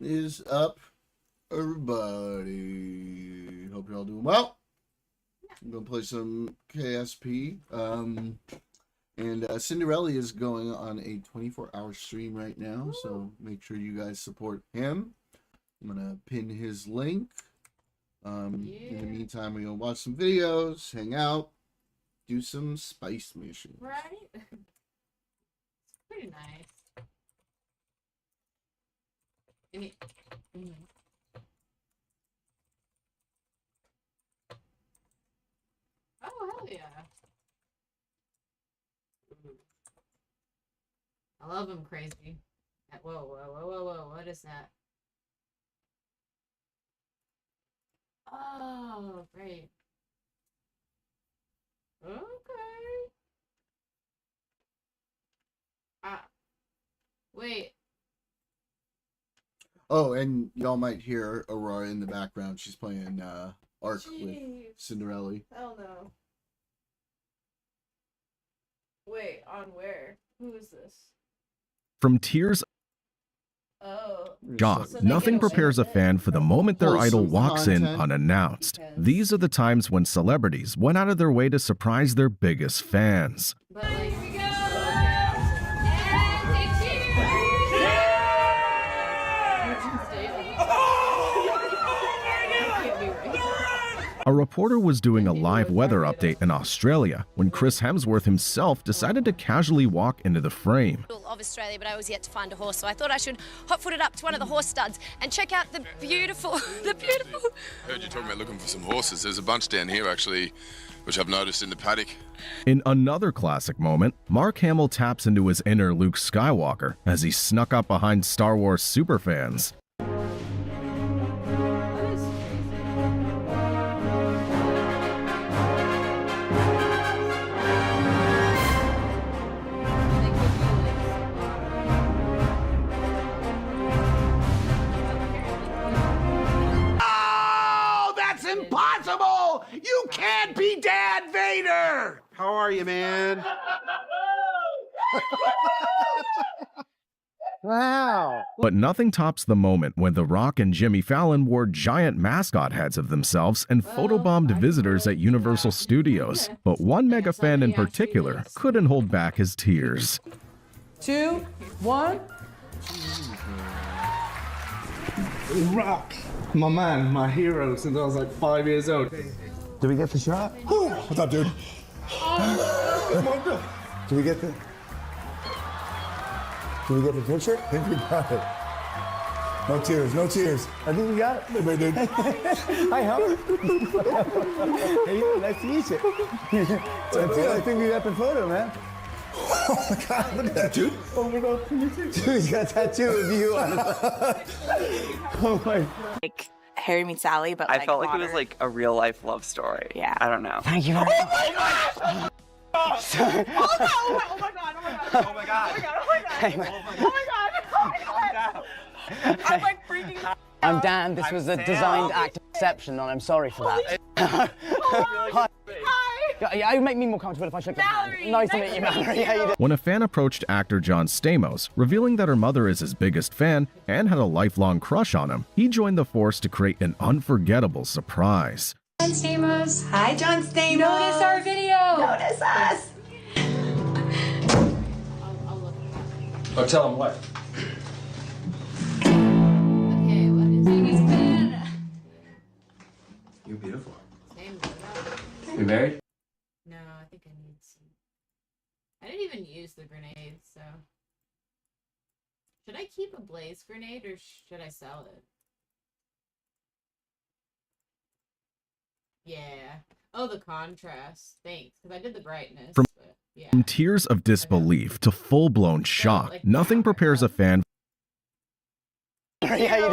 is up, everybody? Hope you're all doing well. I'm gonna play some KSP. And Cinderella is going on a 24-hour stream right now, so make sure you guys support him. I'm gonna pin his link. In the meantime, we're gonna watch some videos, hang out, do some spice missions. Right? It's pretty nice. Oh, hell yeah. I love him crazy. Whoa, whoa, whoa, whoa, whoa. What is that? Oh, great. Okay. Wait. Oh, and y'all might hear Aurora in the background. She's playing Ark with Cinderella. Hell no. Wait, on where? Who is this? From Tears Oh. Shock, So they nothing get away prepares a with it. fan for the moment their idol Wholesome walks in content. unannounced. Because- These are the times when celebrities went out of their way to surprise their biggest fans. But like, A reporter was doing a live weather update in Australia when Chris Hemsworth himself decided to casually walk into the frame. Of Australia, but I was yet to find a horse, so I thought I should hot-foot it up to one of the horse studs and check out the beautiful. I heard you talking about looking for some horses. There's a bunch down here actually, which I've noticed in the paddock. In another classic moment, Mark Hamill taps into his inner Luke Skywalker as he snuck up behind Star Wars superfans. Oh, that's impossible! You can't be Dad Vader! How are you, man? Wow. But nothing tops the moment when The Rock and Jimmy Fallon wore giant mascot heads of themselves and photobombed visitors at Universal Studios. But one mega fan in particular couldn't hold back his tears. 2, 1. Rock. My man, my hero since I was like 5 years old. Did we get the shot? What's up, dude? Did we get the... Did we get the picture? I think we got it. No tears, no tears. I think we got it. Hey, dude. Hi, Howard. Hey, nice to meet you. I think we got the photo, man. Oh my God, look at that, dude. Oh my God, dude, he's got a tattoo of you on it. Oh my. Like Harry meets Sally, but I felt like it was like a real life love story. Yeah. I don't know. Thank you very much. Oh my god! Oh my god! Oh my god! I'm like freaking out. I'm Dan. This was a designed act of deception, and I'm sorry for that. Hi. Yeah, it would make me more comfortable if I shook your hand. Nice to meet you, Mallory. How you doing? When a fan approached actor John Stamos, revealing that her mother is his biggest fan and had a lifelong crush on him, he joined the force to create an unforgettable surprise. John Stamos. Hi, John Stamos. Notice our video. Notice us. I'll look at Or tell him what? that. Okay, what is Biggest fan. You're beautiful. his name? You married? No, I think I need some. I didn't even use the grenade, so. Should I keep a blaze grenade or should I sell it? Yeah. Oh, the contrast. Thanks, because I did the brightness. From- but yeah. From tears of disbelief to full-blown shock, nothing prepares a fan.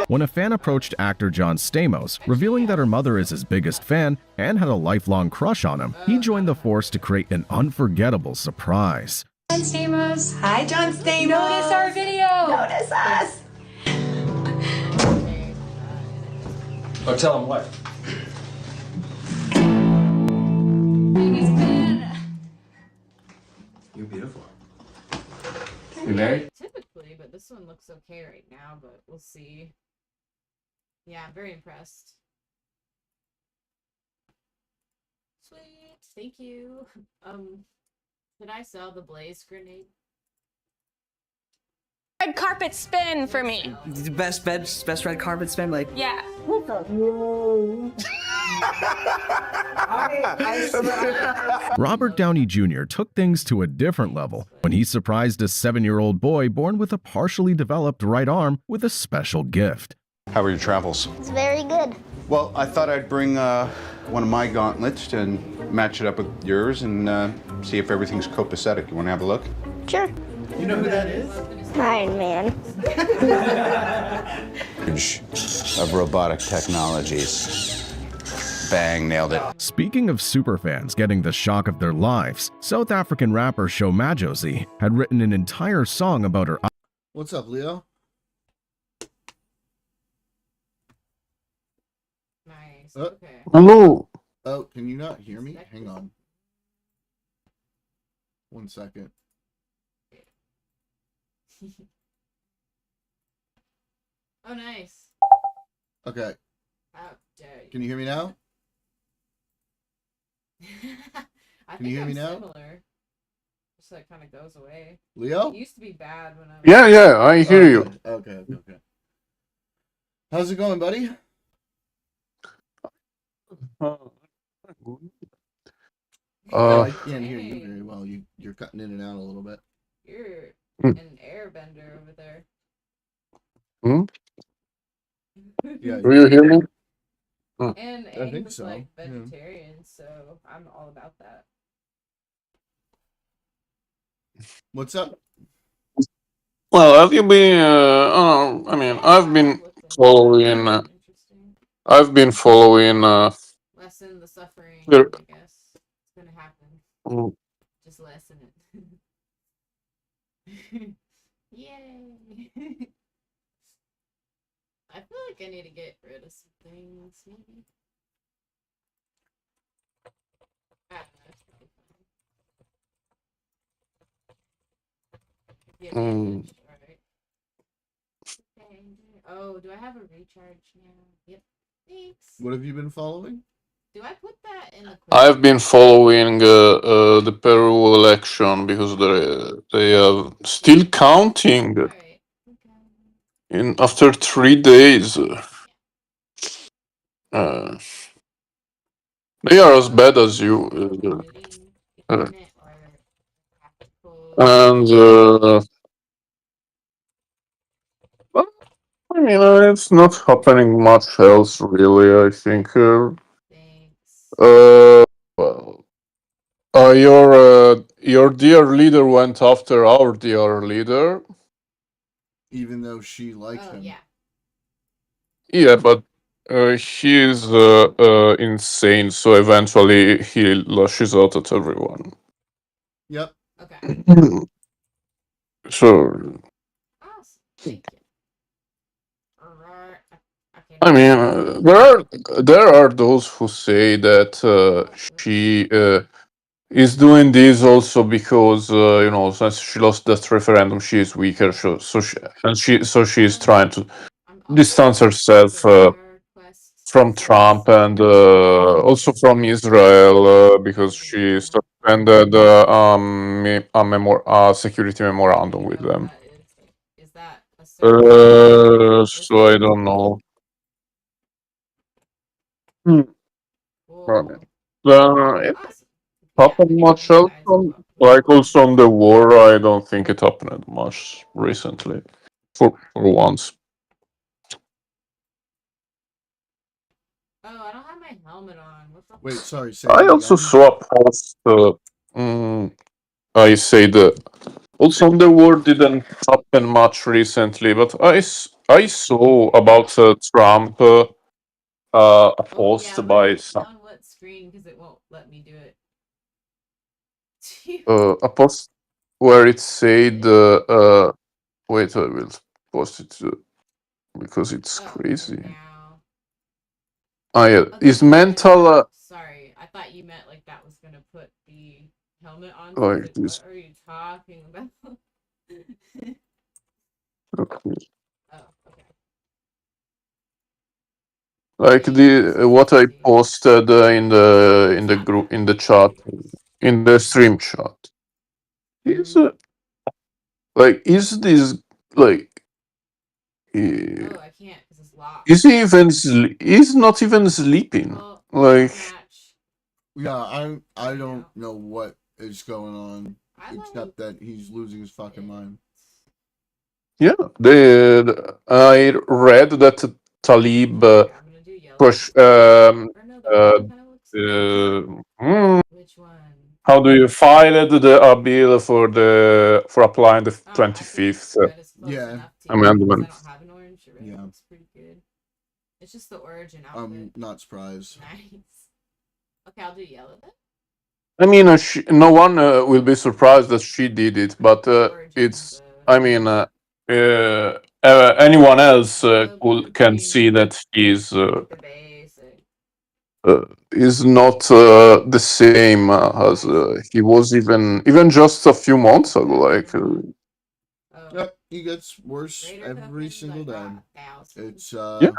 When a fan approached actor John Stamos, revealing that her mother is his biggest fan and had a lifelong crush on him, he joined the force to create an unforgettable surprise. John Stamos. Hi, John Stamos. Notice our video. Notice us. Okay. Or tell him what? Biggest fan. You're beautiful. You married? Typically, but this one looks okay right now, but we'll see. Yeah, I'm very impressed. Sweet, thank you. Did I sell the blaze grenade? Red carpet spin for me. The best red carpet spin, like Yeah. Robert Downey Jr. took things to a different level when he surprised a 7-year-old boy born with a partially developed right arm with a special gift. How were your travels? It's very good. Well, I thought I'd bring one of my gauntlets and match it up with yours and see if everything's copacetic. You want to have a look? Sure. You know who that is? Iron Man. Of robotic technologies. Bang, nailed it. Speaking of superfans getting the shock of their lives, South African rapper Sho Majosi had written an entire song about her. What's up, Leo? Nice. Okay. Hello. Oh, can you not hear me? Hang on. 1 second. Oh, nice. Okay. How dare you? Can you hear me now? I Can you hear me now? Similar. Just like kind of goes away. Leo? It used to be bad when I was... Yeah, I hear you. Okay. How's it going, buddy? I can't hear you very well. You're cutting in and out a little bit. You're an airbender over there. Yeah. Do you hear me? And I think Aang's so. like Yeah. vegetarian, so I'm all about that. What's up? Well, have you been? I mean, I've been following. I've been following. Lessen the suffering, There- I guess. It's gonna happen. Mm. Just lessen it. Yay! I feel like I need to get rid of some things, maybe. I don't know, it's probably fine. Yeah, Mm. alright. Okay. Oh, do I have a recharge now? Yep. Thanks. What have you been following? Do I put that in the I've been following the Peru election because they are still counting. In after 3 days, they are as bad as you. And I mean, it's not happening much else, really. I think. Well, your dear leader went after our dear leader. Even though she liked him. Yeah, but he is insane. So eventually, he lashes out at everyone. Yep. Okay. So. Awesome. Thank you. I mean, there are those who say that she is doing this also because since she lost that referendum, she is weaker. She is trying to distance herself from Trump and also from Israel because she suspended a security memorandum with them. Is that a So I don't know. It happened much else like also on the war. I don't think it happened much recently. For once. Oh, I don't have my helmet on. What the Wait, sorry. Say I that also again. saw a post. I say that also on the war didn't happen much recently, but I saw about Trump a post by some. On what screen? Because it won't let me do it. A post where it said, wait, I will post it because it's crazy. Is mental. Sorry, I thought you meant like that was gonna put the helmet on. Like this. What are you talking about? Okay. Oh, okay. Like the what I posted in the group, in the chat, in the stream chat. Is like, is this like Oh, I can't because it's locked. is he even he's not even sleeping? Well, Like, match. Yeah, I don't know what is going on, except that he's losing his fucking mind. yeah, I read that Talib push Which one? how do you filed the appeal for applying the 25th Yeah. amendment? I don't have an orange. It Yeah. looks pretty good. It's just the origin outfit. I'm not surprised. Nice. Okay, I'll do yellow then. I mean, no one will be surprised that she did it, but it's. I mean, anyone else can see that is not the same as he was even just a few months ago. Like, Yep, he gets worse every single day. It's yeah.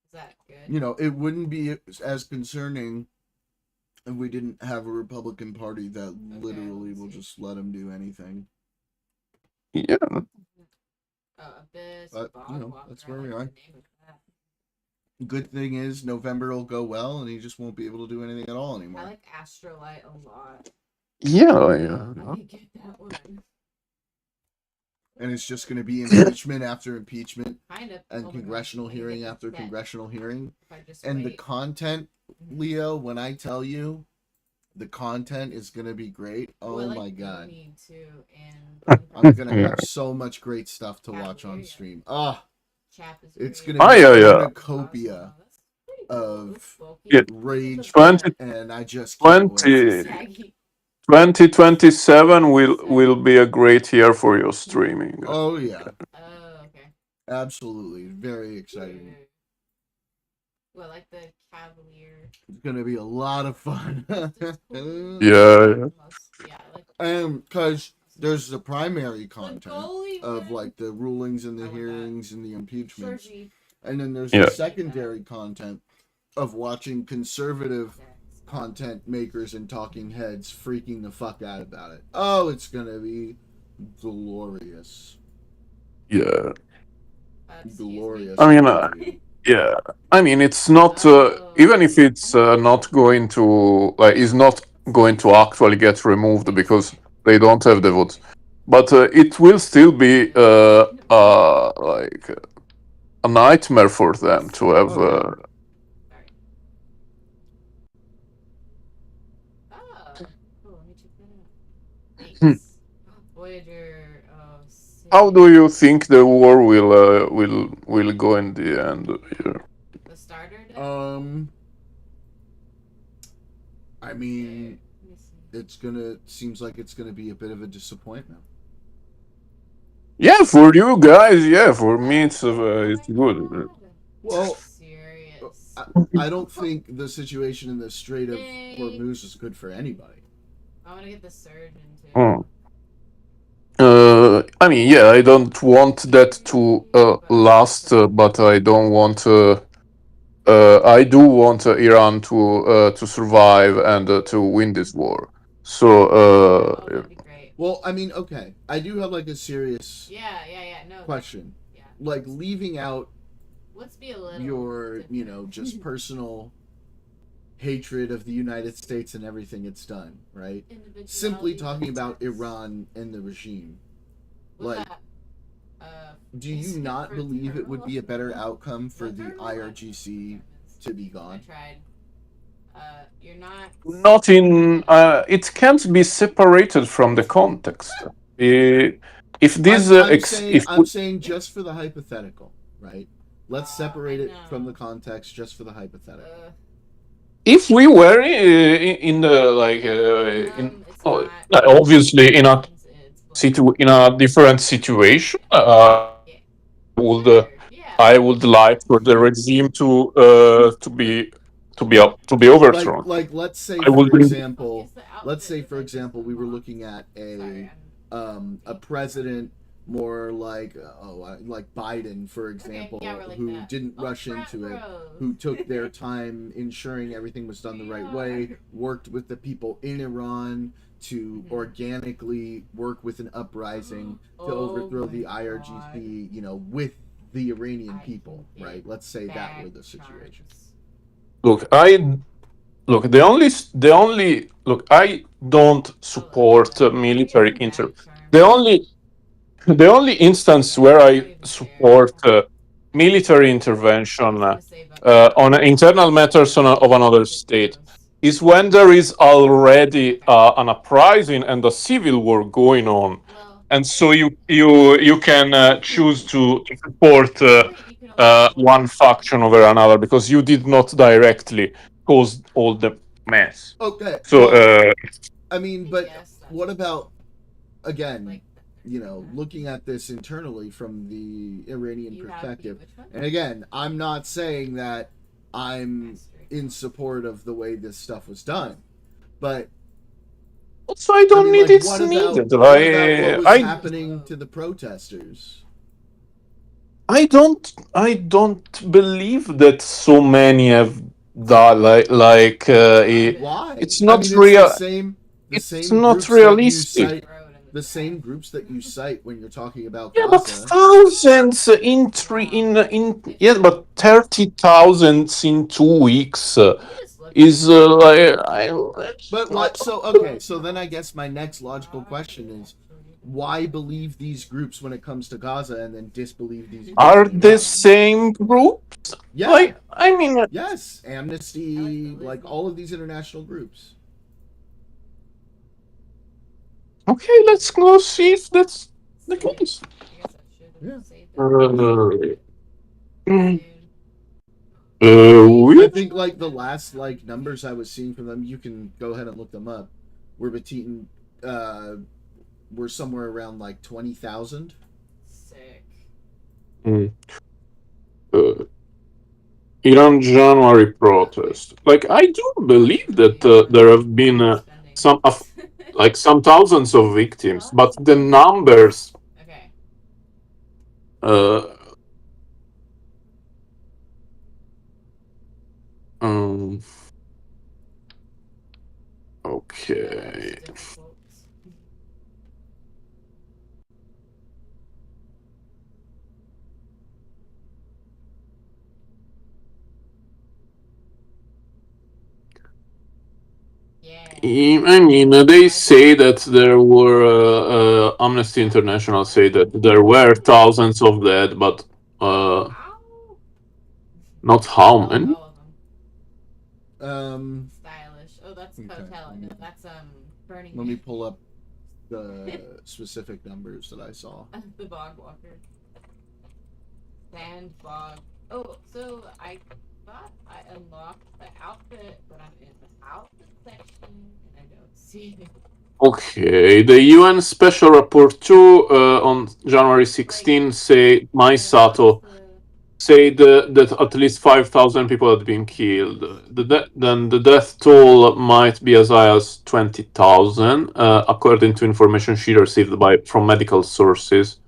Is that good? You know, it wouldn't be as concerning if we didn't have a Republican Party that literally will just let him do anything. Yeah. But, you know, that's where we are. Good thing is November will go well and he just won't be able to do anything at all anymore. I like Astrolight a lot. Yeah. I can get that one. And it's just going to be impeachment after impeachment Kind of. and Oh my congressional God, hearing after congressional hearing. And the content, Leo, when I tell you the content is going to be great, oh my God. I'm going to have so much great stuff to watch on stream. It's going to be a cornucopia of rage, 20, and I just can't wait. 2027 will be a great year for your streaming. Oh yeah. Oh, okay. Absolutely. Very exciting. Well, like the Cavalier. It's gonna be a lot of fun. Yeah. Because there's the primary content of like the rulings and the hearings and the impeachments, and then there's the secondary content of watching conservative content makers and talking heads freaking the fuck out about it. Oh, it's gonna be glorious. Yeah. Glorious. I mean, yeah. I mean, it's not even if it's not going to is not going to actually get removed because they don't have the votes, but it will still be like a nightmare for them to have. Voyager. How do you think the war will go in the end here? The starter deck? I mean, seems like it's gonna be a bit of a disappointment. Yeah, for you guys, yeah. For me, it's good. Well, I don't think the situation in the Strait of Hormuz is good for anybody. I want to get the surgeon too. I mean, yeah, I don't want that to last, but I don't want. I do want Iran to survive and to win this war. So. Well, I mean, okay, I do have like a serious question. Yeah. Like leaving out your, just personal hatred of the United States and everything it's done, right? Simply talking about Iran and the regime. Like, do you not believe it would be a better outcome for the IRGC to be gone? You're not. Not in. It can't be separated from the context. If this, I'm saying just for the hypothetical, right? Let's separate it from the context, just for the hypothetical. If we were in the obviously in a different situation, I would like for the regime to be overthrown. Like let's say for example, we were looking at a president more like like Biden, for example, yeah, we're like who that. didn't rush into it, who took their time ensuring everything was done the right way, worked with the people in Iran to organically work with an uprising to overthrow the IRGC, you know, with the Iranian people, right? Let's say that were the situation. Look, the only look, I don't support military inter. The only instance where I support military intervention on internal matters of another state is when there is already an uprising and a civil war going on, and so you can choose to support one faction over another because you did not directly cause all the mess. Okay. So Well, I mean, but what about, again, you know, looking at this internally from the Iranian perspective? And again, I'm not saying that I'm in support of the way this stuff was done, but also I don't need like, it's needed. What about what was happening to the protesters? I don't believe that so many have died. Why? It's not I mean, real. The It's same not groups that you realistic. cite, the same groups that you cite when you're talking about Yeah, Gaza. but thousands but 30,000 in 2 weeks is But what? So okay. So then I guess my next logical question is, why believe these groups when it comes to Gaza, and then disbelieve these groups are in the Iran? same groups? Yeah. Like, I mean, yes, Amnesty, like all of these international groups. okay, let's go see if that's the case. Yeah. I think like the last like numbers I was seeing from them, you can go ahead and look them up. Were between, we're somewhere around like 20,000. Sick. Iran January protest. Like, I do believe that there have been some thousands of victims, but the numbers. Okay. Okay. I mean, they say that there were Amnesty International say that there were thousands of dead, but not how many. Stylish. Oh, that's Okay. Coachella. No, that's Burning Let me Man. pull up the specific numbers that I saw. The Bog Walker. Sand Bog. Oh, so I thought I unlocked the outfit, but I'm in the outfit section and I don't see it. Okay, the UN Special Rapporteur on January 16 say Sato said that at least 5,000 people had been killed. Then the death toll might be as high as 20,000, according to information she received from medical sources.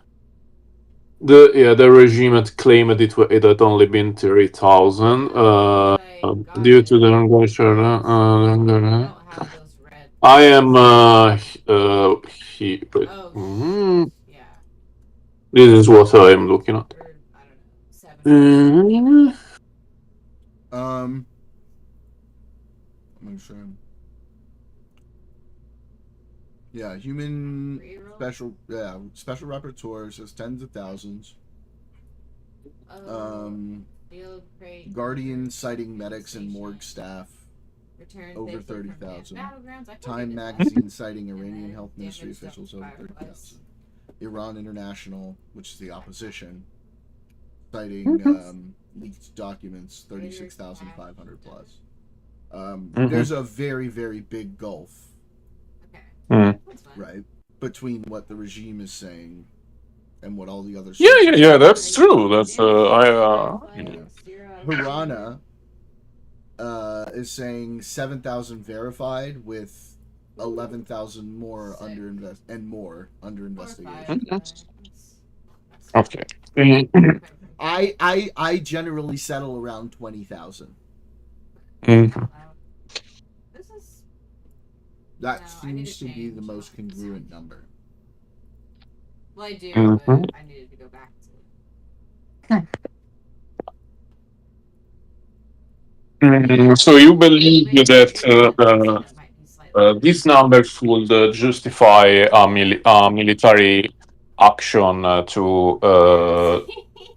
The regime had claimed it had only been 30,000 due to the ongoing. I am this is what I am looking at. I'm sure. Yeah, human special rapporteur says tens of thousands. Guardian citing medics and morgue staff over 30,000. Time magazine citing Iranian health ministry officials over 30,000. Iran International, which is the opposition, citing leaked documents 36,500 plus. There's a very, very big gulf, right, between what the regime is saying and what all the other yeah, that's true. That's Harana is saying 7,000 verified with 11,000 more under investigation. Okay. I generally settle around 20,000. Mhm. This is. That No, seems to be the most congruent number. Well, I do, Mhm. but I needed to go back to it. So you believe that these numbers would justify a military action to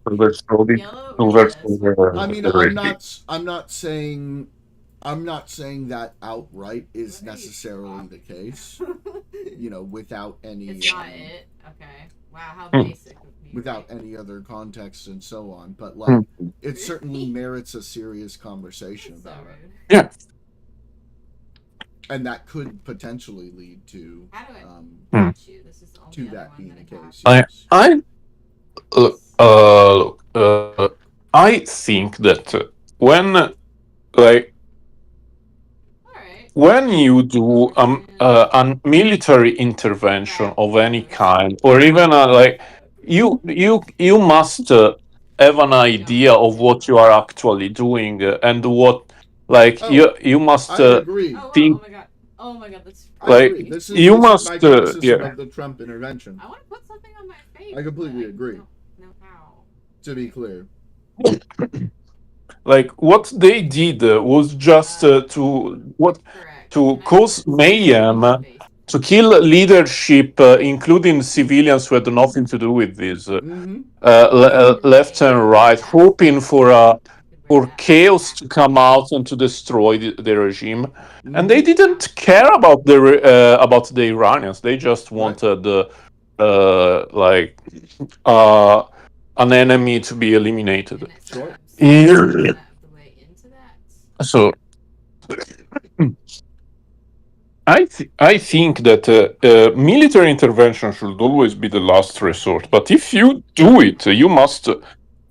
overthrow I mean, the regime? I'm not saying that outright is necessarily the case. You know, without any. It's not it. Okay. Wow, how Hmm. basic of me. Without any other context and so on, but Hmm. like, it certainly merits a serious conversation about it. Yeah. And that could potentially lead to to that being the case. Yes. I think that like when you do a military intervention of any kind, or even like you must have an idea of what you are actually doing and what like you must I agree. think Oh my god, that's. I agree. This is my criticism yeah. of the Trump intervention. I want to put something on my face. I completely agree. No, how? To be clear. Like what they did was just to cause mayhem, to kill leadership, including civilians who had nothing to do with this, left and right, hoping for chaos to come out and to destroy the regime. And they didn't care about about the Iranians. They just wanted like an enemy to be eliminated. Sure. So I think that military intervention should always be the last resort. But if you do it, you must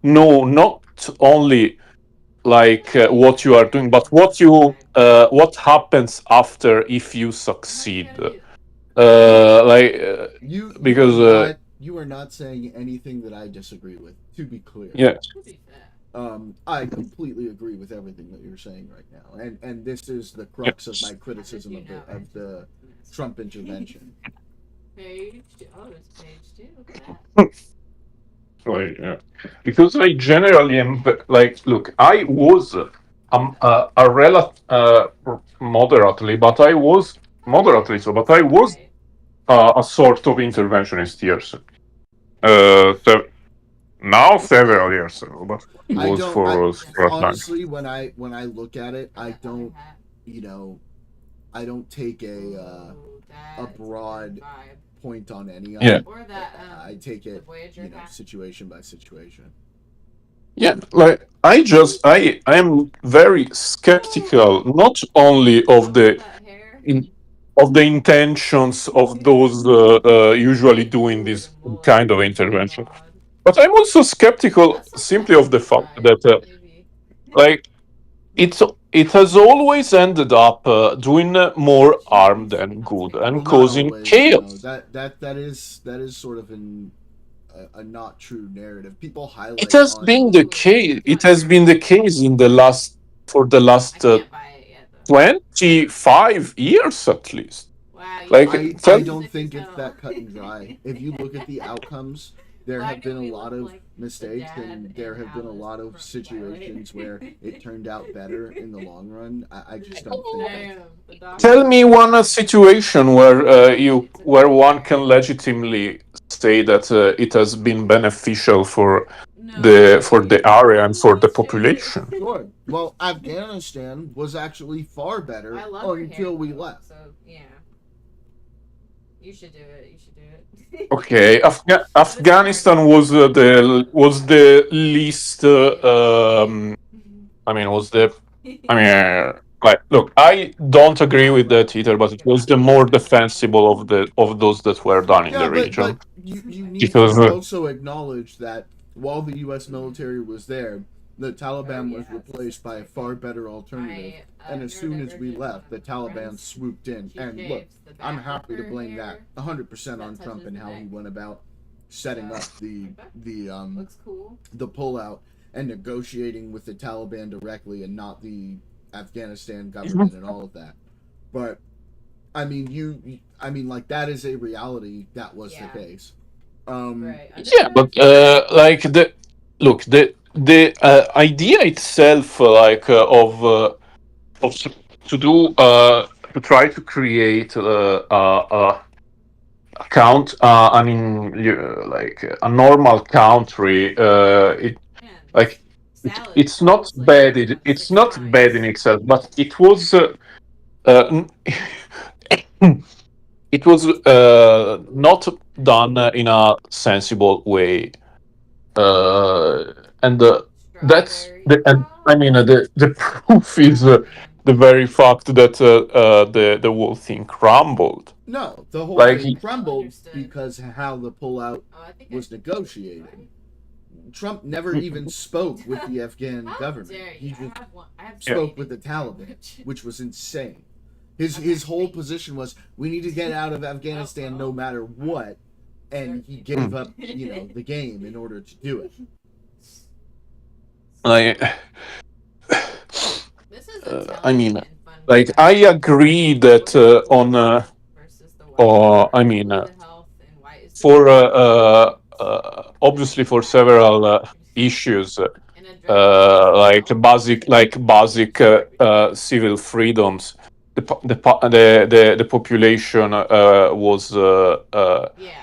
know not only like what you are doing, but what happens after if you succeed. Because you are not saying anything that I disagree with. To be clear. Yes. I completely agree with everything that you're saying right now, and this is the crux of my criticism of the Trump intervention. Page 2. Oh, there's page 2. Look at that. Right, yeah. Because I generally am like, look, I was a moderately, but I was moderately so, but I was a sort of interventionist years. So now several years ago, but it was for a time. Honestly, when I look at it, I don't, I don't take a broad point on any of it. I take it, situation by situation. Yeah, like I am very skeptical, not only of the intentions of those usually doing this kind of intervention, but I'm also skeptical simply of the fact that like it has always ended up doing more harm than good and causing chaos. That is sort of a not true narrative. People highlight. It has been the case. It has been the case in the last 25 years at least. Like I don't think it's that cut and dry. If you look at the outcomes, there have been a lot of mistakes and there have been a lot of situations where it turned out better in the long run. I just don't think Tell me one situation where one can legitimately say that it has been beneficial for the area and for the population. Sure. Well, Afghanistan was actually far better until we left. So yeah, you should do it. You should do it. Okay, Afghanistan was the least. I mean, like, look, I don't agree with that either, but it was the more defensible of those that were done in the region. But you need to also acknowledge that while the U.S. military was there, the Taliban was replaced by a far better alternative. And as soon as we left, the Taliban swooped in. And look, I'm happy to blame that 100% on Trump and how he went about setting up the Looks cool. the pullout and negotiating with the Taliban directly and not the Afghanistan government and all of that. But I mean, like that is a reality. That was the case. Yeah, but like the idea itself, of to do to try to create a count. I mean, like a normal country. It like it's not bad. It's not bad in itself, but it was. It was not done in a sensible way, and I mean the proof is the very fact that the whole thing crumbled. No, the whole Like thing crumbled because how the pullout was negotiated. Trump never even spoke with the Afghan government. He just spoke with the Taliban, which was insane. His whole position was we need to get out of Afghanistan no matter what, and he gave up, the game in order to do it. Like, I mean, like I agree that I mean, for obviously for several issues, like basic civil freedoms, the population was the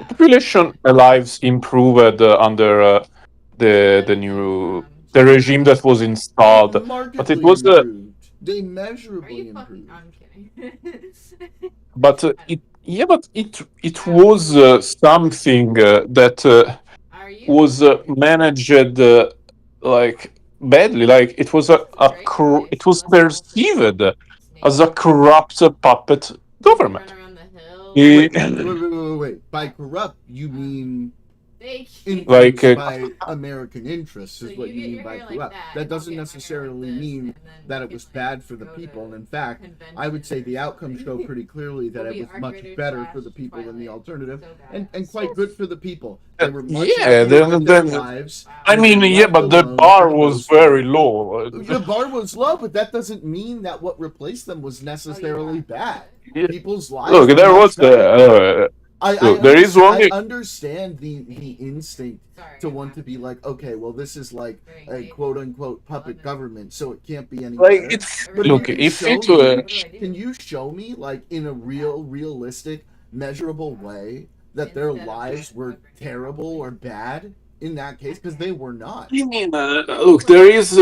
population lives improved under the regime that was installed, but it was they measurably improved. I'm kidding. but it was something that was managed like badly. Like it was it was perceived as a corrupt puppet government. Wait. By corrupt, you mean influenced by American interests is what you mean by corrupt. That doesn't necessarily mean that it was bad for the people. And in fact, I would say the outcomes show pretty clearly that it was much better for the people than the alternative, and quite good for the people. They were much then lives. I mean, but the bar was very low. The bar was low, but that doesn't mean that what replaced them was necessarily bad. People's lives. Look, there was the. I understand the instinct to want to be like, okay, well, this is like a quote unquote puppet government, so it can't be any better. Can you show me, like, in a realistic, measurable way that their lives were terrible or bad in that case? Because they were not. I mean, look, there is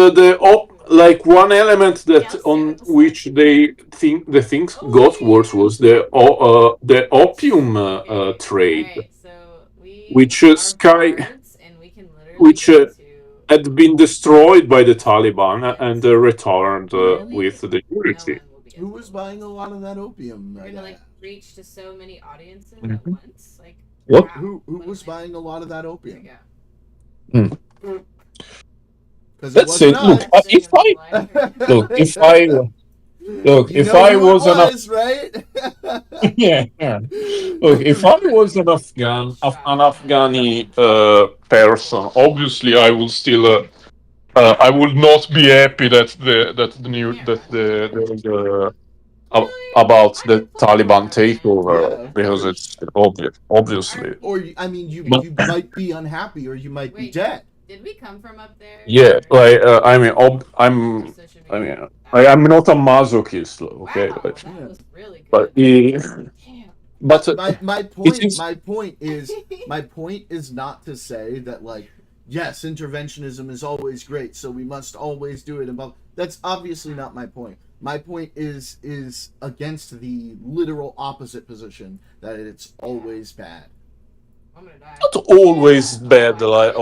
like one element that on which they think the things got worse was the opium trade, which had been destroyed by the Taliban and returned with the unity. Who was buying a lot of that opium? We're gonna like reach to so many audiences at once. Like what? Who was buying a lot of that opium? That's it. Look, if I was right? yeah. Look, if I was an Afghani person, obviously I will still. I would not be happy that about the Taliban takeover because it's obviously. Or I mean, you might be unhappy, or you might be dead. Did we come from up there? Yeah, like I mean, I'm not a masochist, okay? Wow, that was really good. But my point is not to say that, like, yes, interventionism is always great, so we must always do it. That's obviously not my point. My point is against the literal opposite position, that it's always bad. Not always bad, like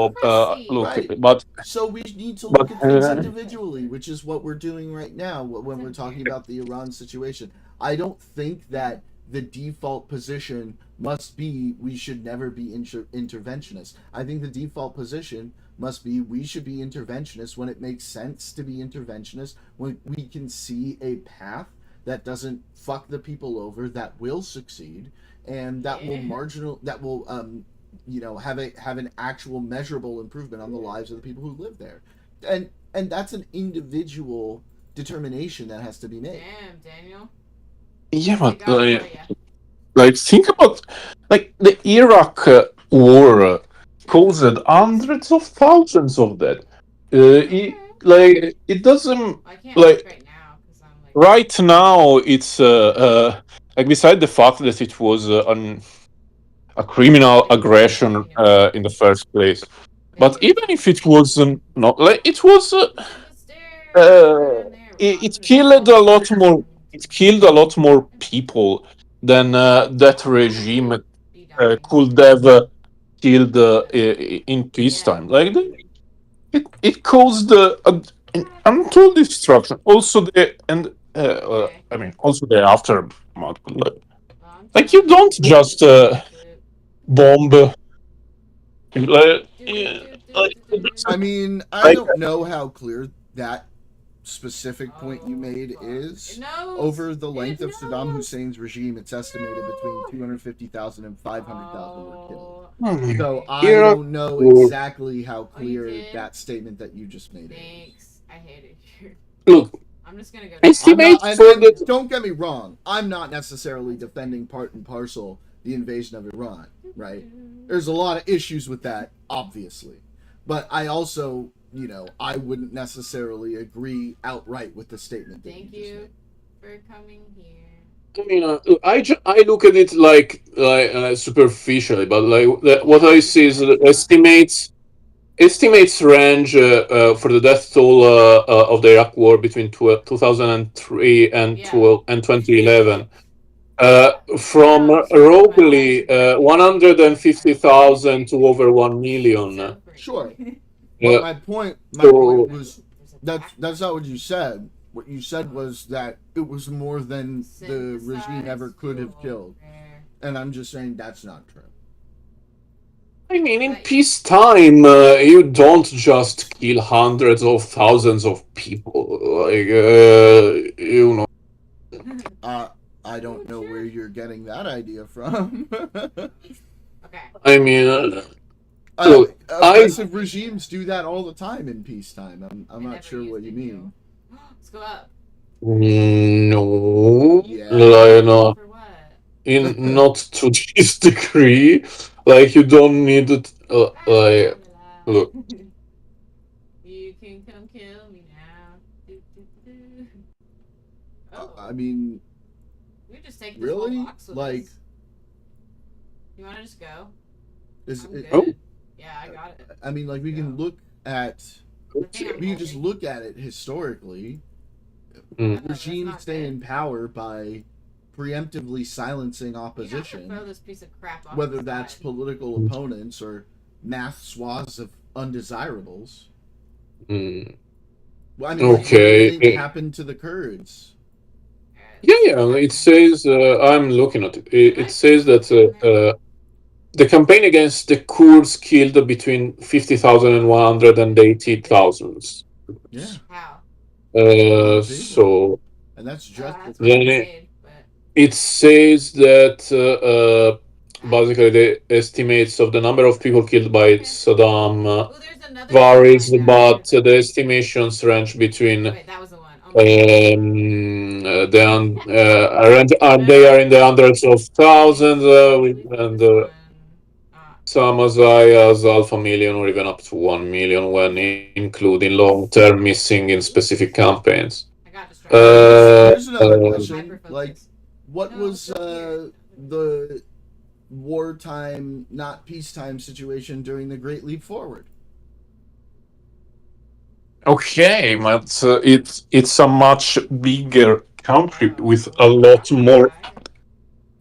but so we need to look at things individually, which is what we're doing right now when we're talking about the Iran situation. I don't think that the default position must be we should never be interventionists. I think the default position must be we should be interventionists when it makes sense to be interventionists, when we can see a path that doesn't fuck the people over, that will succeed, and that will have an actual measurable improvement on the lives of the people who live there, and that's an individual determination that has to be made. Damn, Daniel. Yeah, What's it but got for ya? like think about like the Iraq war caused hundreds of thousands of dead. It doesn't I can't look like right now because I'm like. right now it's like beside the fact that it was a criminal aggression in the first place, but even if it wasn't not like it was it killed a lot more. It killed a lot more people than that regime could have killed in peacetime. It caused an untold destruction. Also I mean, also the aftermath. Like you don't just bomb. Like, I mean, I don't know how clear that specific point you made is. Over the length of Saddam Hussein's regime, it's estimated between 250,000 and 500,000 were killed. So I don't know exactly how clear that statement that you just made is. Thanks. I hate it here. Look, I'm just gonna go. Don't get me wrong. I'm not necessarily defending part and parcel the invasion of Iran, right? There's a lot of issues with that, obviously. But I also, I wouldn't necessarily agree outright with the statement. Thank you for coming here. I mean, I look at it like superficially, but what I see is estimates range for the death toll of the Iraq War between 2003 and 2011. From roughly 150,000 to over 1 million. Sure. But my point was that's not what you said. What you said was that it was more than the regime ever could have killed. And I'm just saying that's not true. I mean, in peacetime, you don't just kill hundreds of thousands of people. I don't know where you're getting that idea from. I mean, aggressive regimes do that all the time in peacetime. I'm not sure what you mean. Let's go up. No, Yeah. not to this degree. Like you don't need it. Look. You can come kill me now. I mean, we just take this really whole box with like. us. You want to just go? Is I'm it? good. Yeah, I got it. I mean, like we can look at. We can just look at it historically. Regimes stay in power by preemptively silencing opposition, throw this piece of crap off whether the that's side. political opponents or mass swaths of undesirables. Well, I mean, what do you think happened to the Kurds? Yeah. It says I'm looking at it. It says that the campaign against the Kurds killed between 50,000 and 180,000. Yeah. How? So. And that's just then it says that basically the estimates of the number of people killed by Saddam varies, but the estimations range between they are in the hundreds of thousands and some as high as half a million or even up to 1 million when including long-term missing in specific campaigns. Here's another question. Like, what was the wartime, not peacetime situation during the Great Leap Forward? Okay, but it's a much bigger country with a lot more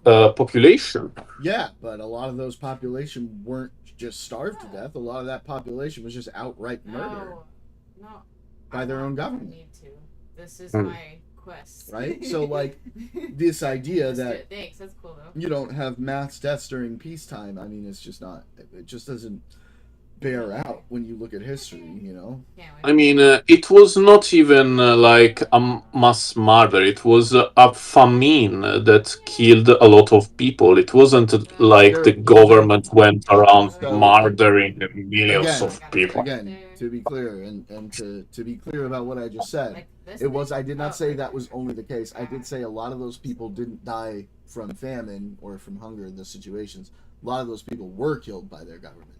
population. Yeah, but a lot of those population weren't just starved to death. A lot of that population was just outright murdered by their own government. This is my quest. Right? So, like, this idea that thanks, that's cool though. You don't have mass deaths during peacetime, I mean, it's just not, it just doesn't bear out when you look at history. You know. I mean, it was not even like a mass murder. It was a famine that killed a lot of people. It wasn't like the government went around murdering millions Again, of people. to be clear, and to be clear about what I just said, I did not say that was only the case. I did say a lot of those people didn't die from famine or from hunger in those situations. A lot of those people were killed by their government.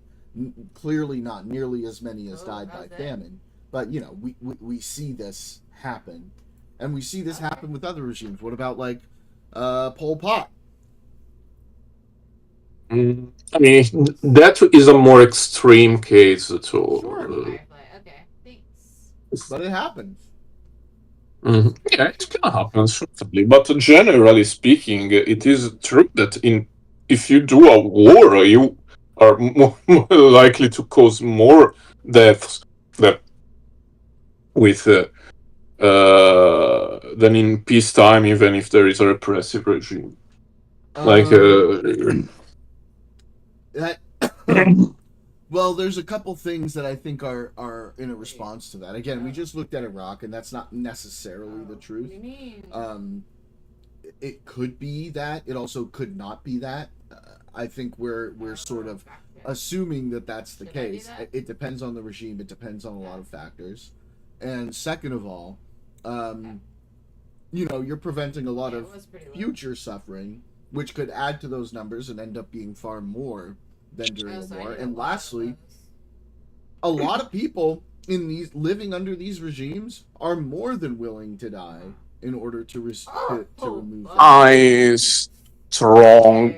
Clearly not nearly as many as died by famine. But, you know, we see this happen. And we see this happen with other regimes. What about, like, Pol Pot? I mean, that is a more extreme case. Sure. But it happens. Yeah, it can happen, certainly. But generally speaking, it is true that if you do a war, you are more likely to cause more deaths than with than in peacetime, even if there is a repressive regime. Well, there's a couple things that I think are in a response to that. Again, we just looked at Iraq, and that's not necessarily the truth. It could be that. It also could not be that. I think we're sort of assuming that that's the case. It depends on the regime. It depends on a lot of factors. And second of all, you know, you're preventing a lot of future suffering, which could add to those numbers and end up being far more than during the war. And lastly, a lot of people in these living under these regimes are more than willing to die in order to remove. Strong.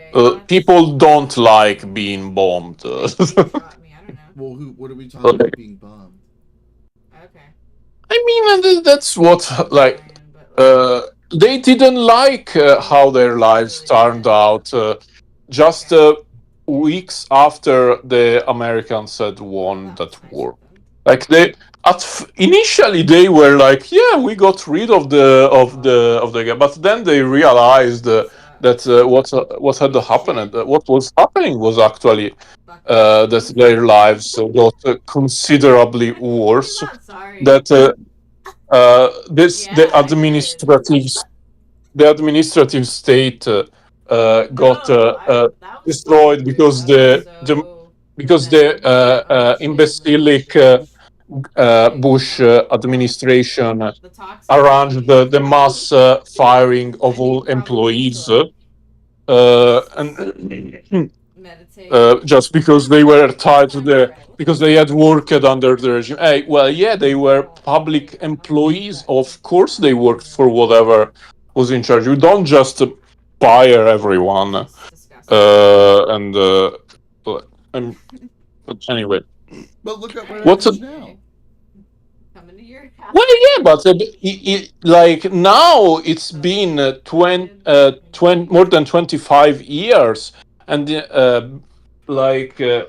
People don't like being bombed. Well, what are we talking about being bombed? I mean, that's what they didn't like how their lives turned out. Just weeks after the Americans had won that war, like initially they were like, yeah, we got rid of the guy, but then they realized that what had happened, what was happening was actually that their lives got considerably worse. That the administrative state got destroyed because the imbecilic Bush administration arranged the mass firing of all employees, and just because they were tied to because they had worked under the regime. Hey, well, yeah, they were public employees. Of course, they worked for whatever was in charge. You don't just fire everyone. But anyway. But look at what happens now. Well, yeah, but like now it's been 20 more than 25 years, and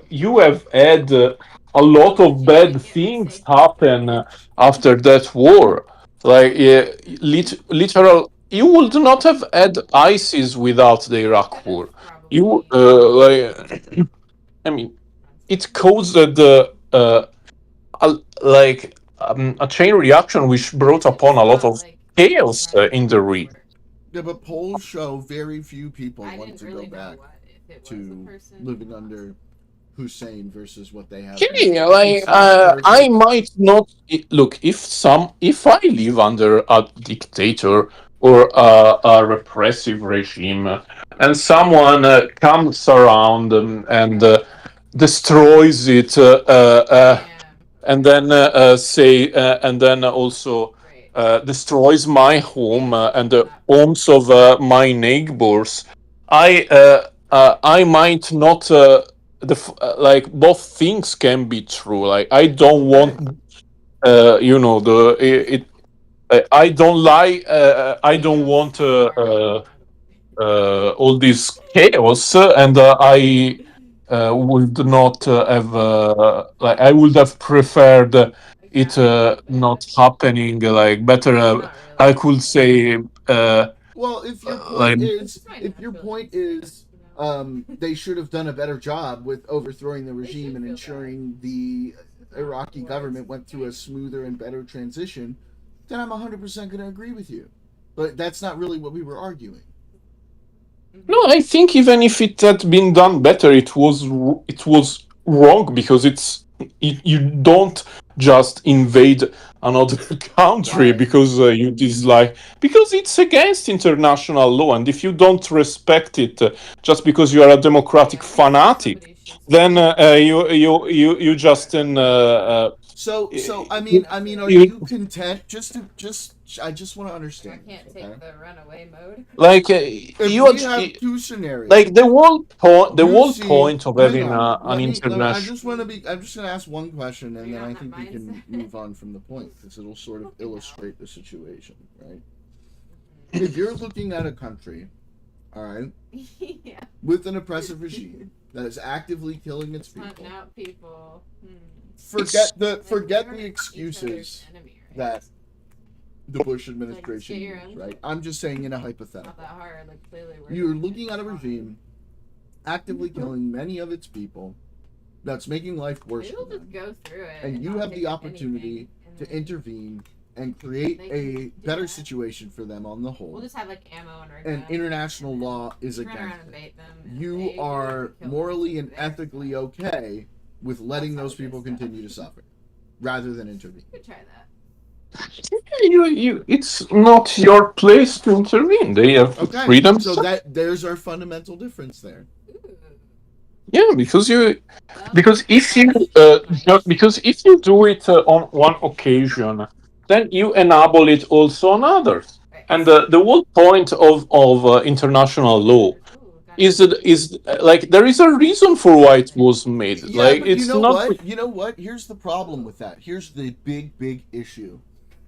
you have had a lot of bad things happen after that war. Like literal, you would not have had ISIS without the Iraq War. You I mean, it caused a chain reaction which brought upon a lot of chaos in the region. Yeah, but polls show very few people want to go back to living under Hussein versus what they have. Okay, I might not look if I live under a dictator or a repressive regime, and someone comes around and destroys it, and then and then also destroys my home and the homes of my neighbors. I might not. Like both things can be true. Like I don't want, I don't lie. I don't want all this chaos, and I would not have like I would have preferred it not happening. Like better, I could say. Well, if your point is they should have done a better job with overthrowing the regime and ensuring the Iraqi government went through a smoother and better transition, then I'm 100% going to agree with you. But that's not really what we were arguing. No, I think even if it had been done better, it was wrong because you don't just invade another country because you dislike, because it's against international law, and if you don't respect it just because you are a democratic fanatic, then you just So I mean, are you content? I just want to understand. I can't take the runaway mode. Like If we have two scenarios, like the whole point of having an international. I'm just gonna ask one question, and then I think we can move on from the point because it'll sort of illustrate the situation, right? If you're looking at a country, all right, Yeah. with an oppressive regime that is actively killing its people, Hunting out people. forget the excuses that the Bush administration used, right? I'm just saying in a hypothetical. Not that hard, like clearly You're looking at a regime actively killing many of its people that's making life worse for them. Just go through it. And you have the opportunity to intervene and create a better situation for them on the whole. We'll just have like ammo and And international law is against it. You are morally and ethically okay with letting those people continue to suffer rather than intervene. You could try that. It's not your place to intervene. They have freedom. So there's our fundamental difference there. Yeah, because if you do it on one occasion, then you enable it also on others. And the whole point of international law is like there is a reason for why it was made. Yeah, like but it's you know not. what? You know what? Here's the problem with that. Here's the big issue.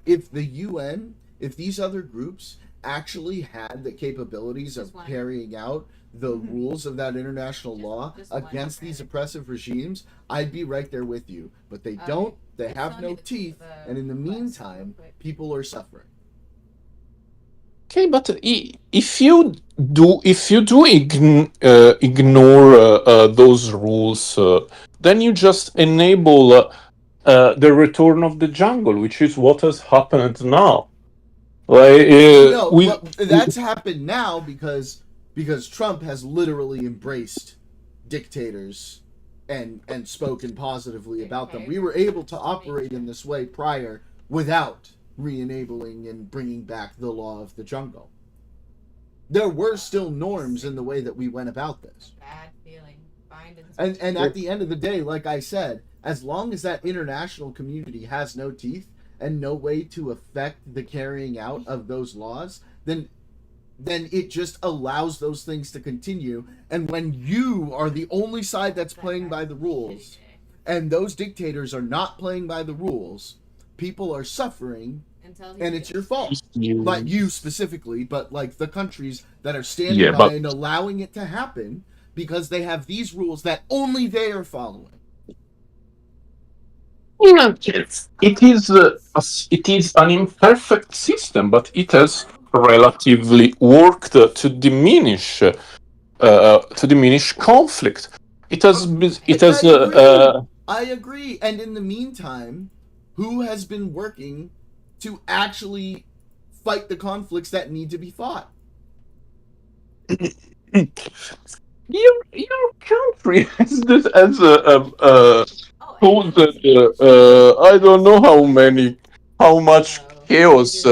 If the UN, if these other groups actually had the capabilities of carrying out the rules of that international law against these oppressive regimes, I'd be right there with you. But they don't. They have no teeth, and in the meantime, people are suffering. Okay, but if you do ignore those rules, then you just enable the return of the jungle, which is what has happened now. That's happened now because Trump has literally embraced dictators and spoken positively about them. We were able to operate in this way prior without re-enabling and bringing back the law of the jungle. There were still norms in the way that we went about this. Bad feeling. And at the end of the day, like I said, as long as that international community has no teeth and no way to affect the carrying out of those laws, then it just allows those things to continue. And when you are the only side that's playing by the rules, and those dictators are not playing by the rules, people are suffering, and it's your fault. Not you specifically, but like the countries that are standing by and allowing it to happen because they have these rules that only they are following. It is an imperfect system, but it has relatively worked to diminish conflict. I agree. And in the meantime, who has been working to actually fight the conflicts that need to be fought? Your country has told that I don't know how much chaos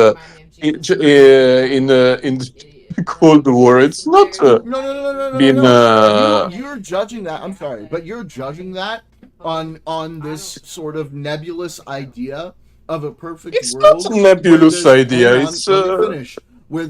in the Cold War. It's not been. You're judging that. I'm sorry, but you're judging that on this sort of nebulous idea of a perfect world. It's not a nebulous idea. It's where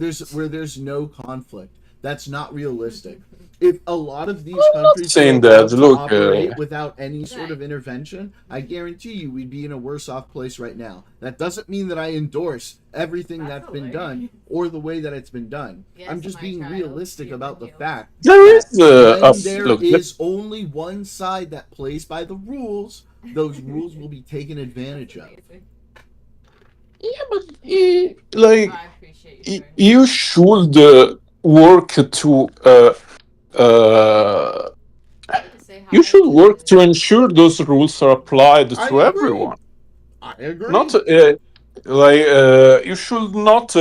there's no conflict. That's not realistic. If a lot of these countries operate without any sort of intervention, I guarantee you we'd be in a worse off place right now. That doesn't mean that I endorse everything that's been done or the way that it's been done. I'm just being realistic about the fact there is only one side that plays by the rules. Those rules will be taken advantage of. Yeah, but you should work to you should work to ensure those rules are applied to everyone. I agree. Not you should not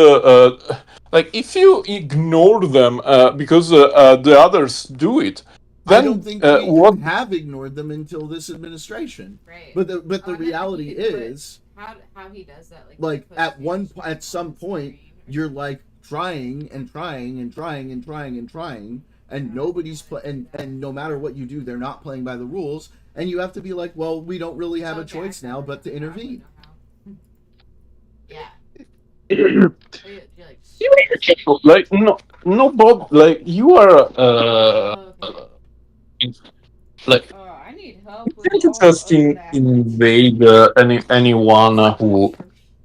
like if you ignore them because the others do it. Then I don't think we what? have ignored them until this administration. Right. But the reality is, how he does that, like at some point, you're like trying and trying and trying and trying and trying, and nobody's and no matter what you do, they're not playing by the rules, and you have to be like, well, we don't really have a choice now but to intervene. Yeah. Like no, Bob. Like you are like. I need help with You just invade anyone who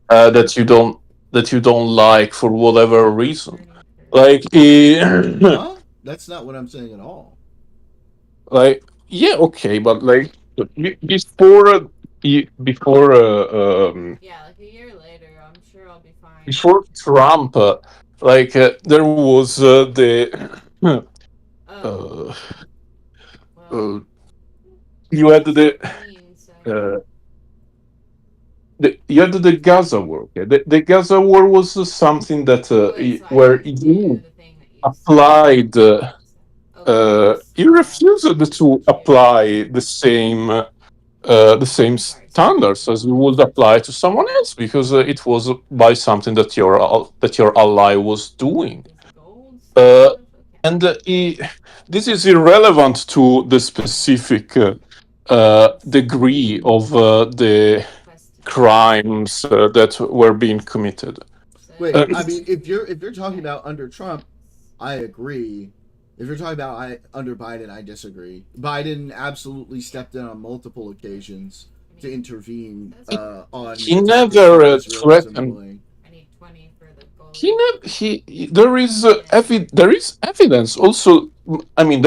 that you don't like for whatever reason. Like Huh? That's not what I'm saying at all. like yeah, okay, but like before before yeah, like a year later, I'm sure I'll be fine. before Trump, there was the you had you had the Gaza war. Okay? The Gaza war was something that where you applied. You refused to apply the same standards as you would apply to someone else because it was by something that your ally was doing. And this is irrelevant to the specific degree of the crimes that were being committed. Wait, I mean, if you're talking about under Trump, I agree. If you're talking about under Biden, I disagree. Biden absolutely stepped in on multiple occasions to intervene on. He never threatened. There is evidence. Also, I mean,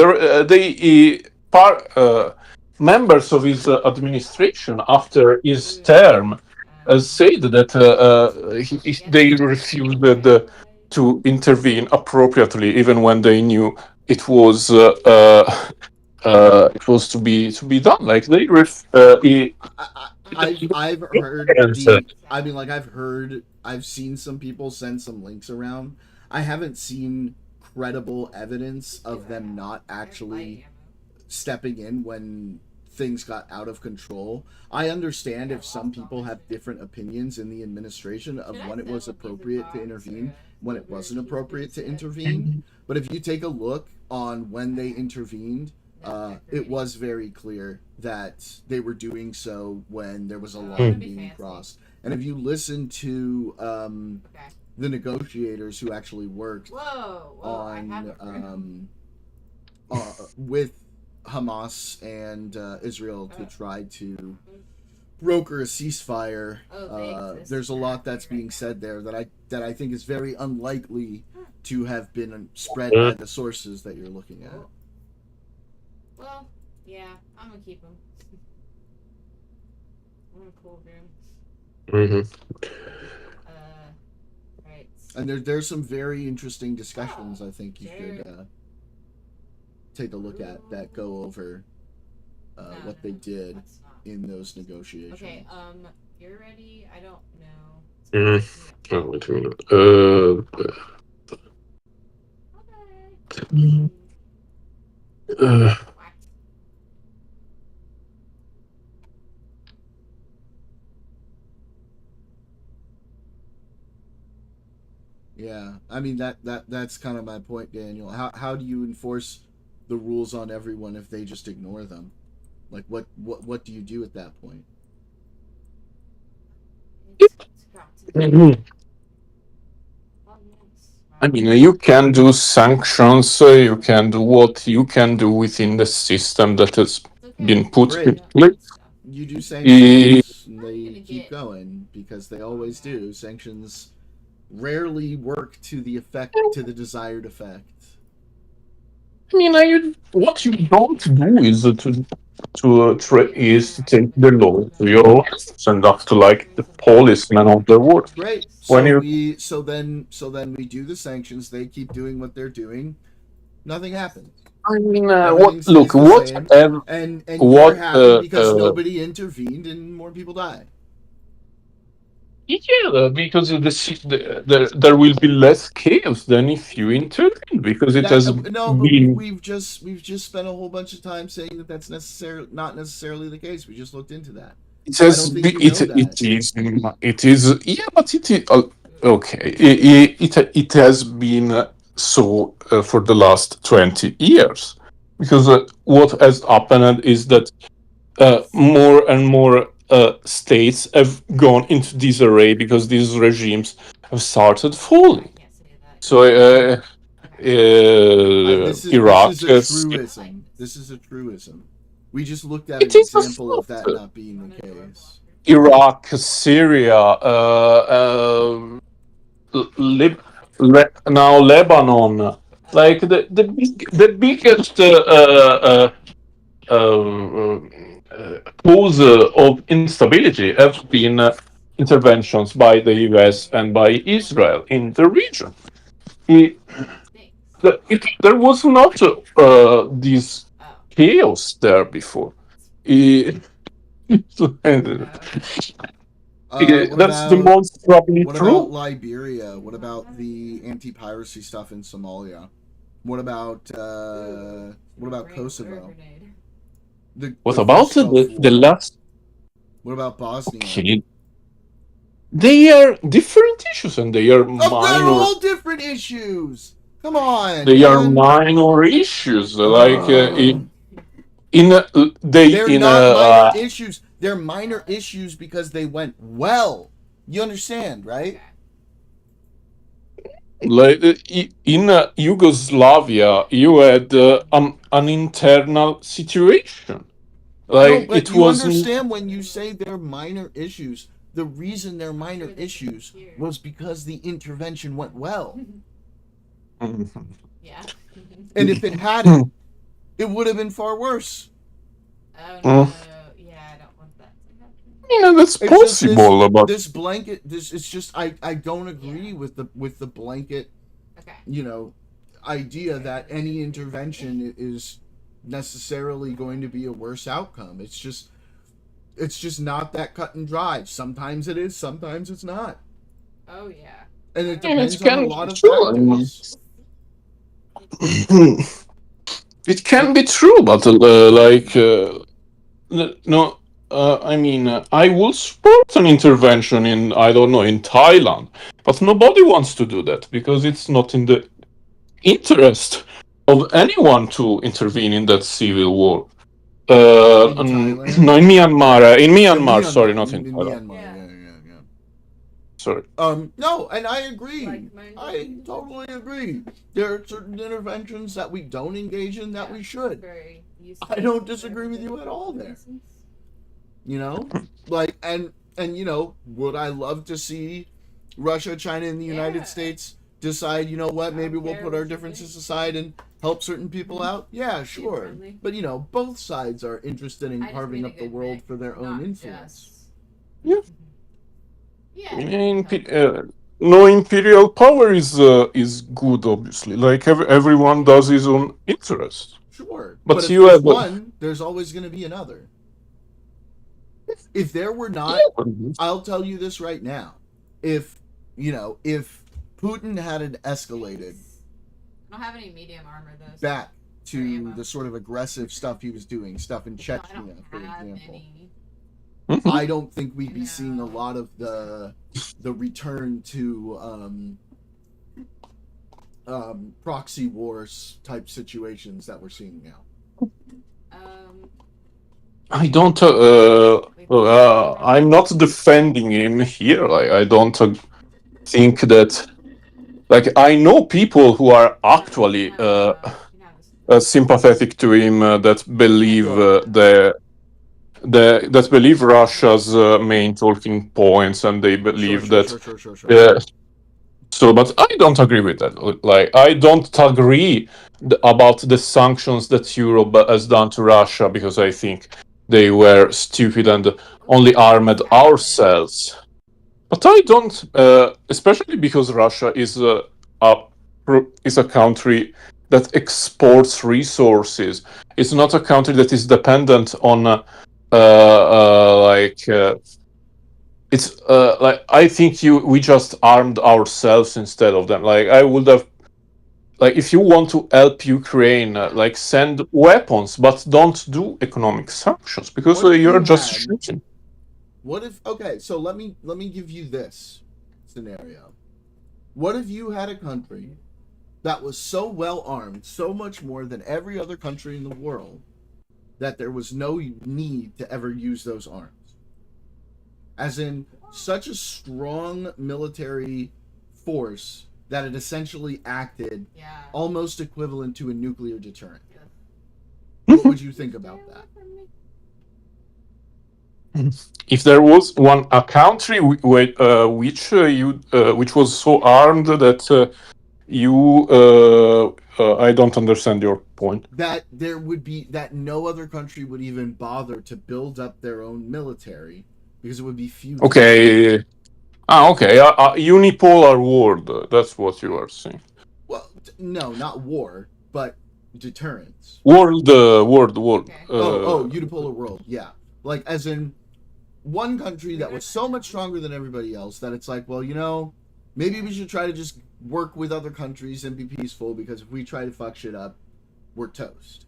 members of his administration after his term said that they refused to intervene appropriately, even when they knew it was to be done. Like they I've heard I mean, like I've seen some people send some links around. I haven't seen credible evidence of them not actually stepping in when things got out of control. I understand if some people have different opinions in the administration of when it was appropriate to intervene, when it wasn't appropriate to intervene. But if you take a look on when they intervened, it was very clear that they were doing so when there was a line being crossed. And if you listen to the negotiators who actually worked on with Hamas and Israel to try to broker a ceasefire, there's a lot that's being said there that I think is very unlikely to have been spread by the sources that you're looking at. Well, yeah, I'm gonna keep him. I'm gonna cool him. Right. And there's some very interesting discussions I think you should take a look at that go over what they did in those negotiations. Okay, you're ready? I don't know. Oh, wait a minute. Yeah, I mean that's kind of my point, Daniel. How do you enforce the rules on everyone if they just ignore them? Like what do you do at that point? I mean, you can do sanctions. You can do what you can do within the system that has been put in place. You do sanctions, and they keep going because they always do. Sanctions rarely work to the desired effect. I mean, what you don't do is to take the law to your hands and act like the policeman of the world. Great. So then we do the sanctions. They keep doing what they're doing. Nothing happens. I mean, Everything what? Look, stays the same, and you're happy because nobody intervened and more people died. Yeah, because there will be less chaos than if you intervene, because it has No, but been. we've just spent a whole bunch of time saying that that's not necessarily the case. We just looked into that. It has I don't think you know that. it is yeah, but it is okay. It has been so for the last 20 years, because what has happened is that more and more states have gone into disarray because these regimes have started falling. So This Iraq is a truism. This is a truism. We just looked at an it is a example of that not being the case. Iraq, Syria, now Lebanon, like the biggest cause of instability have been interventions by the US and by Israel in the region. There was not this chaos there before. That's the most probably what true. about Liberia? What about the anti-piracy stuff in Somalia? What about Kosovo? What about the last? What about Bosnia? Okay. They are different issues, and they are They're minor. all different issues. Come on. They man. are minor issues, like they're not minor issues. They're minor issues because they went well. You understand, right? Like in Yugoslavia, you had an internal situation. Like but it you was. Understand when you say they're minor issues. The reason they're minor issues was because the intervention went well. Yeah. And if it hadn't, it would have been far worse. Oh no. Yeah, I don't want that to happen. Yeah, that's possible, but this blanket. It's just I don't agree with the blanket. Okay. Idea that any intervention is necessarily going to be a worse outcome. It's just not that cut and dry. Sometimes it is, sometimes it's not. Oh yeah. And it depends on a lot of factors. factors. It can be true, but no. I mean, I will support an intervention in, I don't know, in Thailand, but nobody wants to do that because it's not in the interest of anyone to intervene in that civil war. No, in Myanmar, sorry, not in Thailand. Yeah. Sorry. No, and I agree. I totally agree. There are certain interventions that we don't engage in that we should. I don't disagree with you at all there. Like, and would I love to see Russia, China, and the United States decide, what, maybe we'll put our differences aside and help certain people out? Yeah, sure. But, both sides are interested in carving up the world for their own influence. Yeah. No imperial power is good, obviously. Like everyone does his own interest. Sure, but if you there's have one, there's always going to be another. If there were not, I'll tell you this right now. If Putin hadn't escalated, I don't have any medium armor though. Back to the sort of aggressive stuff he was doing, stuff in Chechnya, for example. I don't think we'd be seeing a lot of the return to proxy wars type situations that we're seeing now. I don't. I'm not defending him here. Like, I don't think that. Like, I know people who are actually sympathetic to him that believe that believe Russia's main talking points, and they believe Sure. So, but I don't agree with that. Like, I don't agree about the sanctions that Europe has done to Russia because I think they were stupid and only armed ourselves. But I don't, especially because Russia is a country that exports resources. It's not a country that is dependent on it's like I think we just armed ourselves instead of them. Like I would have, like if you want to help Ukraine, like send weapons, but don't do economic sanctions because What if you're you just had- shooting. What if okay, so let me give you this scenario. What if you had a country that was so well armed, so much more than every other country in the world, that there was no need to ever use those arms? As in, such a strong military force that it essentially acted almost equivalent to a nuclear deterrent. What would you think about that? If there was a country which was so armed that I don't understand your point. That there would be that no other country would even bother to build up their own military because it would be futile. Okay. Okay. Unipolar world. That's what you are saying. Well, no, not war, but deterrence. World. Unipolar world. Yeah, like as in one country that was so much stronger than everybody else that it's like, well, maybe we should try to just work with other countries and be peaceful, because if we try to fuck shit up, we're toast.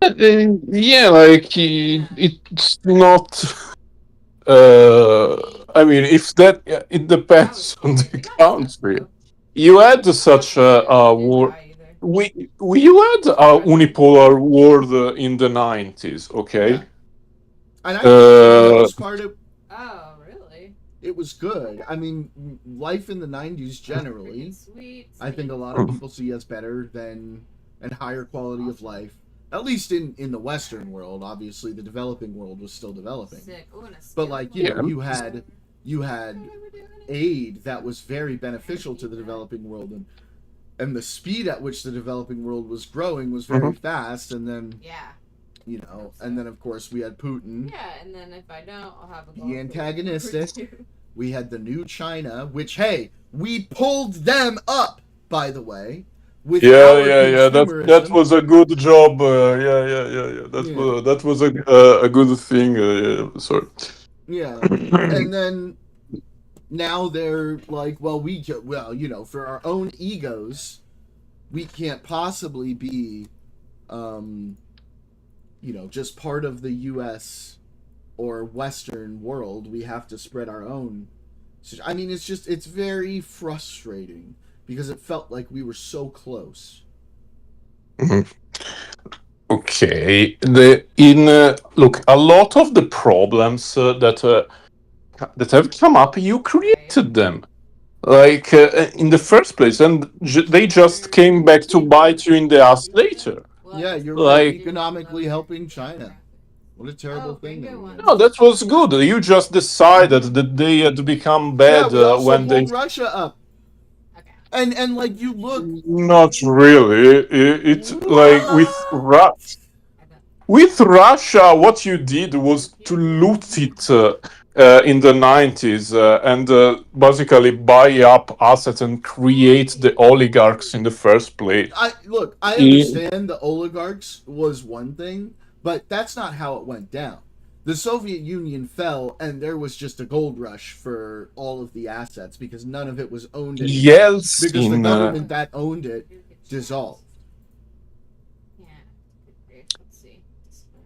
Yeah, like it's not. I mean, if that it depends on the country. You had such a war. You had a unipolar world in the 90s, okay? Yeah. And I think for the most part, it was good. I mean, life in the 90s generally, I think a lot of people see as better than and higher quality of life. At least in the Western world. Obviously, the developing world was still developing. But like, you had aid that was very beneficial to the developing world, and the speed at which the developing world was growing was very fast, and then and then of course we had Putin. Yeah, and then if I don't, I'll have a the antagonistic. We had the new China, which hey, we pulled them up, by the way. Yeah. That was a good job. Yeah. That was a good thing. Sorry. Yeah, and then now they're like, well, for our own egos, we can't possibly be, just part of the U.S. or Western world. We have to spread our own. I mean, it's very frustrating because it felt like we were so close. Okay. Look, a lot of the problems that have come up, you created them. Like in the first place, and they just came back to bite you in the ass later. Yeah, you're right. Economically helping China. What a terrible thing. No, that was good. You just decided that they had become bad when they pulled Russia up. And like you look. Not really. It's like with Russia, what you did was to loot it in the 90s and basically buy up assets and create the oligarchs in the first place. I understand the oligarchs was one thing, but that's not how it went down. The Soviet Union fell, and there was just a gold rush for all of the assets because none of it was owned anymore. Yeltsin, because the government that owned it dissolved.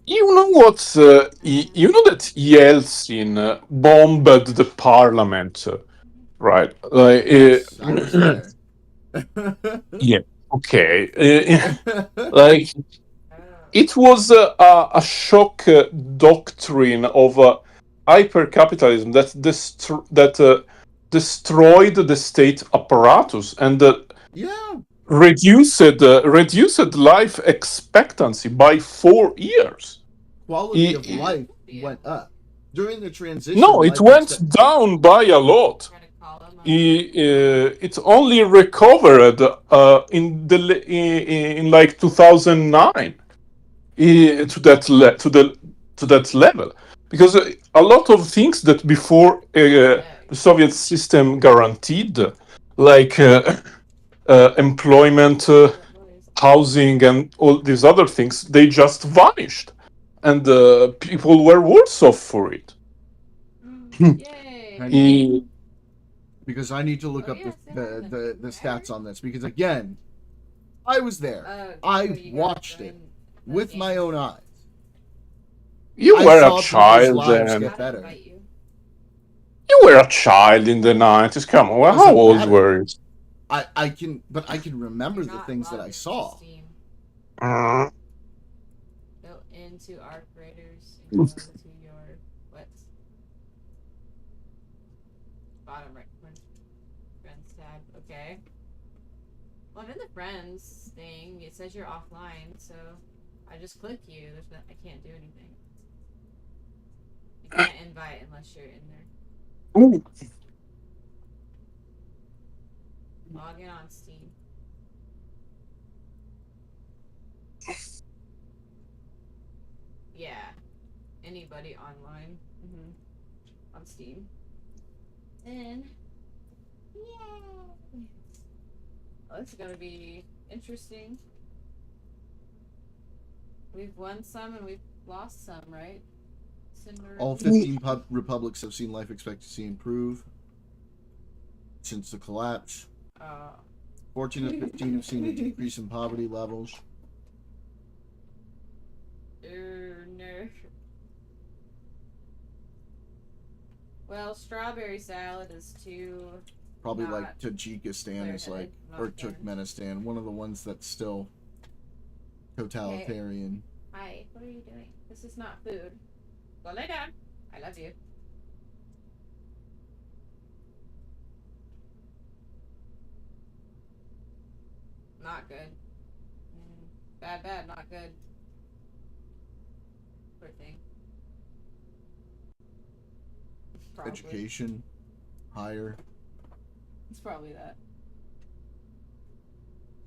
You know what? You know that Yeltsin bombed the parliament, right? Yes, I was there. Yeah. Okay. Like it was a shock doctrine of hyper-capitalism that destroyed the state apparatus and reduced life expectancy by 4 years. Quality of life went up during the transition. No, it went down by a lot. It only recovered in like 2009 to that level, because a lot of things that before the Soviet system guaranteed, like employment, housing, and all these other things, they just vanished, and people were worse off for it. Because I need to look up the stats on this, because again, I was there. I watched it with my own eyes. You I were saw a child people's lives then. get better. You were a child in the 90s. Come on, well, how old were you? I can remember the things that I saw. Built into our creators and go to your what? Bottom right friends tab. Okay. Well, I'm in the friends thing. It says you're offline, so I just click you. I can't do anything. You can't invite unless you're in there. Ooh. Log in on Steam. Yeah. Anybody online. On Steam. And yeah. Oh, this is gonna be interesting. We've won some and we've lost some, right? All 15 republics have seen life expectancy improve since the collapse. 14 of 15 have seen a decrease in poverty levels. No. Well, strawberry salad is too. Probably like Tajikistan is like, or Turkmenistan, one of the ones that's still totalitarian. Hi, what are you doing? This is not food. Go lay down. I love you. Not good. Bad, not good. Poor thing. Probably. Education, higher. It's probably that.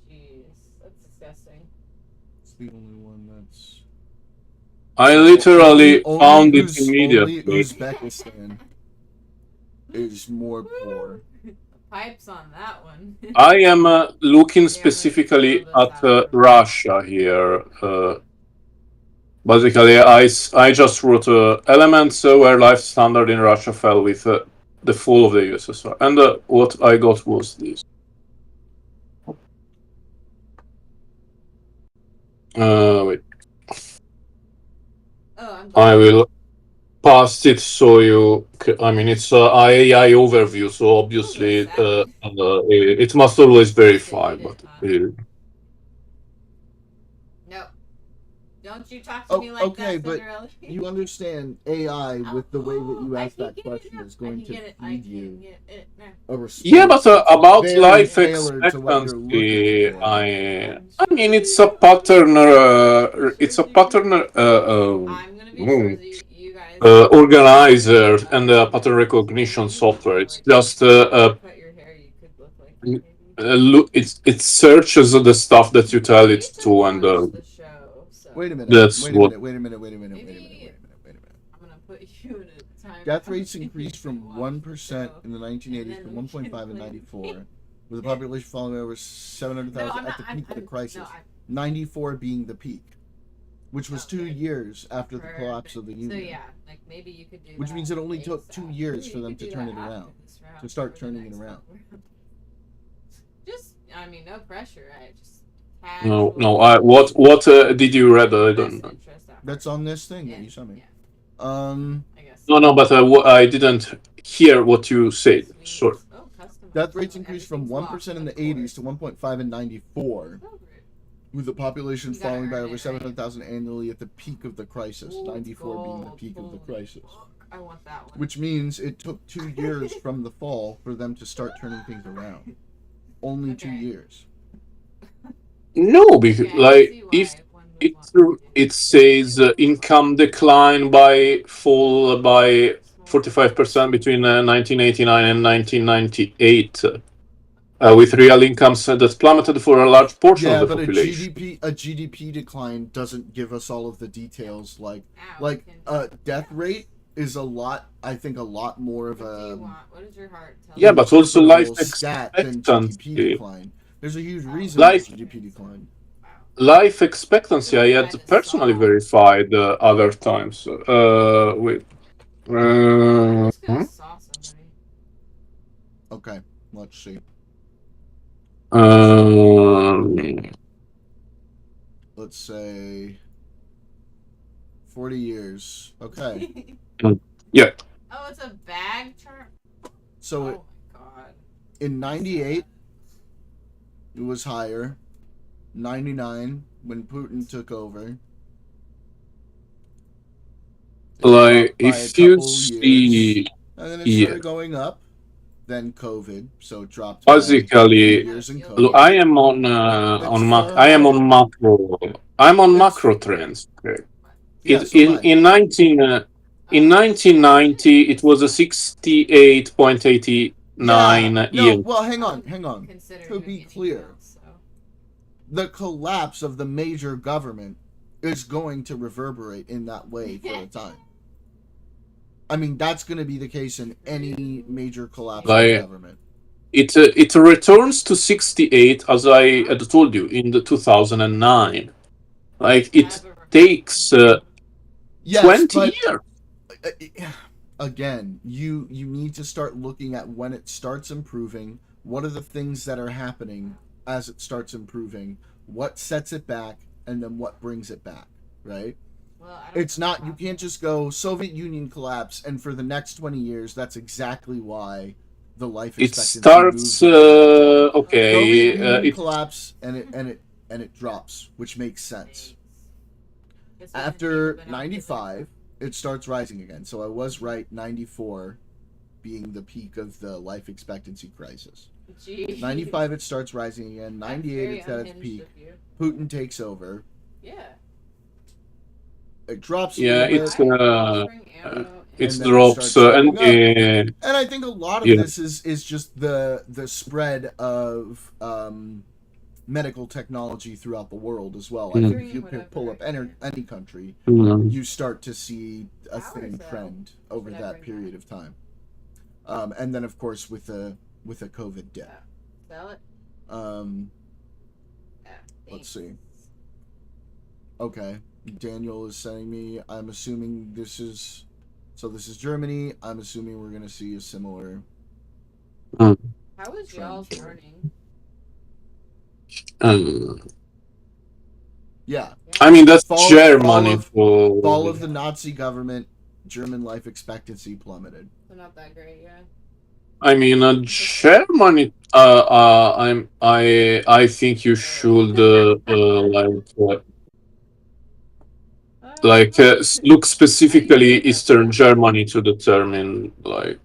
Jeez, that's disgusting. It's the only one that's... I literally found it immediately. Only Uzbekistan is more poor. Pipes on that one. I am looking specifically at Russia here. Basically, I just wrote elements where life standard in Russia fell with the fall of the USSR. And what I got was this. Wait. I will pass it so you... I mean, it's an IAI overview, so obviously it must always verify, but... No. Don't you talk to me like that, but Cinderella. you understand AI with the way that you ask that question is going to feed you a response. Yeah, but about very life tailored to what you're expectancy, looking for. I mean, it's a pattern. Organizer and a pattern recognition software. It's just it searches the stuff that you tell it to, and wait a minute. That's Wait a minute. I'm gonna put you in a time. Death rates increased from 1% in the 1980s to 1.5 in 94, with the population falling over 700,000 at the peak of the crisis. 94 being the peak, which was 2 years after the collapse of the Union. So yeah, like maybe you could do. Which means it only took 2 years for them to turn it around, to start turning it around. Just, I mean, no pressure, right? Just. No. What did you read? I don't know. That's on this thing that you sent me. No, but I didn't hear what you said. Sorry. Death rates increased from 1% in the 80s to 1.5 in 94, with the population falling by over 700,000 annually at the peak of the crisis. 94 being the peak of the crisis. I want that one. Which means it took 2 years from the fall for them to start turning things around. Only 2 years. No, because if it says income decline fall by 45% between 1989 and 1998, with real incomes that plummeted for a large portion of the population. A GDP decline doesn't give us all of the details. Like death rate is a lot more of a what does your heart tell but also life stat than GDP decline. There's a huge reason why GDP declined. Life expectancy, I had personally verified other times. Wait. Okay, let's see. Let's say 40 years. Okay. Yeah. Oh, it's a bag term. So oh my god. In 98, it was higher. 99 when Putin took over. Like if you see, and then it started going up. Then COVID, so it dropped. Basically, I am on Mac. I am on macro. I'm on macro trends. Okay. In 1990, it was a 68.89 No, well, hang on. To be clear, the collapse of the major government is going to reverberate in that way for a time. I mean, that's going to be the case in any major collapse of the government. It returns to 68, as I had told you, in the 2009. Like it takes 20 years. Again, you need to start looking at when it starts improving. What are the things that are happening as it starts improving? What sets it back, and then what brings it back, right? It's not, you can't just go Soviet Union collapse and for the next 20 years that's exactly why the life expectancy starts okay. Soviet Union collapse and it drops, which makes sense. After 95, it starts rising again. So I was right, 94 being the peak of the life expectancy crisis. Jeez. 95 it starts rising again. 98 it's at its peak. Putin takes over. Yeah. It drops. Yeah, it drops, and I think a lot of this is just the spread of medical technology throughout the world as well. I think if you pull up any country, you start to see a thin trend over that period of time, and then of course with a COVID death. Let's see. Okay. Daniel is sending me. I'm assuming this is Germany. I'm assuming we're gonna see a similar. How is y'all's learning? Yeah. I mean that's Germany. Fall of the Nazi government. German life expectancy plummeted. So not that great, yeah. I mean, Germany. I think you should look specifically Eastern Germany to determine like.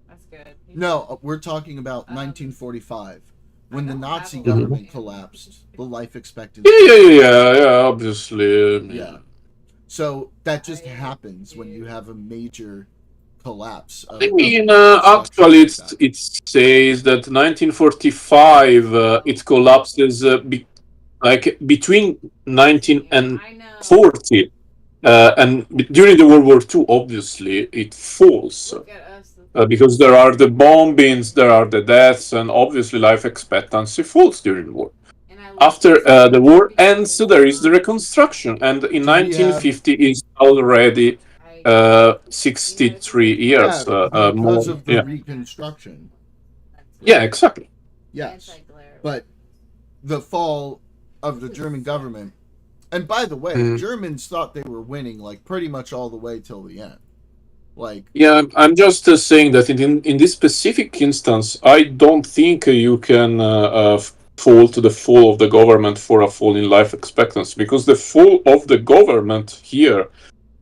That's good. No, we're talking about 1945 when the Nazi government collapsed. The life expectancy. Yeah. Obviously. Yeah. So that just happens when you have a major collapse. I mean, actually, it says that 1945 it collapses between 19 and 40. And during the World War II, obviously, it falls because there are the bombings, there are the deaths, and obviously life expectancy falls during the war. After the war ends, there is the reconstruction, and in 1950 is already 63 years. Because of the reconstruction. Yeah, exactly. Yes, but the fall of the German government. And by the way, the Germans thought they were winning like pretty much all the way till the end. Like, yeah, I'm just saying that in this specific instance, I don't think you can fault the fall of the government for a fall in life expectancy, because the fall of the government here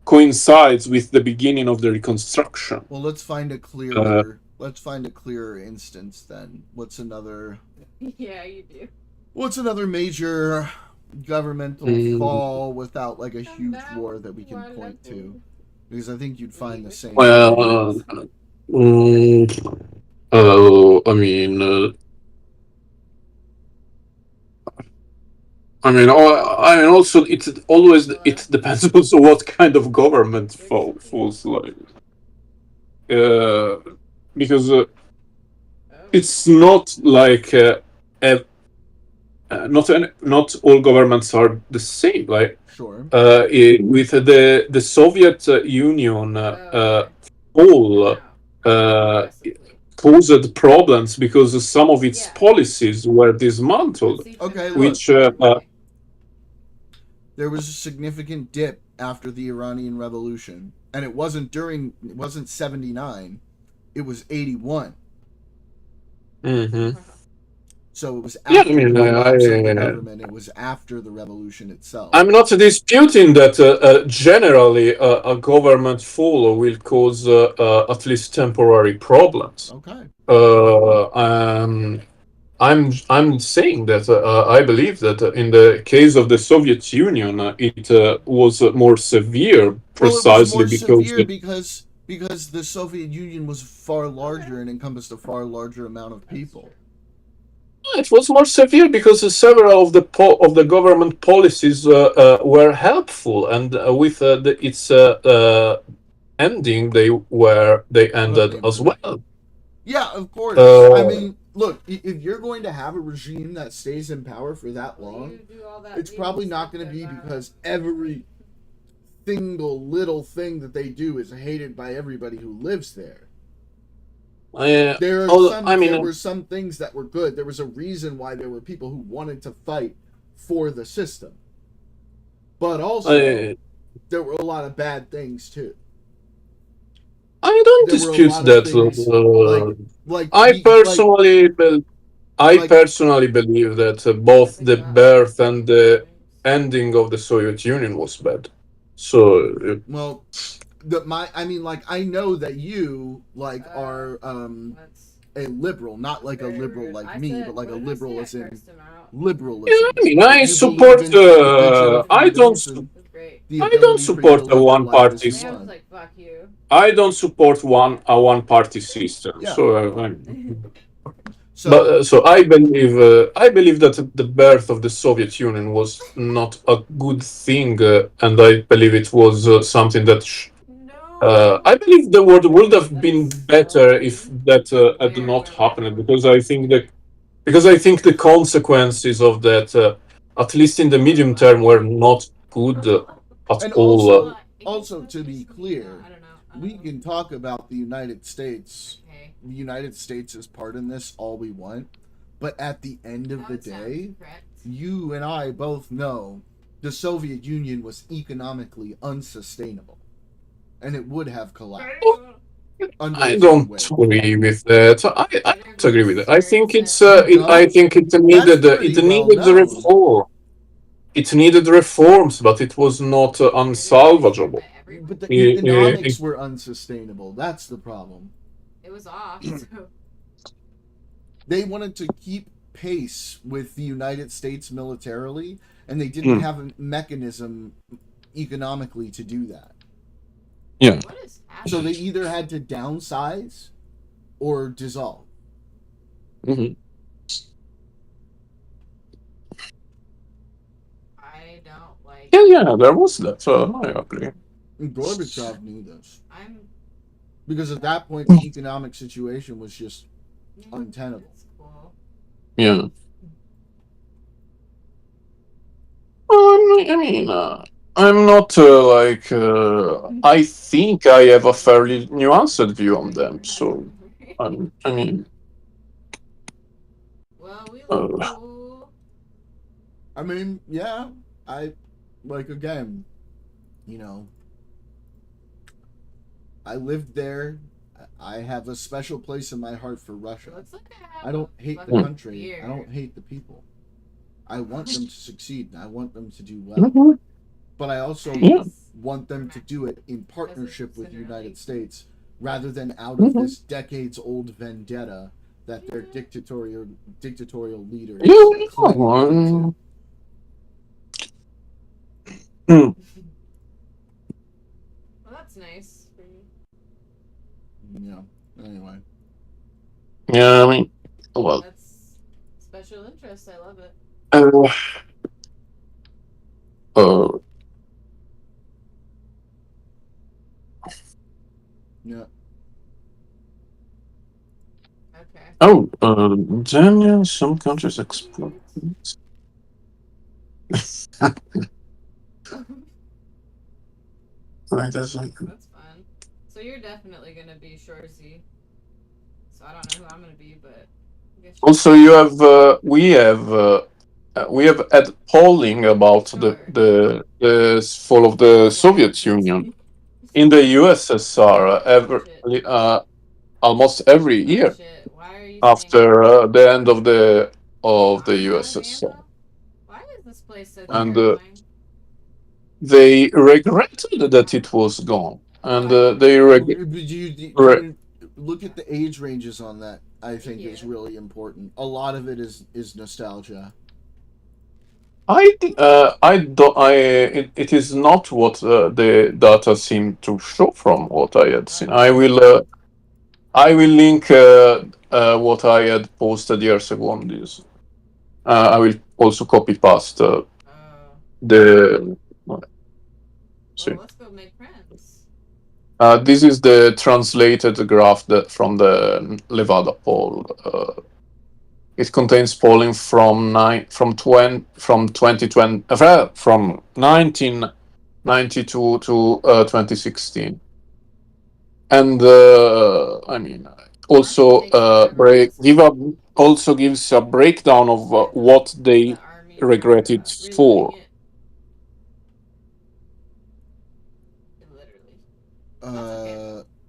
coincides with the beginning of the reconstruction. Well, let's find a clearer instance then. What's another? Yeah, you do. What's another major governmental fall without like a huge war that we can point to? Because I think you'd find the same. Well, I mean, also it depends also what kind of government falls like, because it's not like not all governments are the same. Like Sure. with the Soviet Union fall caused problems because some of its policies were dismantled, Okay, look. which There was a significant dip after the Iranian Revolution, and it wasn't 79, it was 81. Mm-hmm. So it was after the collapse of the government. It was after the revolution itself. I'm not disputing that generally a government fall will cause at least temporary problems. Okay. I'm saying that I believe that in the case of the Soviet Union, it was more severe, precisely because the Soviet Union was far larger and encompassed a far larger amount of people. It was more severe because several of the government policies were helpful, and with its ending, they ended as well. Yeah, of course. I mean, look, if you're going to have a regime that stays in power for that long, it's probably not going to be because every single little thing that they do is hated by everybody who lives there. There were some things that were good. There was a reason why there were people who wanted to fight for the system. But also, there were a lot of bad things too. I don't dispute that. I personally believe that both the birth and the ending of the Soviet Union was bad. So well, I know that you are a liberal, not like a liberal like me, but like a liberal as in liberalism. Yeah, I mean, I support. I don't support a one-party system. I don't support a one-party system. Yeah. So I believe that the birth of the Soviet Union was not a good thing, and I believe it was something that. I believe the world would have been better if that had not happened, because I think the consequences of that, at least in the medium term, were not good at all. Also, to be clear, we can talk about the United States. The United States is part in this all we want, but at the end of the day, you and I both know the Soviet Union was economically unsustainable, and it would have collapsed. I don't agree with that. I don't agree with it. I think I think it needed the reform. It needed reforms, but it was not unsalvageable. But the economics were unsustainable. That's the problem. It was off. So. They wanted to keep pace with the United States militarily, and they didn't have a mechanism economically to do that. Yeah. So they either had to downsize or dissolve. Mm-hmm. I don't like. Yeah, there was that. I agree. And Gorbachev knew this. Because at that point, the economic situation was just untenable. Cool. Yeah. I mean, I'm not I think I have a fairly nuanced view on them. So, I mean. Well, we look cool. I mean, yeah. Again, I lived there. I have a special place in my heart for Russia. I don't hate the country. I don't hate the people. I want them to succeed, and I want them to do well. But I also want them to do it in partnership with the United States, rather than out of this decades-old vendetta that their dictatorial leaders claim. Well, that's nice for you. Yeah. Anyway. Yeah, I mean, well. That's special interest. I love it. Yeah. Okay. Oh, Daniel, some countries export. That's fun. So you're definitely gonna be Shorzy. So I don't know who I'm gonna be, but I guess Also, you have we have had polling about the fall of the Soviet Union in the USSR almost every year after the end of the USSR, why is this place so and terrifying? they regretted that it was gone, and they you look at the age ranges on that. I think is really important. A lot of it is nostalgia. It is not what the data seem to show from what I had seen. I will link what I had posted years ago on this. I will also copy paste the. See. Let's go make friends. This is the translated graph from the Levada poll. It contains polling from 2020 from 1992 to 2016, and I mean also also gives a breakdown of what they regret it for.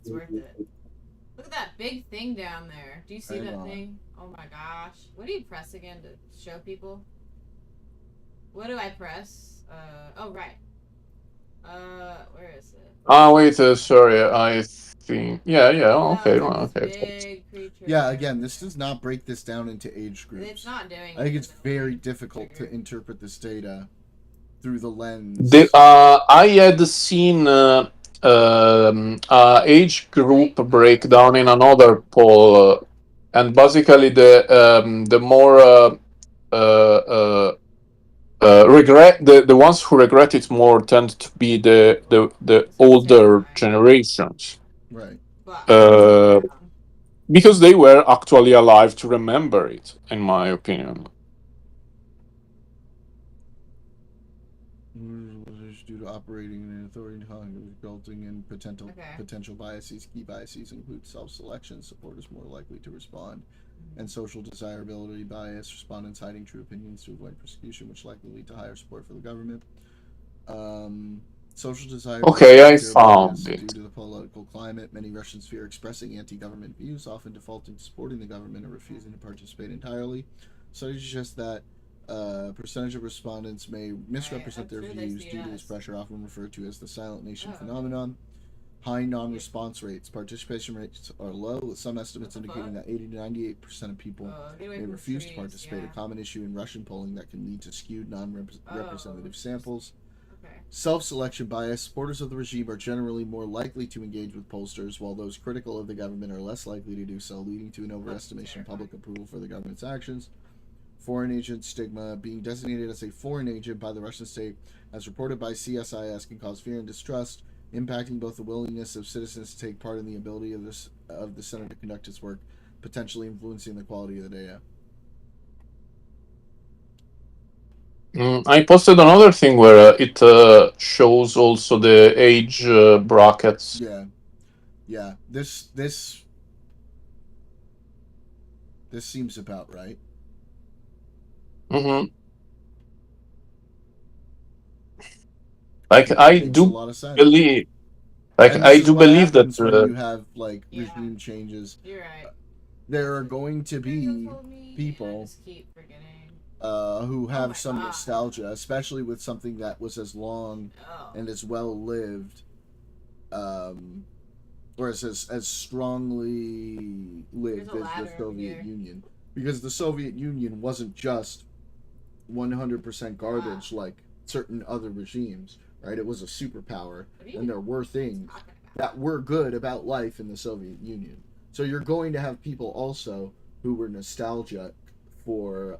It's worth it. Look at that big thing down there. Do you see that thing? Oh my gosh. What do you press again to show people? What do I press? Oh right. Where is it? Wait, sorry, I think okay. Yeah, again, this does not break this down into age groups. It's not doing. I think it's very difficult to interpret this data through the lens. I had seen age group breakdown in another poll, and basically the more regret the ones who regret it more tend to be the older generations, right? Because they were actually alive to remember it, in my opinion. Due to operating in an authority resulting in potential biases. Key biases include self-selection, supporters more likely to respond, and social desirability bias, respondents hiding true opinions to avoid persecution, which likely lead to higher support for the government. Social desirability. Okay, I found it. Due to the political climate, many Russians fear expressing anti-government views, often defaulting to supporting the government or refusing to participate entirely. Studies suggest that percentage of respondents may misrepresent their views due to this pressure, often referred to as the silent nation phenomenon. High non-response rates. Participation rates are low, with some estimates indicating that 80 to 98% of people may refuse to participate, a common issue in Russian polling that can lead to skewed non-representative samples. Self-selection bias. Supporters of the regime are generally more likely to engage with pollsters, while those critical of the government are less likely to do so, leading to an overestimation of public approval for the government's actions. Foreign agent stigma. Being designated as a foreign agent by the Russian state, as reported by CSIS, can cause fear and distrust, impacting both the willingness of citizens to take part in the ability of the center to conduct its work, potentially influencing the quality of the data. I posted another thing where it shows also the age brackets. Yeah. This seems about right. Mm-hmm. Like I do believe, I do believe that when you have like regime changes, you're right. There are going to be people who have some nostalgia, especially with something that was as long and as well lived, or as strongly lived as the Soviet Union, because the Soviet Union wasn't just 100% garbage like certain other regimes, right? It was a superpower, and there were things that were good about life in the Soviet Union. So you're going to have people also who were nostalgic for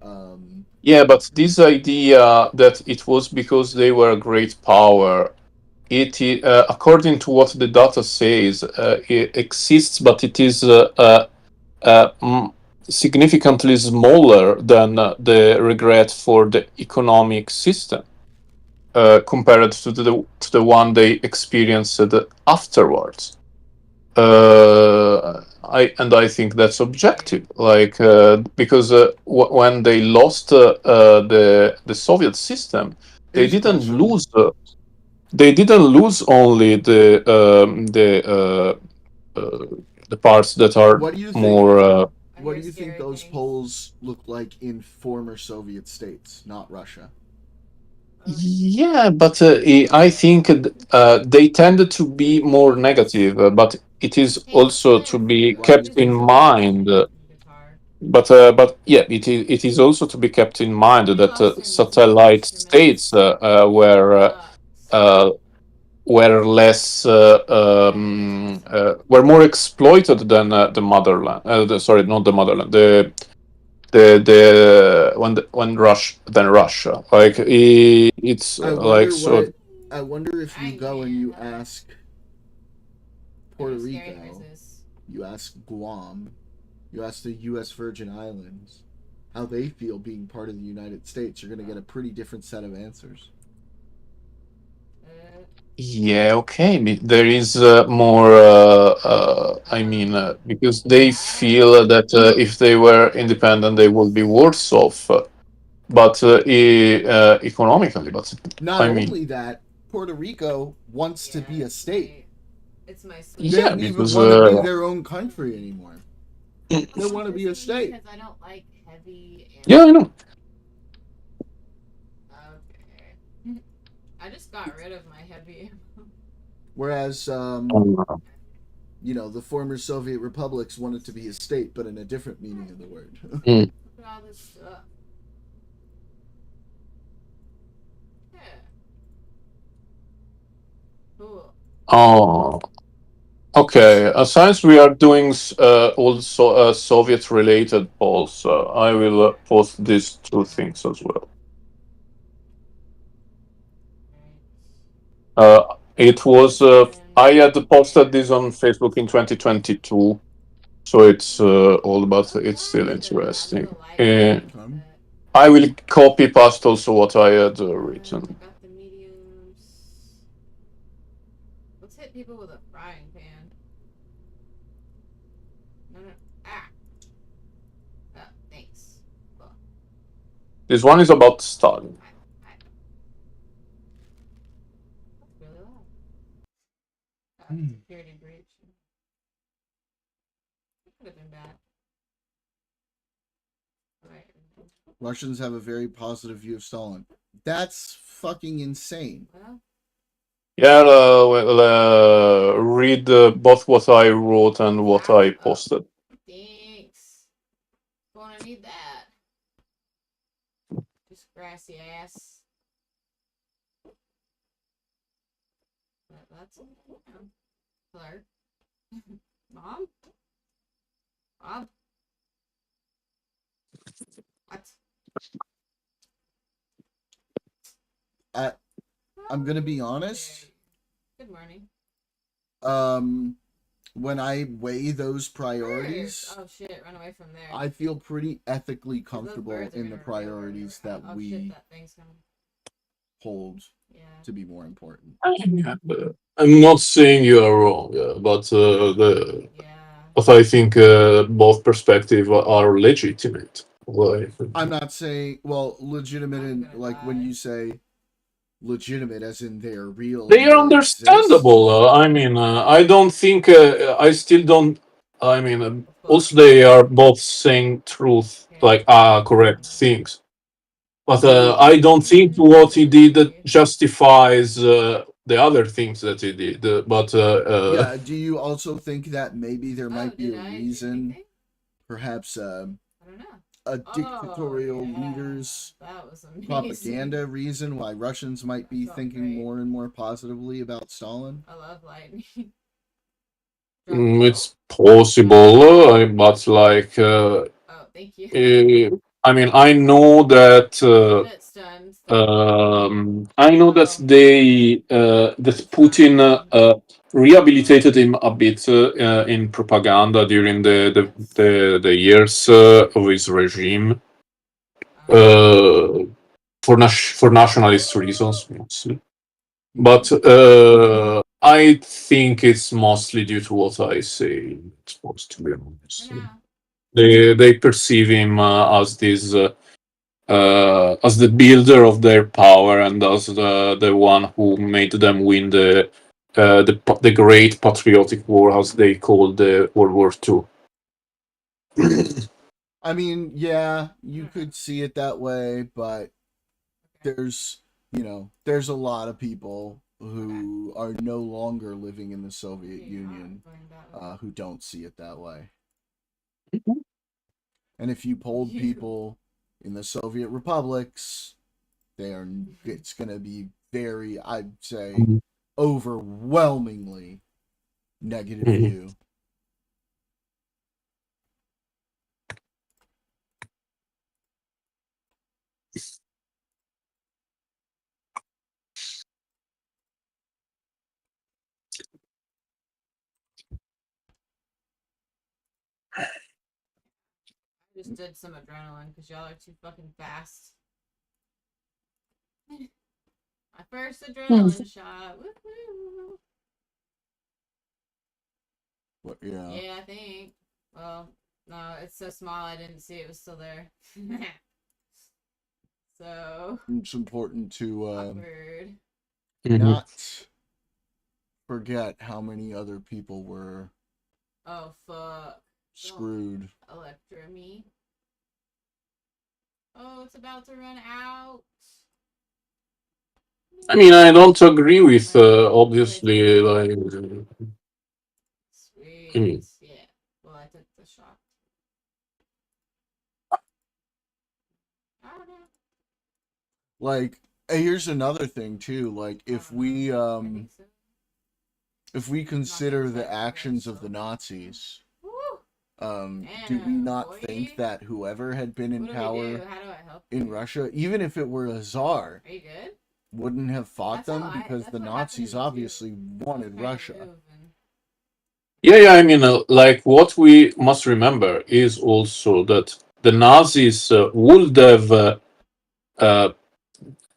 yeah, but this idea that it was because they were a great power, it according to what the data says, it exists, but it is significantly smaller than the regret for the economic system compared to the one they experienced afterwards. I think that's objective, like because when they lost the Soviet system, they didn't lose. They didn't lose only the parts that are What do you think? more. What do you think those polls look like in former Soviet states, not Russia? Yeah, but I think they tended to be more negative, but it is also to be kept in mind. But yeah, it is also to be kept in mind that satellite states were less were more exploited than the motherland. Sorry, not the motherland. When Russia, like it's like so. I wonder if you go and you ask Puerto Rico, you ask Guam, you ask the U.S. Virgin Islands, how they feel being part of the United States, you're going to get a pretty different set of answers. Yeah, okay. There is more. I mean, because they feel that if they were independent, they would be worse off. But economically, but Not I mean, only that, Puerto Rico wants to be a state. It's my They don't even because want to be their own country anymore. They want to be a state. Because I don't like heavy. Yeah, I know. Okay. I just got rid of my heavy. Whereas, you know, the former Soviet republics wanted to be a state, but in a different meaning of the word. Look at all this stuff. Yeah. Cool. Oh, okay. Since we are doing also Soviet-related polls, I will post these two things as well. It was I had posted this on Facebook in 2022, so it's all about. It's still interesting. I will copy paste also what I had written. Got the mediums. Let's hit people with a frying pan. No. Ah. Oh, thanks. Cool. This one is about Stalin. Really loud. Security breach. That could have been bad. Alright. Russians have a very positive view of Stalin. That's fucking insane. Yeah, read both what I wrote and what I posted. Thanks. Gonna need that. Just grassy ass. That's hello. Mom? Mom? What? I'm gonna be honest. Good morning. When I weigh those priorities, oh shit, run away from there. I feel pretty ethically comfortable in the priorities that we shit, that thing's coming. hold to be more important. I'm not saying you are wrong, but but I think both perspectives are legitimate. Like, I'm not saying legitimate in like when you say legitimate as in they're real. They are understandable. I mean, I don't think I still don't. I mean, also they are both saying truth, like correct things. But I don't think what he did justifies the other things that he did. But yeah, do you also think that maybe there might be a reason, perhaps a dictatorial leader's propaganda reason why Russians might be thinking more and more positively about Stalin? I love lightning. It's possible, but like, thank you. I mean, I know that I know that they that Putin rehabilitated him a bit in propaganda during the years of his regime for nationalist reasons, mostly. But I think it's mostly due to what I say. It's supposed to be honest. They perceive him as this as the builder of their power and as the one who made them win the Great Patriotic War, as they called the World War II. I mean, yeah, you could see it that way, but there's there's a lot of people who are no longer living in the Soviet Union who don't see it that way. And if you polled people in the Soviet republics, it's going to be very, I'd say, overwhelmingly negative view. I just did some adrenaline because y'all are too fucking fast. My first adrenaline shot. Woo-hoo. What, yeah. Yeah, I think. Well, no, it's so small I didn't see it was still there. So it's important to Mm-hmm. not forget how many other people were screwed. Electra me. Oh, it's about to run out. I mean, I don't agree with obviously like. Sweet. Yeah. Well, I took the shot. I don't know. Like, here's another thing too. Like, if we consider the actions of the Nazis, do we not think that whoever had been in power in Russia, even if it were a czar, wouldn't have fought them because the Nazis obviously wanted Russia. Yeah. I mean, like what we must remember is also that the Nazis would have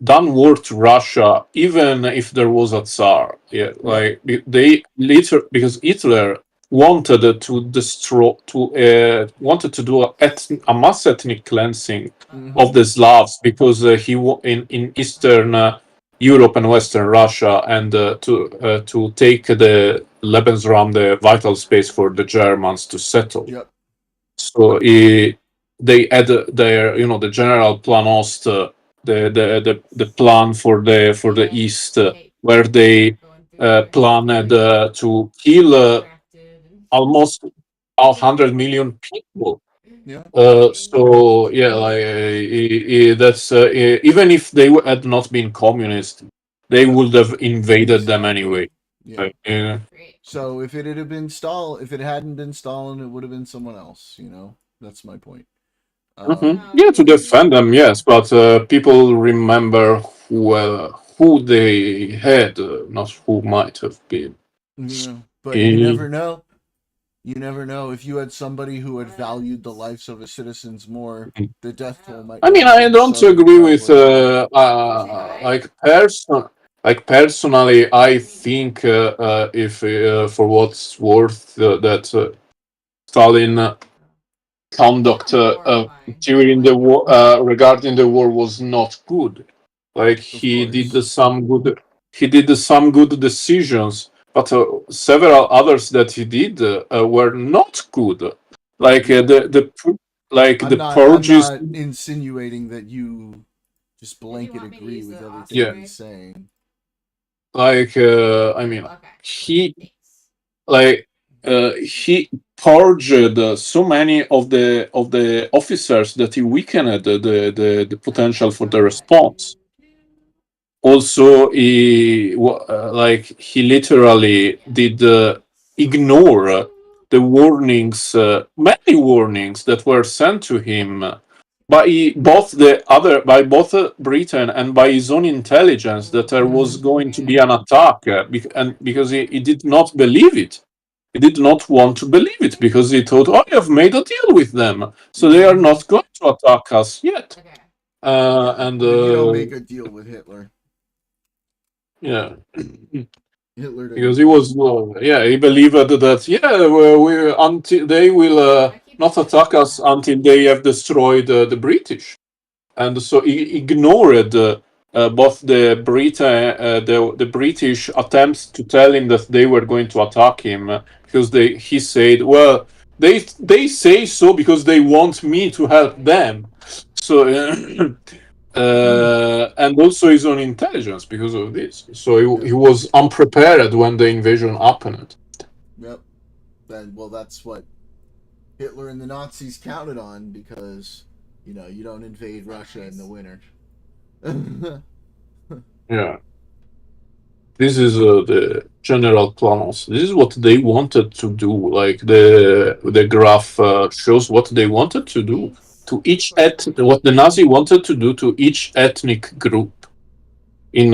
done war to Russia even if there was a Tsar. Yeah, like they later because Hitler wanted to destroy wanted to do a mass ethnic cleansing of the Slavs because in Eastern Europe and Western Russia and to take the Lebensraum, the vital space for the Germans to settle. Yep. So they had their the general plan Ost, the plan for the East, where they planned to kill almost 100 million people. Yeah. So yeah, like that's even if they had not been communist, they would have invaded them anyway. Yeah. So if it had been if it hadn't been Stalin, it would have been someone else. That's my point. Yeah, to defend them, yes, but people remember who they had, not who might have been. Yeah, but you never know. You never know. If you had somebody who had valued the lives of his citizens more, the death toll might. I mean, I don't agree with like personally. I think if for what's worth that Stalin conduct during the war regarding the war was not good. Like he did some good decisions, but several others that he did were not good. Like the purges. I'm not insinuating that you just blanket agree with everything he's saying. Like I mean, he purged so many of the officers that he weakened the potential for the response. Also, he literally did ignore the warnings, many warnings that were sent to him by both Britain and by his own intelligence that there was going to be an attack, and because he did not believe it. He did not want to believe it because he thought, "Oh, I have made a deal with them, so they are not going to attack us yet." And you don't make a deal with Hitler. yeah. Hitler didn't. Because he was, he believed that until they will not attack us until they have destroyed the British, and so he ignored both the the British attempts to tell him that they were going to attack him because he said, well, they say so because they want me to help them, so. And also his own intelligence because of this. So he was unprepared when the invasion happened. Yep. Well, that's what Hitler and the Nazis counted on because, you don't invade Russia in the winter. Yeah. This is the general plans. This is what they wanted to do. Like the graph shows what they wanted to do to what the Nazi wanted to do to each ethnic group in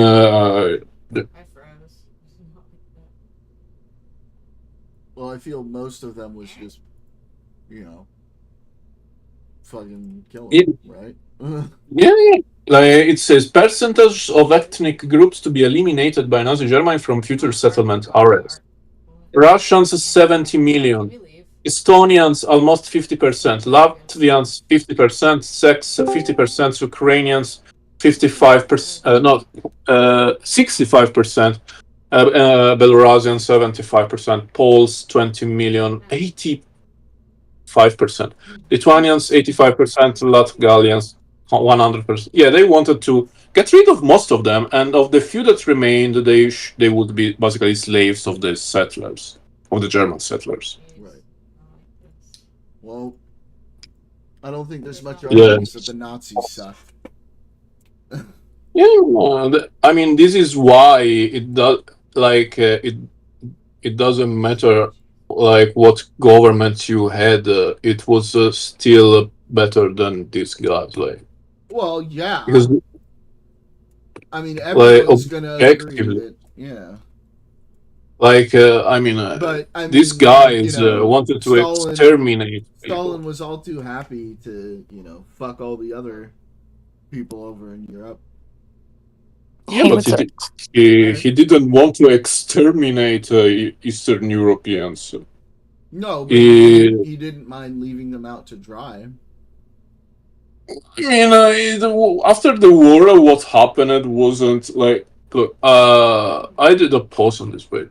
Well, I feel most of them was just, fucking killing, right? Yeah. Like, it says percentage of ethnic groups to be eliminated by Nazi Germany from future settlement areas. Russians 70 million, Estonians almost 50%, Latvians 50%, Czechs 50%, Ukrainians 55%, 65%, Belarusians 75%, Poles 20 million, 85%, Lithuanians 85%, Latgalians 100%. Yeah, they wanted to get rid of most of them, and of the few that remained, they would be basically slaves of the settlers, of the German settlers. Right. Well, I don't think there's much evidence that the Nazis sucked. I mean, this is why it does. Like it doesn't matter like what government you had. It was still better than these guys. Like, well, yeah. Because I mean, everyone's gonna agree that, Like, these guys wanted to exterminate people. Stalin was all too happy to, fuck all the other people over in Europe. Yeah, but he didn't want to exterminate Eastern Europeans. No, but he didn't mind leaving them out to dry. I mean, after the war, what happened wasn't like. Look, I did a post on this. Wait,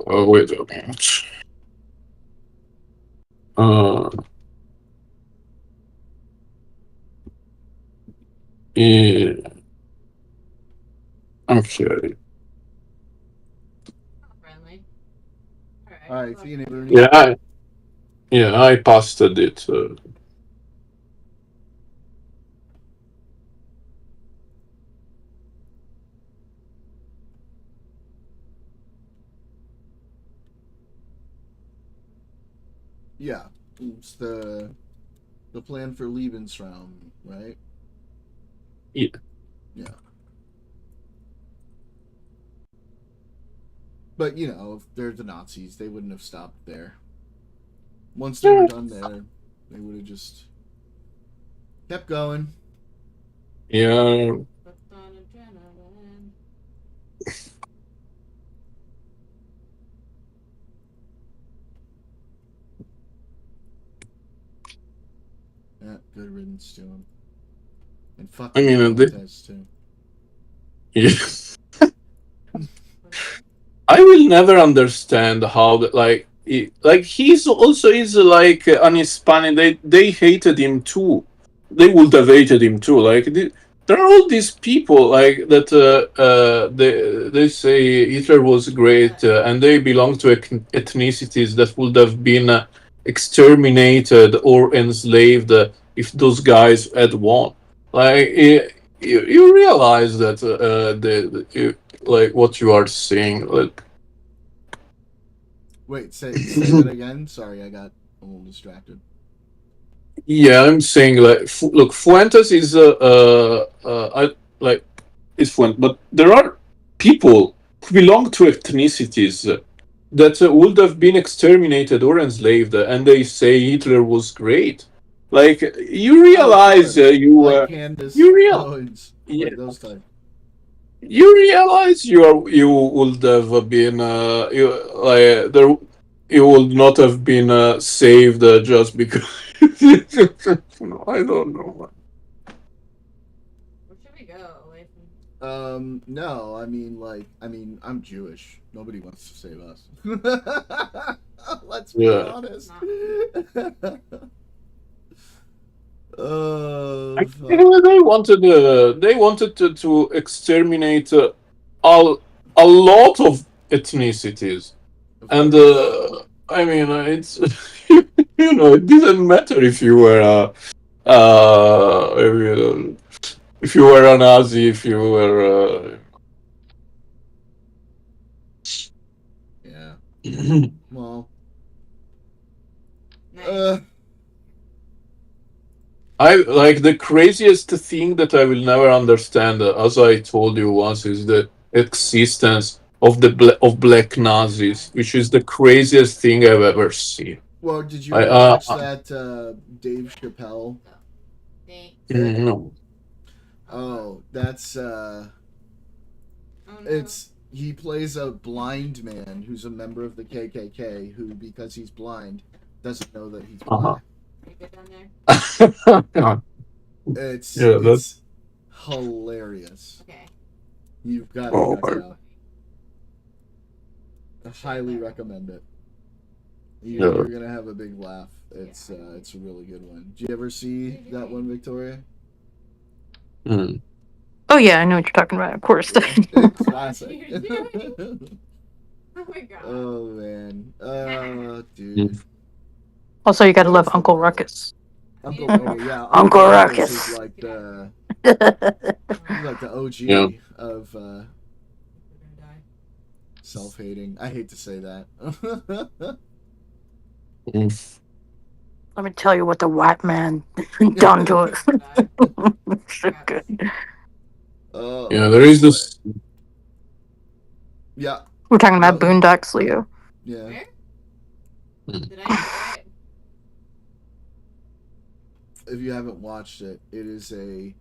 wait a minute. Yeah. Okay. All right, see you, neighbor. Yeah, I posted it. Yeah, it's the plan for Lebensraum, right? Yeah. Yeah. But, if they're the Nazis, they wouldn't have stopped there. Once they were done there, they would have just kept going. Yeah. Yeah, good riddance to him. And fuck I mean, Montez, too. Yeah. I will never understand how he's also like an Hispanic. They hated him too. They would have hated him too. Like there are all these people like that. They say Hitler was great, and they belong to ethnicities that would have been exterminated or enslaved if those guys had won. Like you realize that like what you are saying. Like, wait, say that again. Sorry, I got a little distracted. Yeah, I'm saying like, look, Fuentes is I like is Fuentes, but there are people who belong to ethnicities that would have been exterminated or enslaved, and they say Hitler was great. Like you realize like Candace you real Owens, yeah, like those type. you realize you would have been you like there you would not have been saved just because no, I don't know. Where should we go? Away from... No, I mean, I'm Jewish. Nobody wants to save us. Let's be Yeah. honest. They wanted to exterminate a lot of ethnicities, and I mean it's it didn't matter if you were if you were a Nazi, if you were yeah. Well, I like the craziest thing that I will never understand, as I told you once, is the existence of of black Nazis, which is the craziest thing I've ever seen. well, did you I ever watch that Dave Chappelle? no. Oh, that's it's he plays a blind man who's a member of the KKK who, because he's blind, doesn't know that he's black. It's hilarious. Okay. You've got to check it out. I highly recommend it. You're gonna have a big laugh. It's a really good one. Did you ever see that one, Victoria? Oh yeah, I know what you're talking about. Of course. Classic. Oh my god. Oh man. Dude. Also, you gotta love Uncle Ruckus. Uncle Ruckus is like the he's like the OG of self-hating. I hate to say that. Let me tell you what the white man done to us. So good. Yeah, there is this. Yeah. We're talking about Boondocks, Leo. Yeah. Did I enjoy it? If you haven't watched it, it is a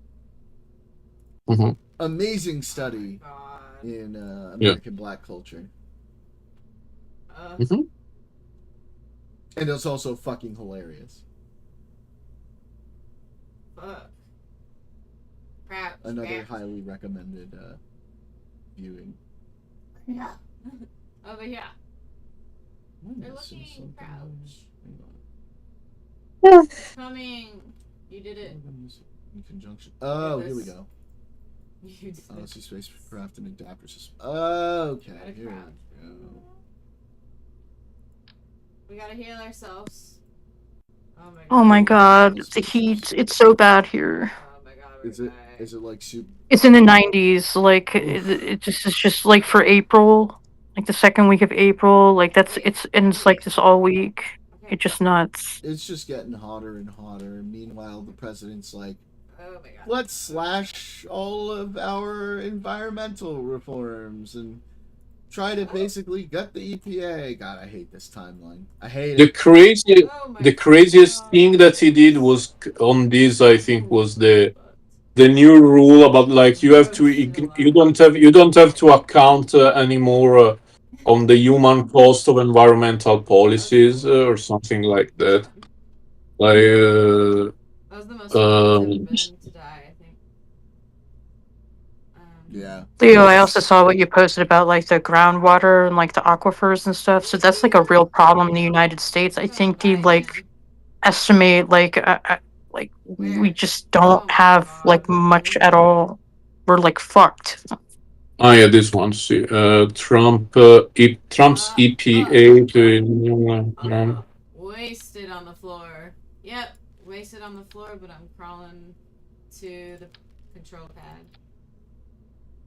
amazing study in American black culture. And it's also fucking hilarious. Fuck. Another highly recommended viewing. Yeah. Over here. They're looking crouch. Coming. You did it. In conjunction. Oh, here we go. Honestly, spacecraft and adapter system. Okay, here we go. We gotta heal ourselves. Oh my god, the heat. It's so bad here. Oh my god. Is it like super? It's in the 90s. Like it's just like for April, like the second week of April. Like it's like this all week. It's just nuts. It's just getting hotter and hotter. Meanwhile, the president's like, oh my god, let's slash all of our environmental reforms and try to basically gut the EPA. God, I hate this timeline. I hate it. The craziest thing that he did was on this. I think was the new rule about like you don't have to account anymore on the human cost of environmental policies or something like that. Like that was the most been to die, I think. Yeah. Leo, I also saw what you posted about like the groundwater and like the aquifers and stuff. So that's like a real problem in the United States. I think they like estimate like we just don't have like much at all. We're like fucked. Oh yeah, this one. See, Trump's EPA to wasted on the floor. Yep, wasted on the floor, but I'm crawling to the control pad.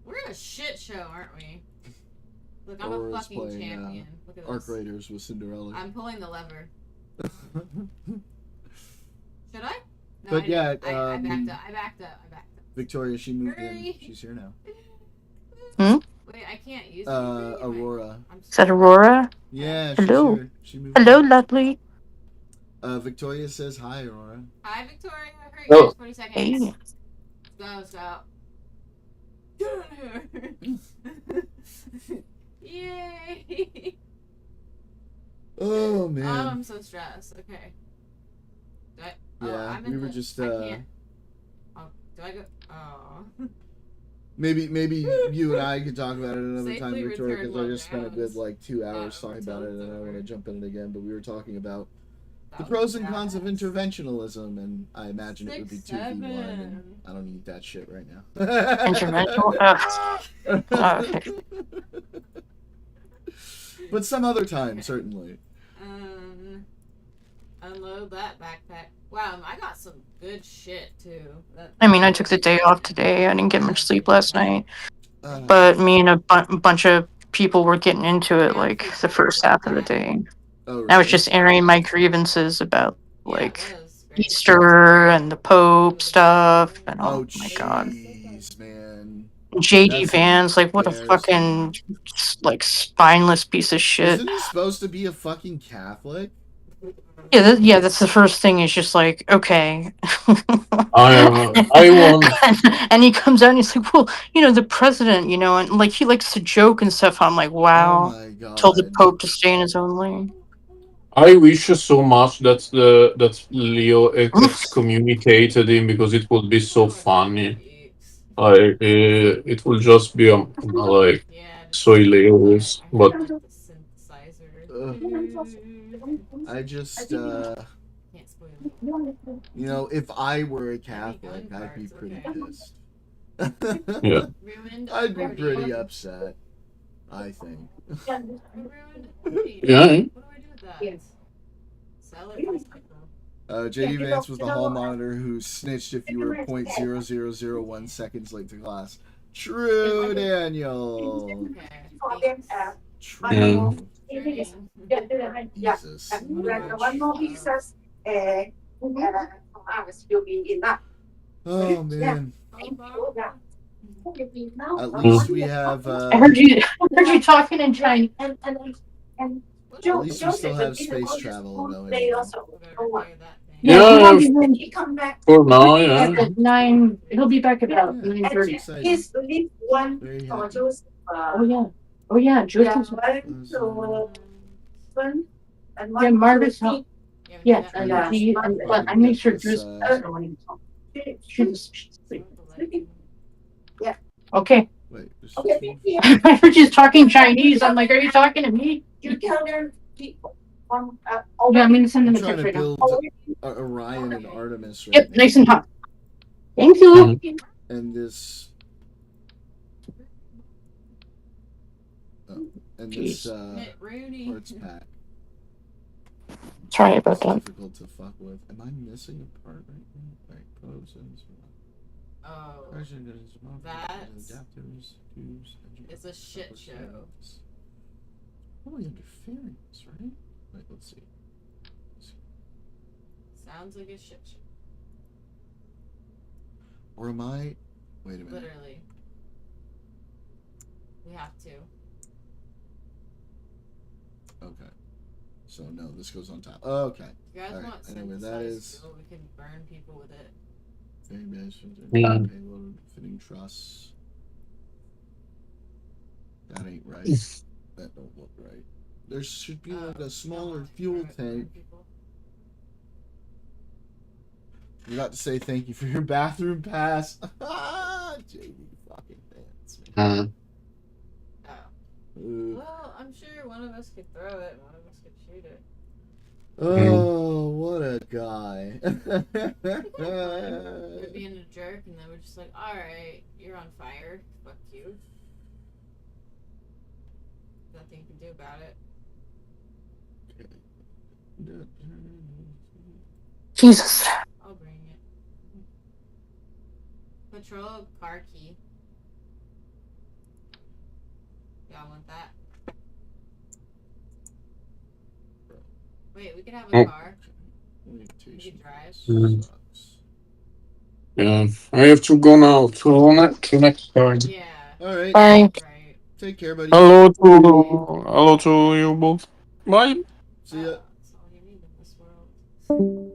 We're a shit show, aren't we? Look, I'm a fucking playing, champion. Look at Arc this. Raiders with Cinderella. I'm pulling the lever. Should I? No, But I yeah, didn't. I backed up. I backed up. Victoria, she moved Hurry. in. She's here now. Wait, I can't use anything? Aurora. Is that Aurora? Yeah, Hello. she's here. She moved Hello, in. lovely. Victoria says hi, Aurora. Hi, Victoria. Hurry, Oh. guys. 20 seconds. Hey. Let's go. Get on here. Yay. Oh Oh, man. I'm so stressed. Okay. Do I, Yeah, I'm in we were the, just I can't. Oh, do I go? Oh. maybe you and I could talk about it another time, Safely Victoria, return because I just spent a good lockdowns. like 2 hours talking about it, and I want to over. jump in it again. But we were talking about the That pros was and cons of badass. interventionalism, and I imagine it would be 6, 2v1, and 7. I don't need that shit right now. Interventional. Okay. But some other time, certainly. Unload that backpack. Wow, I got some good shit too. I mean, I took the day off today. I didn't get much sleep last night. But me and a bunch of people were getting into it like the first half of the day. Oh, I was really? just airing my grievances about Yeah, like that was great. Easter and the Pope stuff and Oh, my god. jeez, man. JD That's Vance, like what a embarrassing. fucking like spineless piece of shit. Isn't he supposed to be a fucking Catholic? Yeah, yeah, that's the first thing. Is just like, okay. I won. And he comes out and he's like, well, you know, the president, you know, and like he likes to joke and stuff. I'm like, Oh wow. my god. Told the Pope to stay in his own lane. I wish so much that Leo excommunicated him because it would be so funny. Like it will just be like so hilarious. But I just you know, if I were a Catholic, I'd be pretty pissed. yeah. I'd be pretty upset, I think. Yeah. What do I do with that? Sell it for something. JD Vance was the hall monitor who snitched if you were 0.0001 seconds late to class. True, Daniel. Okay. True. Yeah. Jesus. One more pieces. Oh man. At At least we have. I heard you talking in Chinese. At least we still have space travel going on. Yeah, he come back. for now, yeah. At 9, he'll be back about 9:30. He's leave one Very for happy. Joseph. Oh yeah, Joseph. Yeah, Margaret's help. Yeah, and he, but I made sure Drew's Yeah. Okay. Wait, Okay. I heard you talking Chinese. I'm like, are you talking to me? You tell them people. Yeah, I'm gonna send them I'm a trying text to right now. build Orion and Artemis right Yep, now. nice and hot. Thank you. And this. Oh, and this parts pack. Sorry about It's that. difficult to fuck with. Am I missing a part right now? Right, poses. Oh, Adapters, tubes, it's a shit show. Probably interference, right? Wait, let's see. Sounds like a shit show. Or am I? Wait a minute. Literally. We have to. Okay. So no, this goes on top. Okay. If you guys All right. want Anyway, that synthesized is fuel, we can burn people with it. very nice. Yeah. Payload, fitting truss. That ain't right. That don't look right. There should be like a smaller fuel tank. Forgot to say thank you for your bathroom pass. JD fucking Vance. Well, I'm sure one of us could throw it and one of us could shoot it. Oh, what a guy. We're being a jerk and then we're just like, alright, you're on fire. Fuck you. Nothing you can do about it. Jesus. I'll bring it. Patrol car key. Y'all want that? Wait, we can have a car. Transportation drive. sucks. Yeah, I have to go now to next time. Yeah. All right. Bye. Right. Take care, buddy. Hello to you both. Bye. See ya. That's all you need in this world.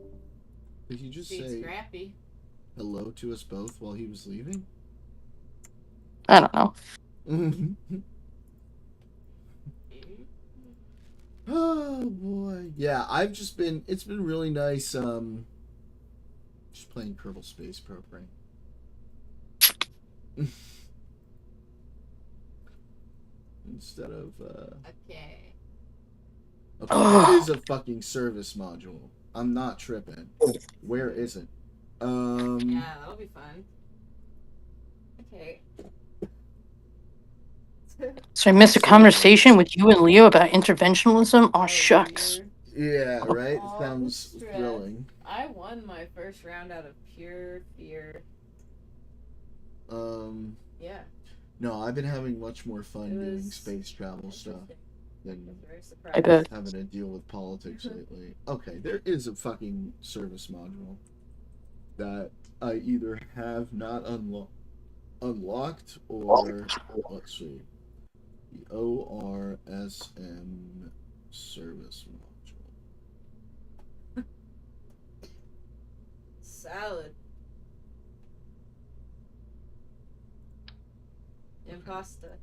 Did he just Be say scrappy. hello to us both while he was leaving? I don't know. Oh boy. Yeah, I've just been it's been really nice just playing Kerbal Space Program. Instead of Okay. there is a fucking service module. I'm not tripping. Where is it? Yeah, that'll be fun. Okay. So I missed a conversation with you and Leo about interventionism? Aw, shucks. Yeah, right? All Sounds stress. thrilling. I won my first round out of pure fear. Yeah. No, I've been having much more fun It doing was space travel stuff than very I bet. having to deal with politics lately. Okay, there is a fucking service module that I either have not unlocked or let's see. The ORSM service module. Salad. Impasta.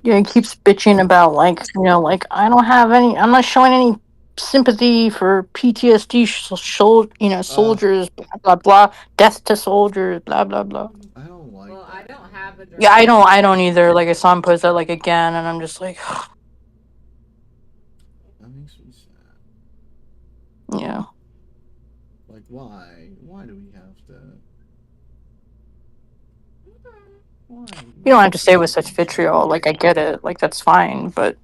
Yeah, he keeps bitching about like, like I don't have any. I'm not showing any sympathy for PTSD, soldiers, blah blah blah, death to soldiers, blah blah blah. I don't like Well, I don't have a Yeah, I don't either. Like I saw him post that like again, and I'm just like, that makes me sad. yeah. Like why? Why do we have to why? You don't have to say it with such vitriol. Like I get it. Like that's fine, but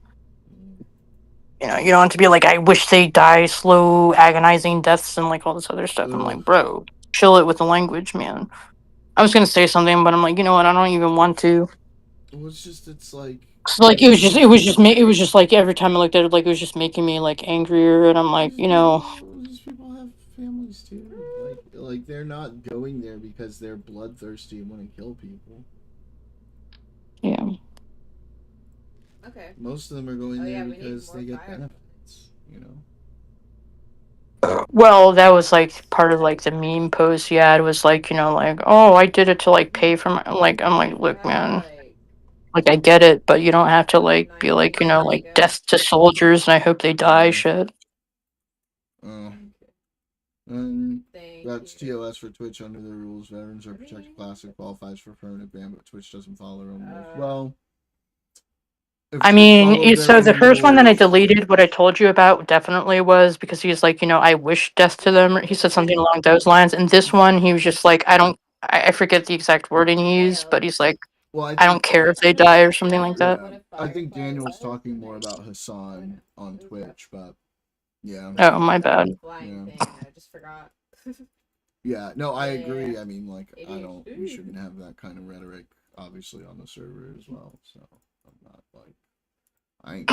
you don't have to be like, I wish they die slow, agonizing deaths and like all this other stuff. I'm like, bro, chill it with the language, man. I was gonna say something, but I'm like, you know what? I don't even want to. Well, it's like 'Cause, like it was just like every time I looked at it, like it was just making me like angrier, and I'm like, these people have families too. Like they're not going there because they're bloodthirsty and want to kill people. yeah. Okay. Most of them are going there because they get benefits, Well, that was like part of like the meme post he had was like, like, oh, I did it to like pay for my like. I'm like, look, man, like I get it, but you don't have to like be like, like death to soldiers and I hope they die shit. And that's TOS for Twitch under the rules. Veterans are protected class and qualifies for permanent ban, but Twitch doesn't follow their own rules. Well, I mean, so the first one that I deleted, what I told you about definitely was because he's like, I wish death to them. He said something along those lines. And this one, he was just like, I forget the exact wording he used, but he's like, I don't care if they die or something like that. I think Daniel was talking more about Hassan on Twitch, but yeah. Oh, my bad. Flying thing, I just forgot. Yeah, no, I agree. I mean, like, we shouldn't have that kind of rhetoric, obviously, on the server as well. So I'm not like, I ain't.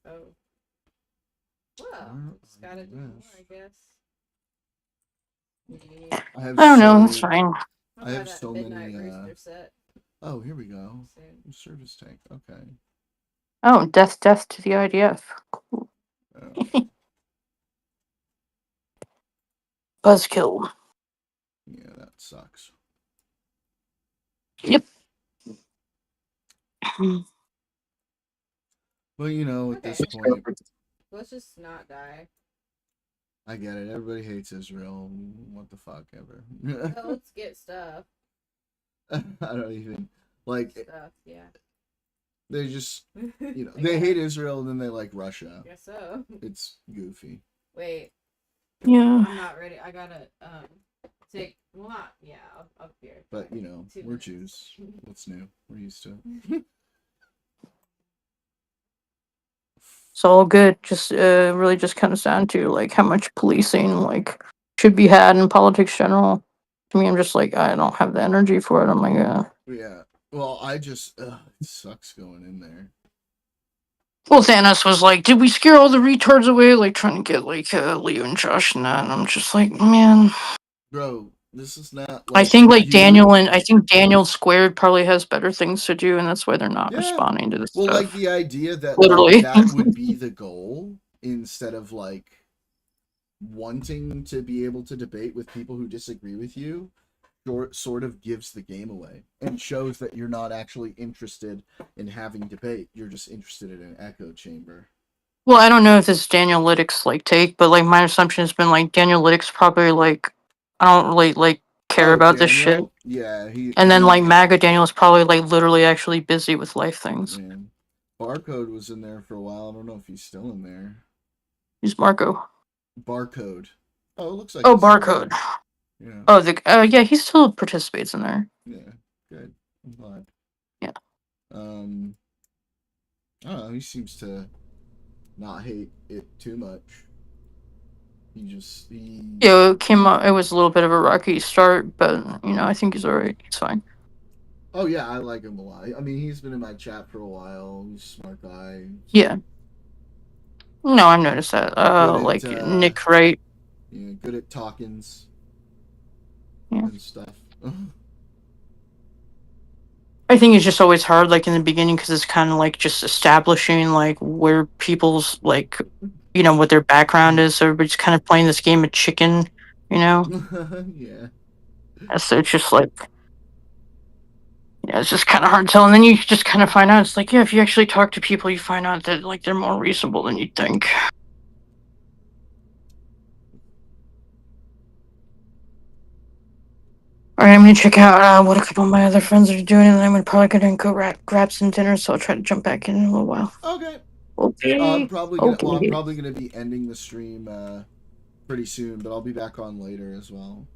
Oh. Well, just gotta do more, I guess. I don't know. That's fine. I have so many. Oh, here we go. Service tank. Okay. Oh, death to the IDF. Cool. Buzzkill. Yeah, that sucks. Yep. Well, at this point, let's just not die. I get it. Everybody hates Israel. What the fuck ever. Well, let's get stuff. I don't even like stuff. Yeah. They just, they hate Israel and then they like Russia. Guess so. It's goofy. Wait. Yeah. I'm not ready. I gotta take. Well, not. Yeah, I'll be right back. But we're Jews. What's new? We're used to it. It's all good. Just really just comes down to like how much policing like should be had in politics general. To me, I'm just like, I don't have the energy for it. I'm like, Yeah. Well, I just it sucks going in there. Well, Thanos was like, did we scare all the retards away? Like, trying to get, like, Leo and Josh and that. And I'm just like, man. Bro, this is not I like think, like, you. I think Daniel Squared probably has better things to do, and that's why they're not Yeah. responding to this Well, stuff. like, the idea that, Literally. like, that would be the goal instead of, like, wanting to be able to debate with people who disagree with you sort of gives the game away and shows that you're not actually interested in having debate. You're just interested in an echo chamber. Well, I don't know if this is Daniel Lydick's, like, take, but, like, my assumption has been, like, Daniel Lydick's probably, like, I don't really, like, care about this shit. Yeah, And then, like, MAGA Daniel is probably, like, literally actually busy with life things. Man. Barcode was in there for a while. I don't know if he's still in there. Who's Marco? Barcode. Oh, it looks like Oh, he's still Barcode. there. Yeah. Oh, yeah, he still participates in there. Yeah, good. I'm glad. Yeah. I don't know, he seems to not hate it too much. Yeah, it was a little bit of a rocky start, but, you know, I think he's alright. He's fine. Oh, yeah, I like him a lot. I mean, he's been in my chat for a while. He's a smart guy. Yeah. No, I've noticed that. Like, Nick Wright. Yeah, good at talkings. Yeah. And stuff. I think it's just always hard, like, in the beginning, because it's kind of, like, just establishing, like, where people's, like, you know, what their background is, so everybody's kind of playing this game of chicken, you know? Yeah. So it's just, like, yeah, it's just kind of hard to tell, and then you just kind of find out, it's like, yeah, if you actually talk to people, you find out that, like, they're more reasonable than you'd think. Alright, I'm gonna check out what a couple of my other friends are doing, and then I'm probably gonna go grab some dinner, so I'll try to jump back in a little while. Okay. Okay. I'm probably gonna be ending the stream pretty soon, but I'll be back on later as well.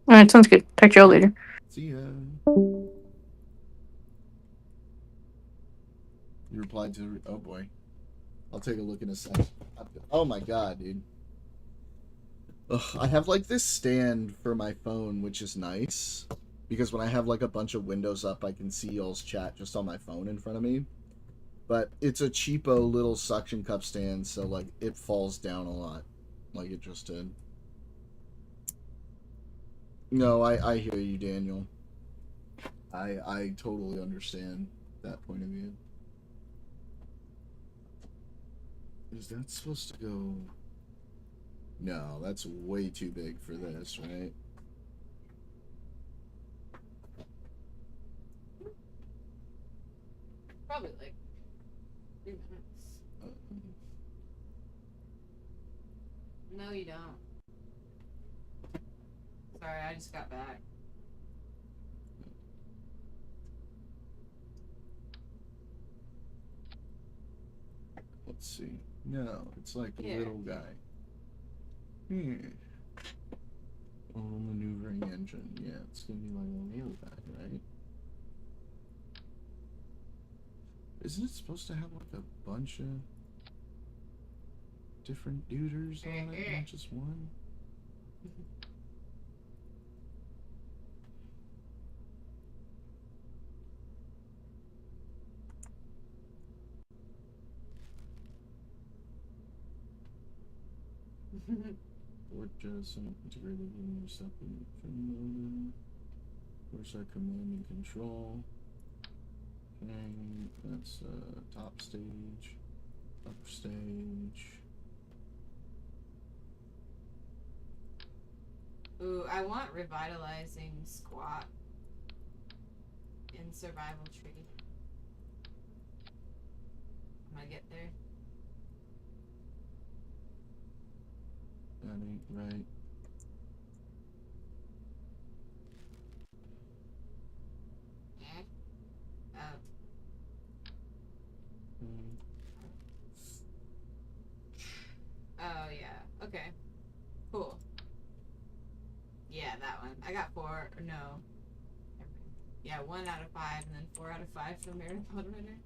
Alright, sounds good. Talk to y'all later. See ya. You replied to... Oh, boy. I'll take a look in a sec. Oh, my God, dude. Ugh, I have, like, this stand for my phone, which is nice. Because when I have, like, a bunch of windows up, I can see y'all's chat just on my phone in front of me. But it's a cheapo little suction cup stand, so, like, it falls down a lot. Like it just did. No, I hear you, Daniel. I totally understand that point of view. Is that supposed to go... No, that's way too big for this, right? Probably like 3 minutes. No, you don't. Sorry, I just got back. Let's see. No, it's like a little guy. Oh, maneuvering engine. Yeah, it's gonna be like a little guy, right? Isn't it supposed to have like a bunch of different duders on it, not just one? Or just integrated in your separate modem. Where's our command and control? Okay, that's top stage, upper stage. Ooh, I want revitalizing squat in survival tree. I'm gonna get there. That ain't right. Oh yeah. Okay. Cool. Yeah, that one. I got 4. Or no. Yeah, 1 out of 5, and then 4 out of 5 for Marathon Runner.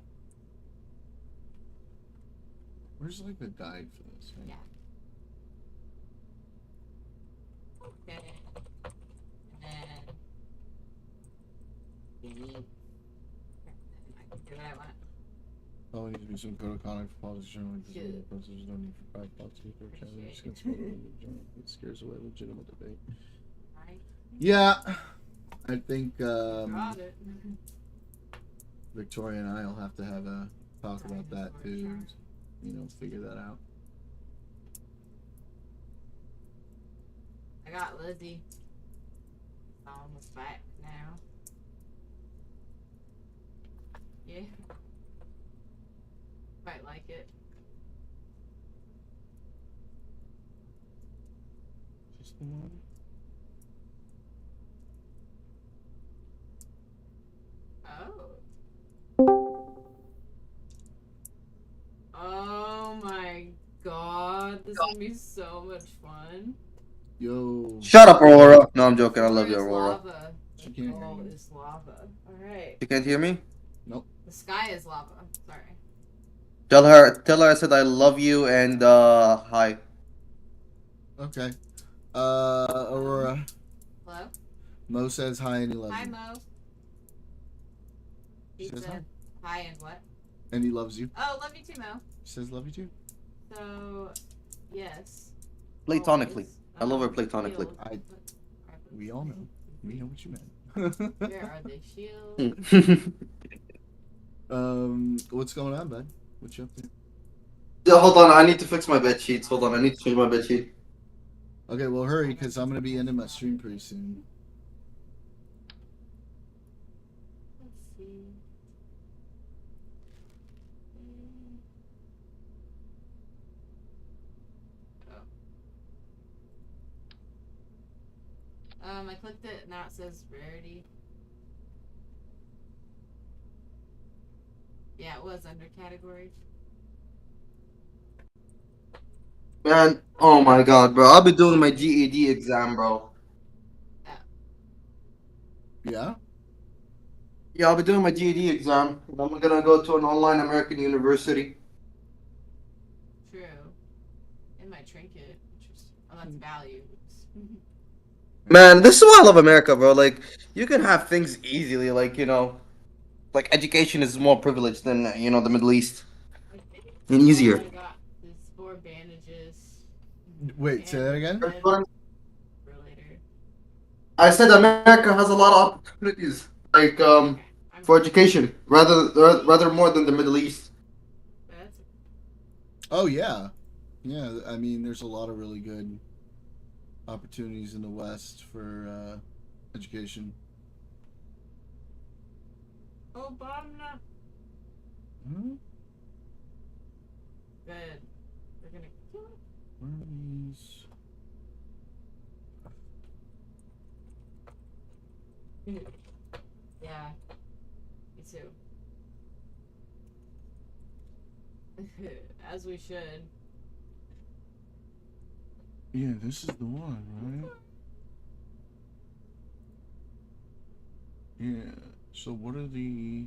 Where's like the guide for this? Right? Yeah. Okay. And then I can do what I want. Oh, we need to do some code of conduct for politics generally because the process no need for private politics or challenge against it scares away legitimate debate. Yeah, I think Victoria and I will have to have a talk about that too. You know, figure that out. I got Lizzie. It's almost back now. Yeah. Quite like it. Just the one. Oh. Oh my god. This is gonna be so much fun. Yo. Shut up, Aurora. No, I'm joking. I love you, Aurora. Lava. She can't hear Oh, you. is lava. Alright. You can't hear me? Nope. The sky is lava. Sorry. Tell her I said I love you and hi. Okay. Aurora. Hello? Mo says hi and he loves Hi, you. Mo. He Says said hi and what? And he loves you. Oh, love you too, Mo. He says love you too. So, yes. Platonically. I love her Always. platonically. We all know. We know what you meant. Where are they? Shields? What's going on, bud? What you up to? Yeah, hold on. I need to fix my bed sheets. Hold on. I need to change my bed sheet. Okay, well, hurry, because I'm going to be ending my stream pretty soon. Let's see. I clicked it, now it says rarity. Yeah, it was under categories. Man, oh my god, bro. I'll be doing my GED exam, bro. Yeah? Yeah, I'll be doing my GED exam. And I'm gonna go to an online American university. True. In my trinket. Interesting. Oh, that's values. Man, this is why I love America, bro. Like, you can have things easily, like, you know, like education is more privileged than, you know, the Middle East. And easier. All I got is 4 bandages. Wait, say that again? For later. I said America has a lot of opportunities, like, for education, rather more than the Middle East. Oh, yeah. Yeah, I mean, there's a lot of really good opportunities in the West for education. Oh, bottom now. Hmm? Good. They're gonna kill it. Where are these? Yeah. Me too. As we should. Yeah, this is the one, right? Yeah. So what are the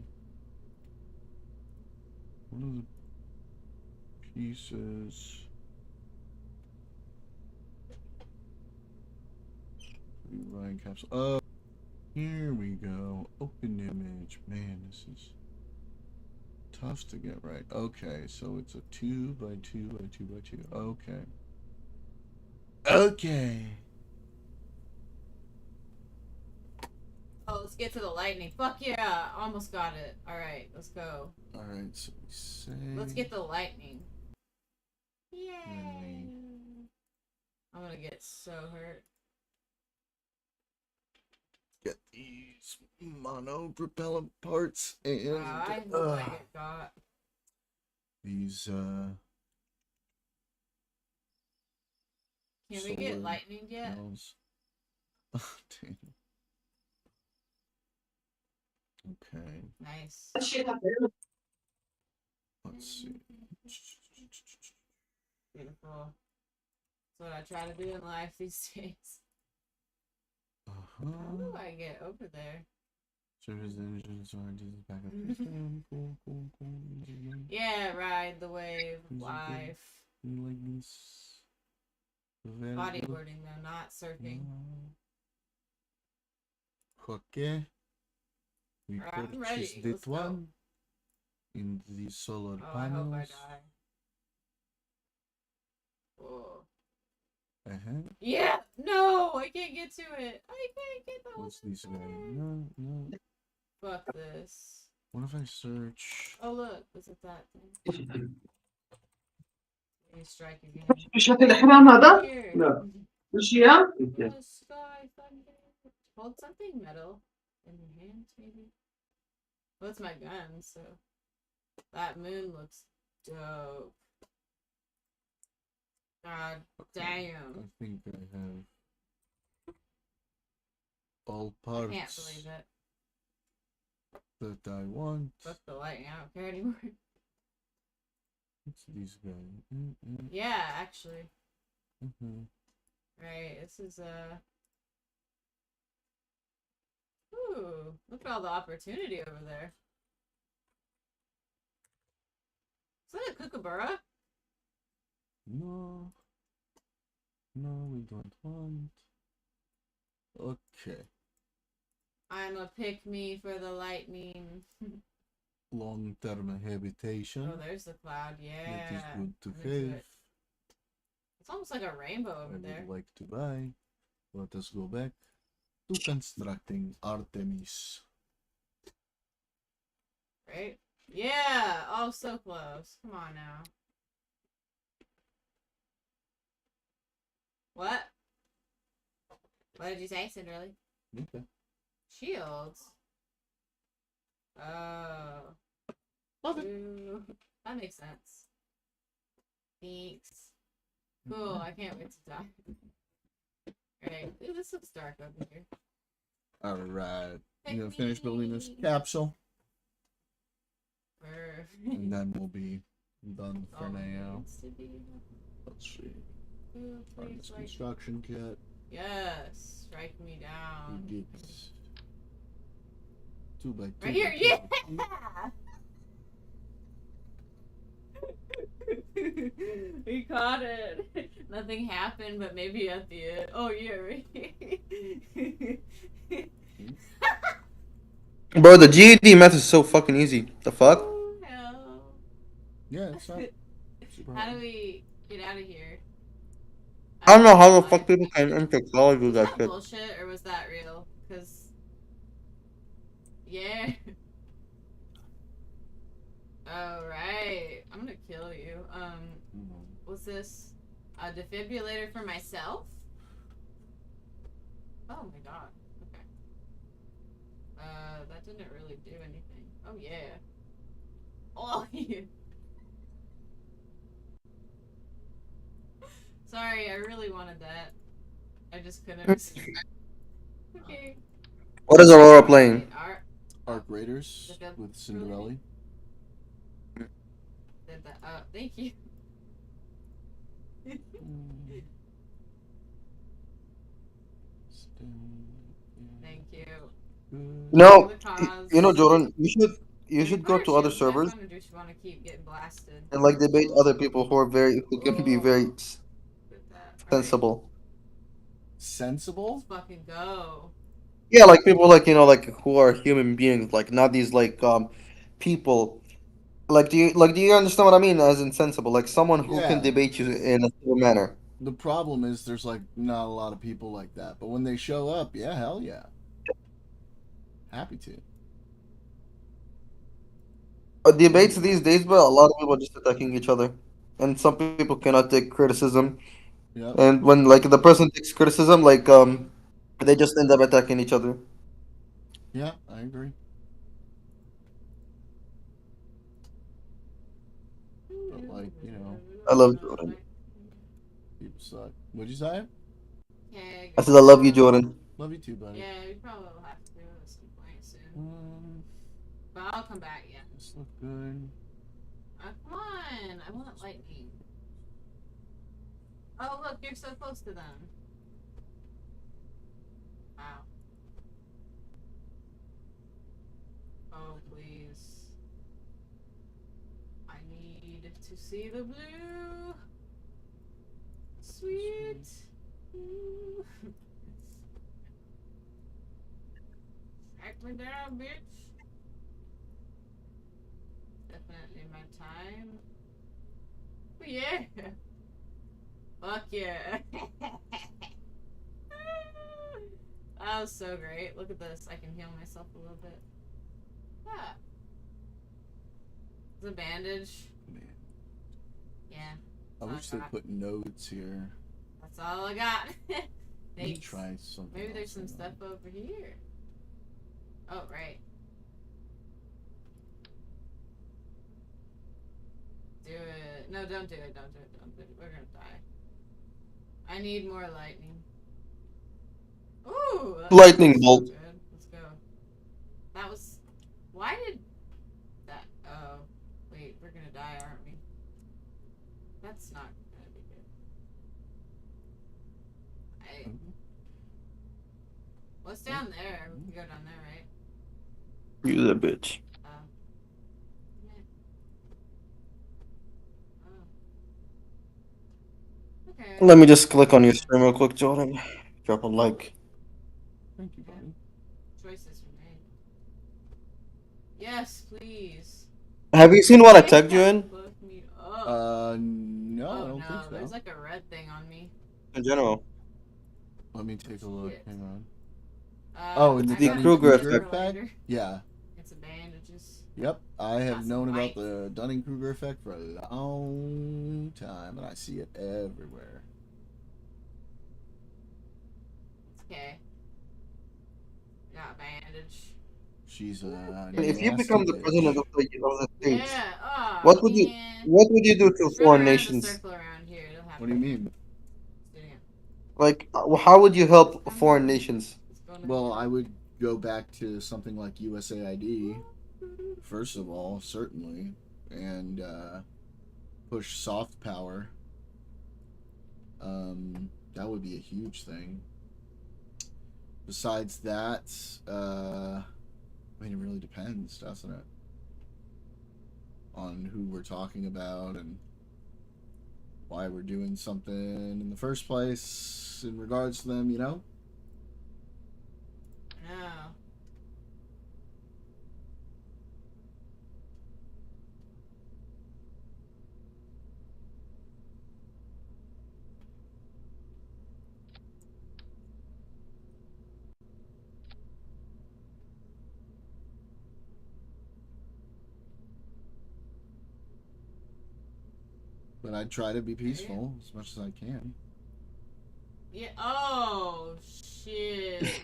pieces? Ryan capsule. Oh, here we go. Open image. Man, this is tough to get right. Okay, so it's a 2 by 2 by 2 by 2. Okay. Okay. Oh, let's get to the lightning. Fuck yeah! Almost got it. Alright, let's go. Alright, so we say... Let's get the lightning. Yay! I'm gonna get so hurt. Get these mono propellant parts and I hope I get got. these Can we get solar lightning yet? panels. Damn. Okay. Nice. Let's see. Beautiful. That's what I try to do in life these days. How do I get over there? Service engines are backup system. Cool. Yeah, ride the wave of life. Like this. Bodyboarding though, not surfing. Okay. We Alright, I'm purchased ready. that Let's go. one in the solar Oh, I hope I panels. die. Oh. Uh-huh. Yeah! No! I can't get to it! I can't get the What's this guy? No, no. Fuck this. What if I search? Oh look, is it that thing? Maybe strike again. مش هتلحقنا هذا؟ Here. لا. مش هي؟ The sky thunder. Hold something metal in your hands, maybe. Well, it's my gun, so that moon looks dope. God damn. I think I have all I can't parts believe it. that I want. Fuck the lightning, I don't care anymore. What's this guy? Yeah, actually. Mm-hmm. Right, this is ooh, look at all the opportunity over there. Is that a kookaburra? No. No, we don't want. Okay. I'm a pick-me for the lightning. Long-term habitation. Oh, there's the cloud, yeah. That is good to I'm into have. it. It's almost like a rainbow over I there. would like to buy. Let us go back to constructing Artemis. Right? Yeah! Oh, so close. Come on now. What? What did you say, Cinderella? Okay. Shields? Oh. Love it. Ooh, that makes sense. Thanks. Cool, I can't wait to die. Right. Ooh, this looks dark over here. Alright. I'm gonna finish building this capsule. And then we'll be done for now. Let's see. Ooh, Run please, this like... construction kit. Yes, strike me down. We get 2x2. Right here, yeah! We caught it. Nothing happened, but maybe at the end. Oh yeah, right. Bro, the GED math is so fucking easy. The fuck? Oh, hell. Yeah, it's not super How do hard. we get out of here? I don't know how the fuck people can enter college with Was that that shit. bullshit or was that real? Cause yeah. Oh right. I'm gonna kill you. What's this? A defibrillator for myself? Oh my god. Okay. That didn't really do anything. Oh yeah. Oh yeah. Sorry, I really wanted that. I just couldn't resist. Okay. What is Aurora playing? Arc Raiders with Cinderella. Did that. Oh, thank you. Thank you. No, For the cause. you know, Jordan, you We should put go our to other shields back servers on, or do you want to keep getting blasted? and like debate other people who can be very sensible. Sensible? Let's fucking go. Yeah, like people like like who are human beings, like not these like people. Like do you understand what I mean as insensible? Like someone who can Yeah. debate you in a civil manner. The problem is there's like not a lot of people like that, but when they show up, yeah, hell yeah. Happy to. Debates these days, but a lot of people are just attacking each other, and some people cannot take criticism. Yep. And when like the person takes criticism, like they just end up attacking each other. Yeah, I agree. But like, I love Jordan. people suck. What'd you say? Okay, I said I love you, Jordan. Love you too, buddy. Yeah, we probably will have to do it at some point soon. But I'll come back, yeah. This look good. Come on! I want lightning. Oh, look, you're so close to them. Wow. Oh, please. I need to see the blue. sweet. Ooh. Track me down, bitch. Definitely my time. Oh, yeah. Fuck yeah. That was so great. Look at this. I can heal myself a little bit. Ah. It's a bandage. Yeah. I wish they put notes here. That's all I got. Let me Thanks. try something. Maybe there's else. some stuff over here. Oh, right. Do it. No, don't do it. Don't do it. Don't do it. We're gonna die. I need more lightning. Ooh! Lightning bolt. Good. Let's go. That was... Why did... That... Oh. Wait, we're gonna die, aren't we? That's not gonna be good. What's down there? We can go down there, right? You that bitch. Okay. Let me just click on your stream real quick, Jordan. Drop a like. Thank you, buddy. Choices were made. Yes, please. Have you seen what I tagged you in? No, I don't think so. There's like a red thing on me. In general. Let me take a look. Shit. Hang on. Oh, it's the Kruger effect. Yeah. It's a bandages. Yep. I have Got known some about the Dunning-Kruger effect for a long time, and I see it everywhere. Okay. Got a bandage. She's a. And if you nasty become the bitch. president of the states, Yeah. Oh, what would you do to Just run foreign around the nations? circle around here. It'll happen. What do you mean? Like, how would you help foreign nations? Well, I would go back to something like USAID, first of all, certainly, and push soft power. That would be a huge thing. Besides that, I mean, it really depends, doesn't it? On who we're talking about and why we're doing something in the first place in regards to them, you know? No. But I'd try to be peaceful as much as I can. Yeah. Oh shit.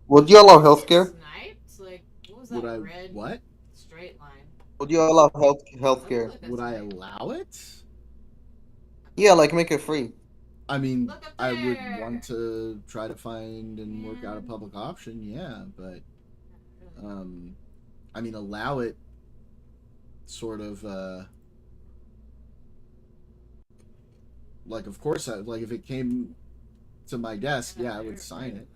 Would you allow healthcare? Sniped? Like what was Would that I red what? straight line? Would you allow healthcare? Would I allow it? Yeah, like make it free. I mean, I would want to try to find and work out a public option, yeah, but I mean, allow it sort of like, of course, like if it came to my desk, yeah, I would sign it.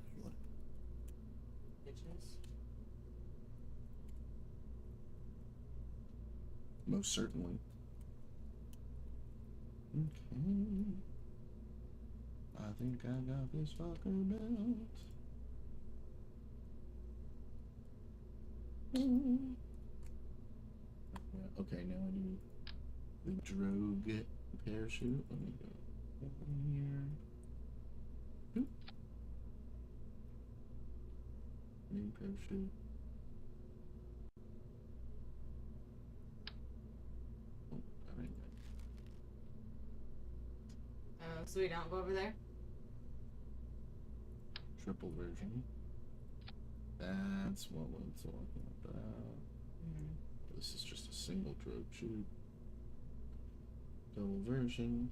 Most certainly. Okay. I think I got this fucker built. Okay, now I need the drogue parachute. Let me go over here. Oop. Main parachute. Oh, that ain't good. Oh, so we don't go over there? Triple version. That's what we're talking about. This is just a single drogue shoot. Double version.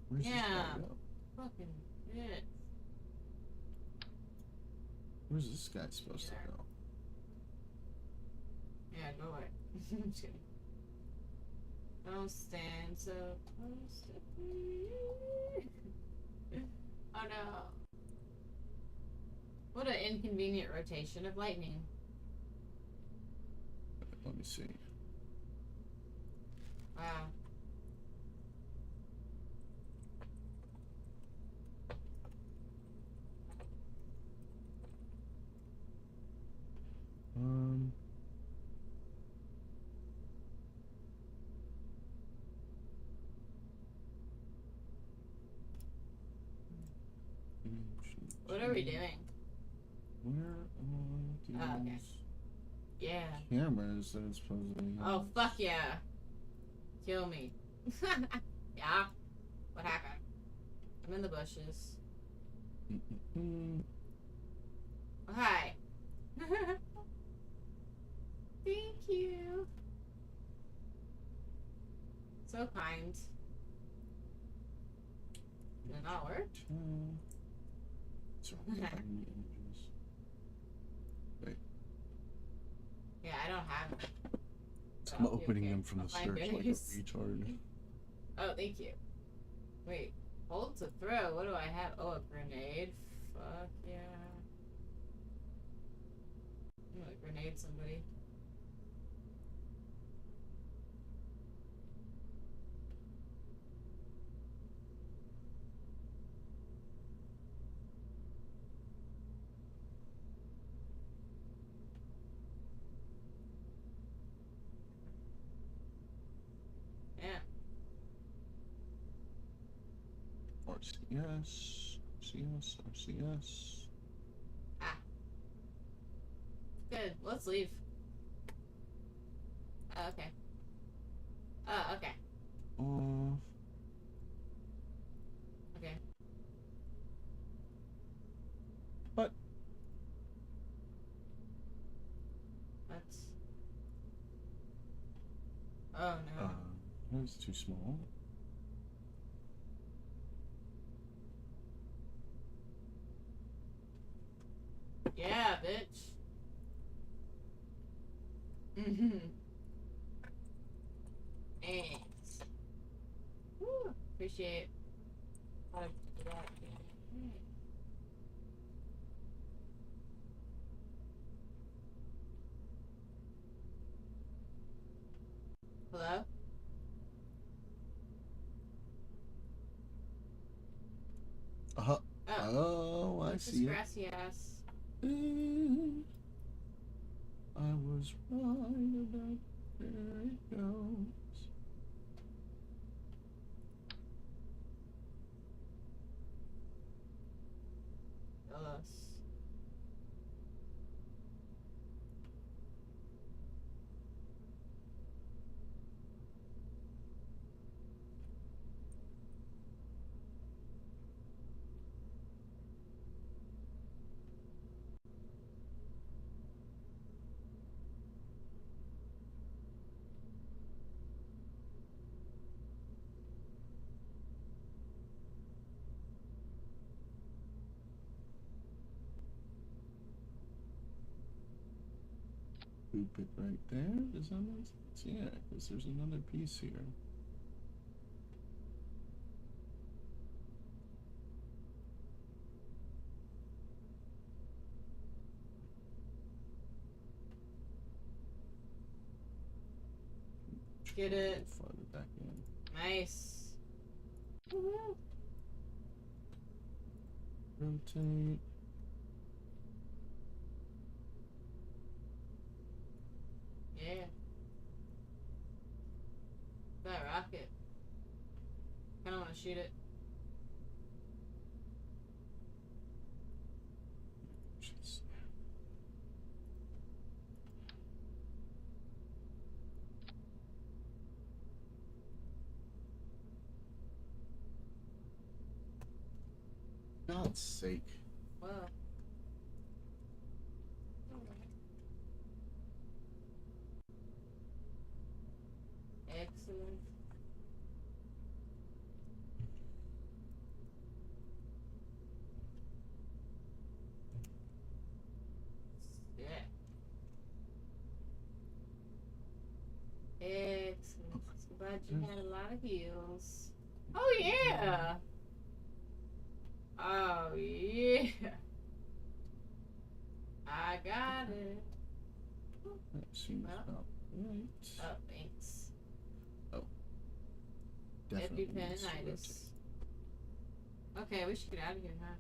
Where's this guy go? Fucking shit. Where's this guy supposed to go? Yeah, go away. I'm just kidding. Don't stand so close to me. Oh no. What an inconvenient rotation of lightning. Let me see. Wow. What are we doing? Where are these okay. Yeah. cameras that it's supposedly? Oh, fuck yeah. Kill me. Yeah? What happened? I'm in the bushes. Oh, hi. Thank you. So kind. Did it not work? Wait. Yeah, I don't have it. I'm opening them from the search like a retard. Oh, thank you. Wait. Hold to throw. What do I have? Oh, a grenade. Fuck yeah. I'm gonna grenade somebody. Yeah. RCS. Ah. Good. Let's leave. Okay. Okay. Okay. What? That's. Oh no. That's too small. Yeah, bitch. Mm-hmm. Thanks. Woo, appreciate that. Hello? Oh, I see it. Grassy ass. I was right about there it goes. Us. Boop it right there. Does that make sense? Yeah, because there's another piece here. Get it. Farther back in. Nice. Woohoo. Rotate. Yeah. That rocket. Kinda wanna shoot it. God's sake. Whoa. Excellent. Yeah. Excellent. Glad you had a lot of heals. Oh yeah. Oh yeah. I got it. That seems about right. Oh, thanks. Oh. Definitely. Epipenitis. Okay, we should get out of here, huh?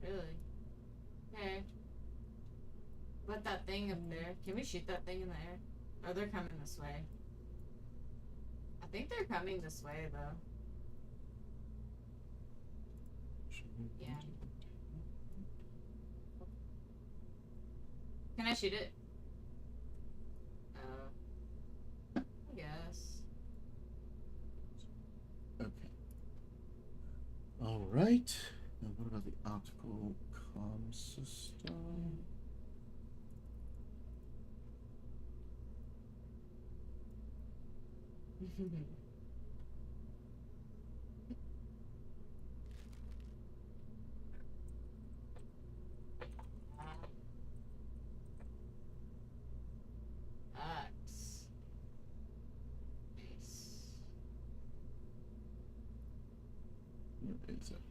Really? Okay. Put that thing up there. Can we shoot that thing in the air? Oh, they're coming this way. I think they're coming this way, though. Yeah. Can I shoot it? I guess. Okay. All right. Now what about the optical comm system? Axe. Nice. Where is it?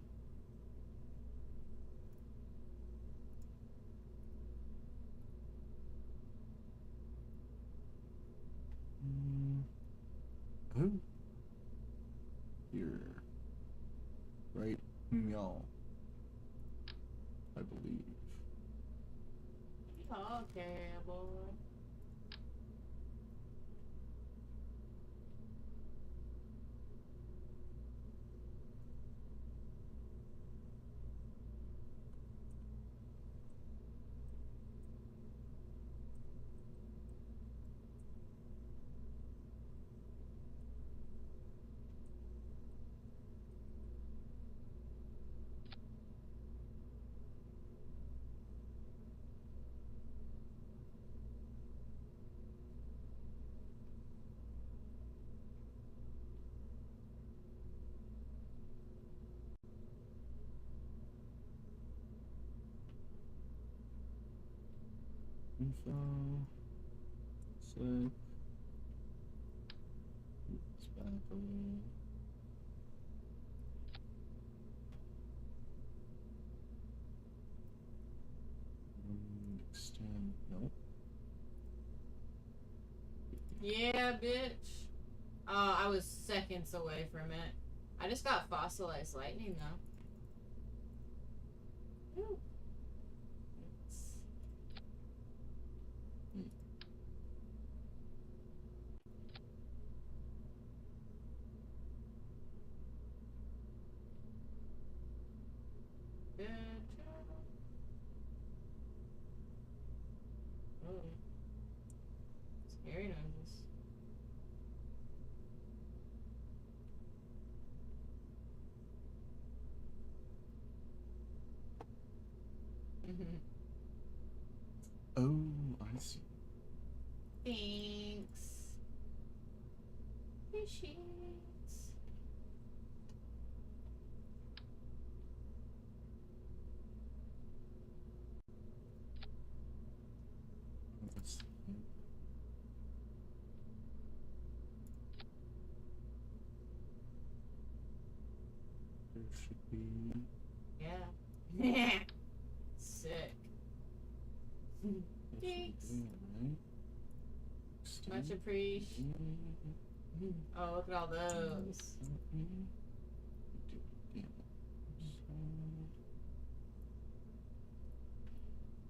Oh. Here. Right? Y'all. I believe. Okay, boy. Info. Click. It's back a little. Extend. Nope. Yeah, bitch. Oh, I was seconds away from it. I just got fossilized lightning, though. Ooh. Good job. Oh. Scary noises. Oh, I see. Thanks. Appreciate. That's the thing. There should be. Yeah. Sick. Thanks. Right. Much appreciated. Oh, look at all those.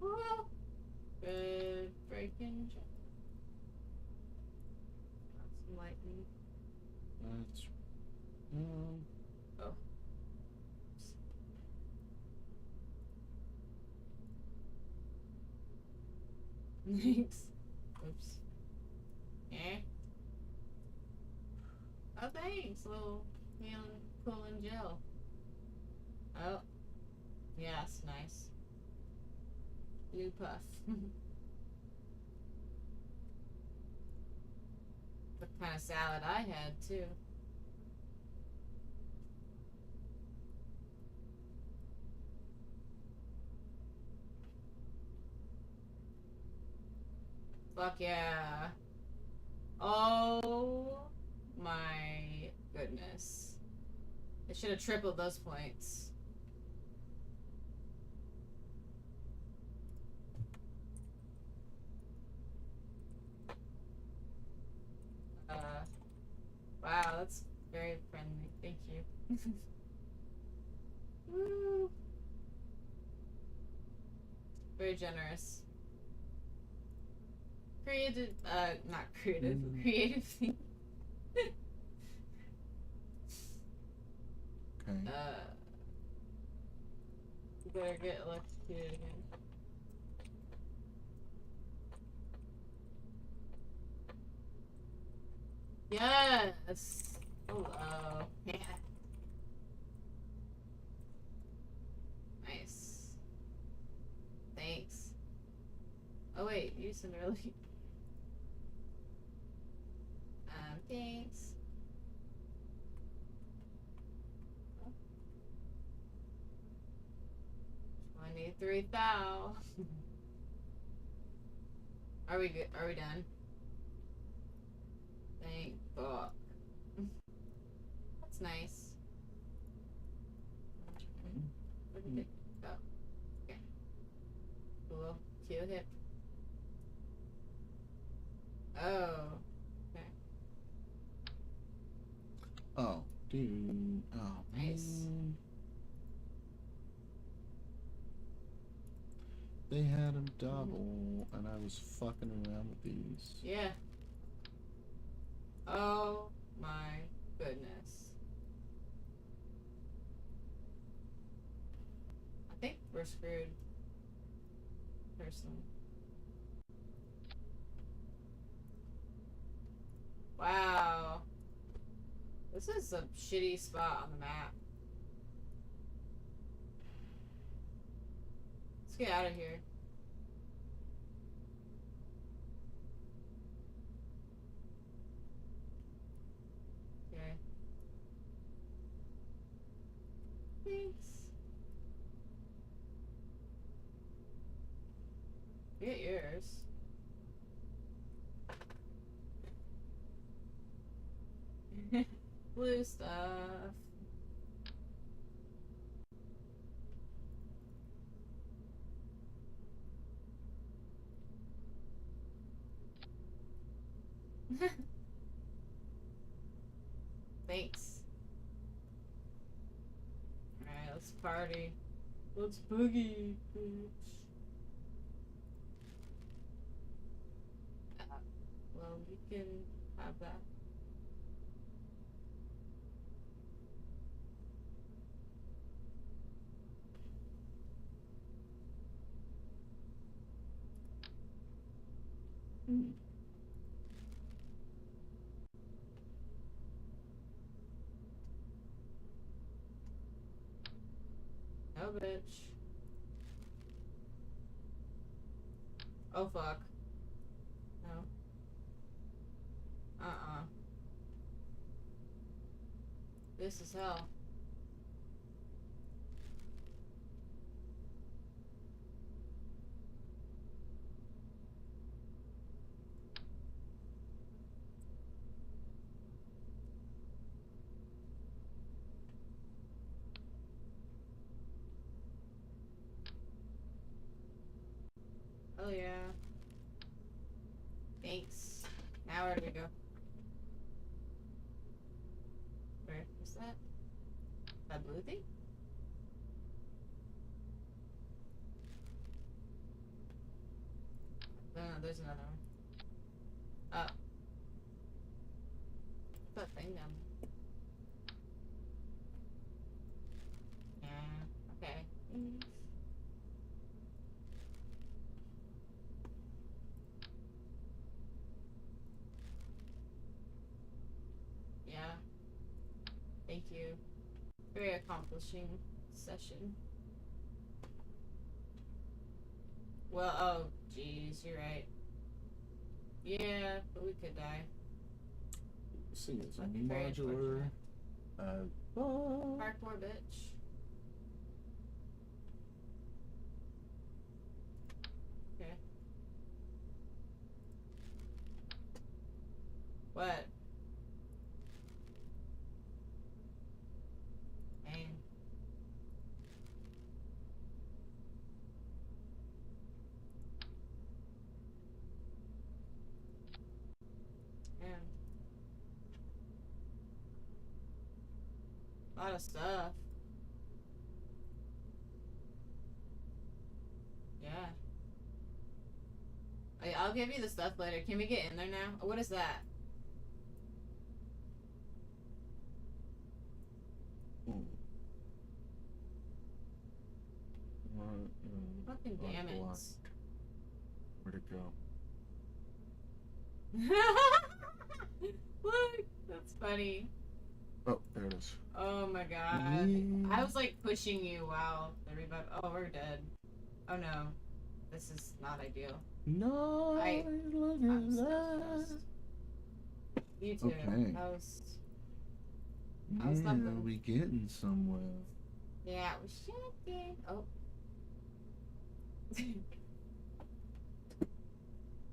Oh, good breaking jump. Got some lightning. That's. Oh. Thanks. Oops. Yeah. Oh, thanks, little healing, cooling gel. Oh. Yes, nice. New puff. What kind of salad I had, too. Fuck yeah. Oh my goodness. I should have tripled those points. Wow, that's very friendly. Thank you. Woo. Very generous. Creative, not creative, creatively. Okay. You better get electrocuted again. Yes. Hello. Yeah. Nice. Thanks. Oh wait, you said earlier. Thanks. 23,000. Are we good? Are we done? Thank God. That's nice. Where did it go? Okay. Cool. Q hip. Oh. Okay. Oh, dude. Oh, Nice. man. They had them double, and I was fucking around with these. Yeah. Oh my goodness. I think we're screwed. Personally. Wow. This is a shitty spot on the map. Let's get out of here. Okay. Thanks. Get yours. Blue stuff. Thanks. Alright, let's party. Let's boogie, bitch. Well, we can have that. No, bitch. Oh, fuck. No. This is hell. Oh, yeah. Thanks. Now where do we go? Where was that? That blue thing? No, there's another one. Oh. Put that thing down. Yeah. Okay. Yeah. Thank you. Very accomplishing session. Well, oh, jeez, you're right. Yeah, but we could die. See, it's a That'd be very modular. Hardcore bitch. Okay. What? Dang. Man. A lot of stuff. Yeah. I'll give you the stuff later. Can we get in there now? What is that? Fucking damn it. Where'd it go? Look! funny. Oh, there it is. Oh my god. I was like pushing you while the revive. Oh, we're dead. Oh no. This is not ideal. No. I'm so stressed. You too. Okay. That was Yeah, nothing. we getting somewhere. Yeah, it was shaking. Oh.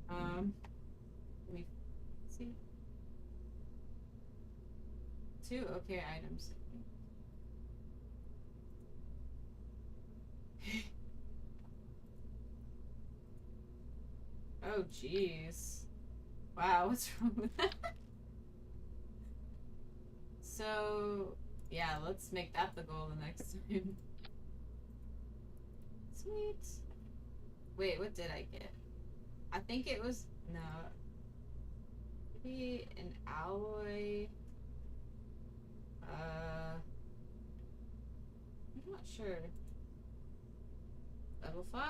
Let me see. 2 okay items. Oh jeez. Wow, what's wrong with that? So yeah, let's make that the goal the next time. Sweet. Wait, what did I get? I think it was no. Maybe an alloy. I'm not sure. Level 5.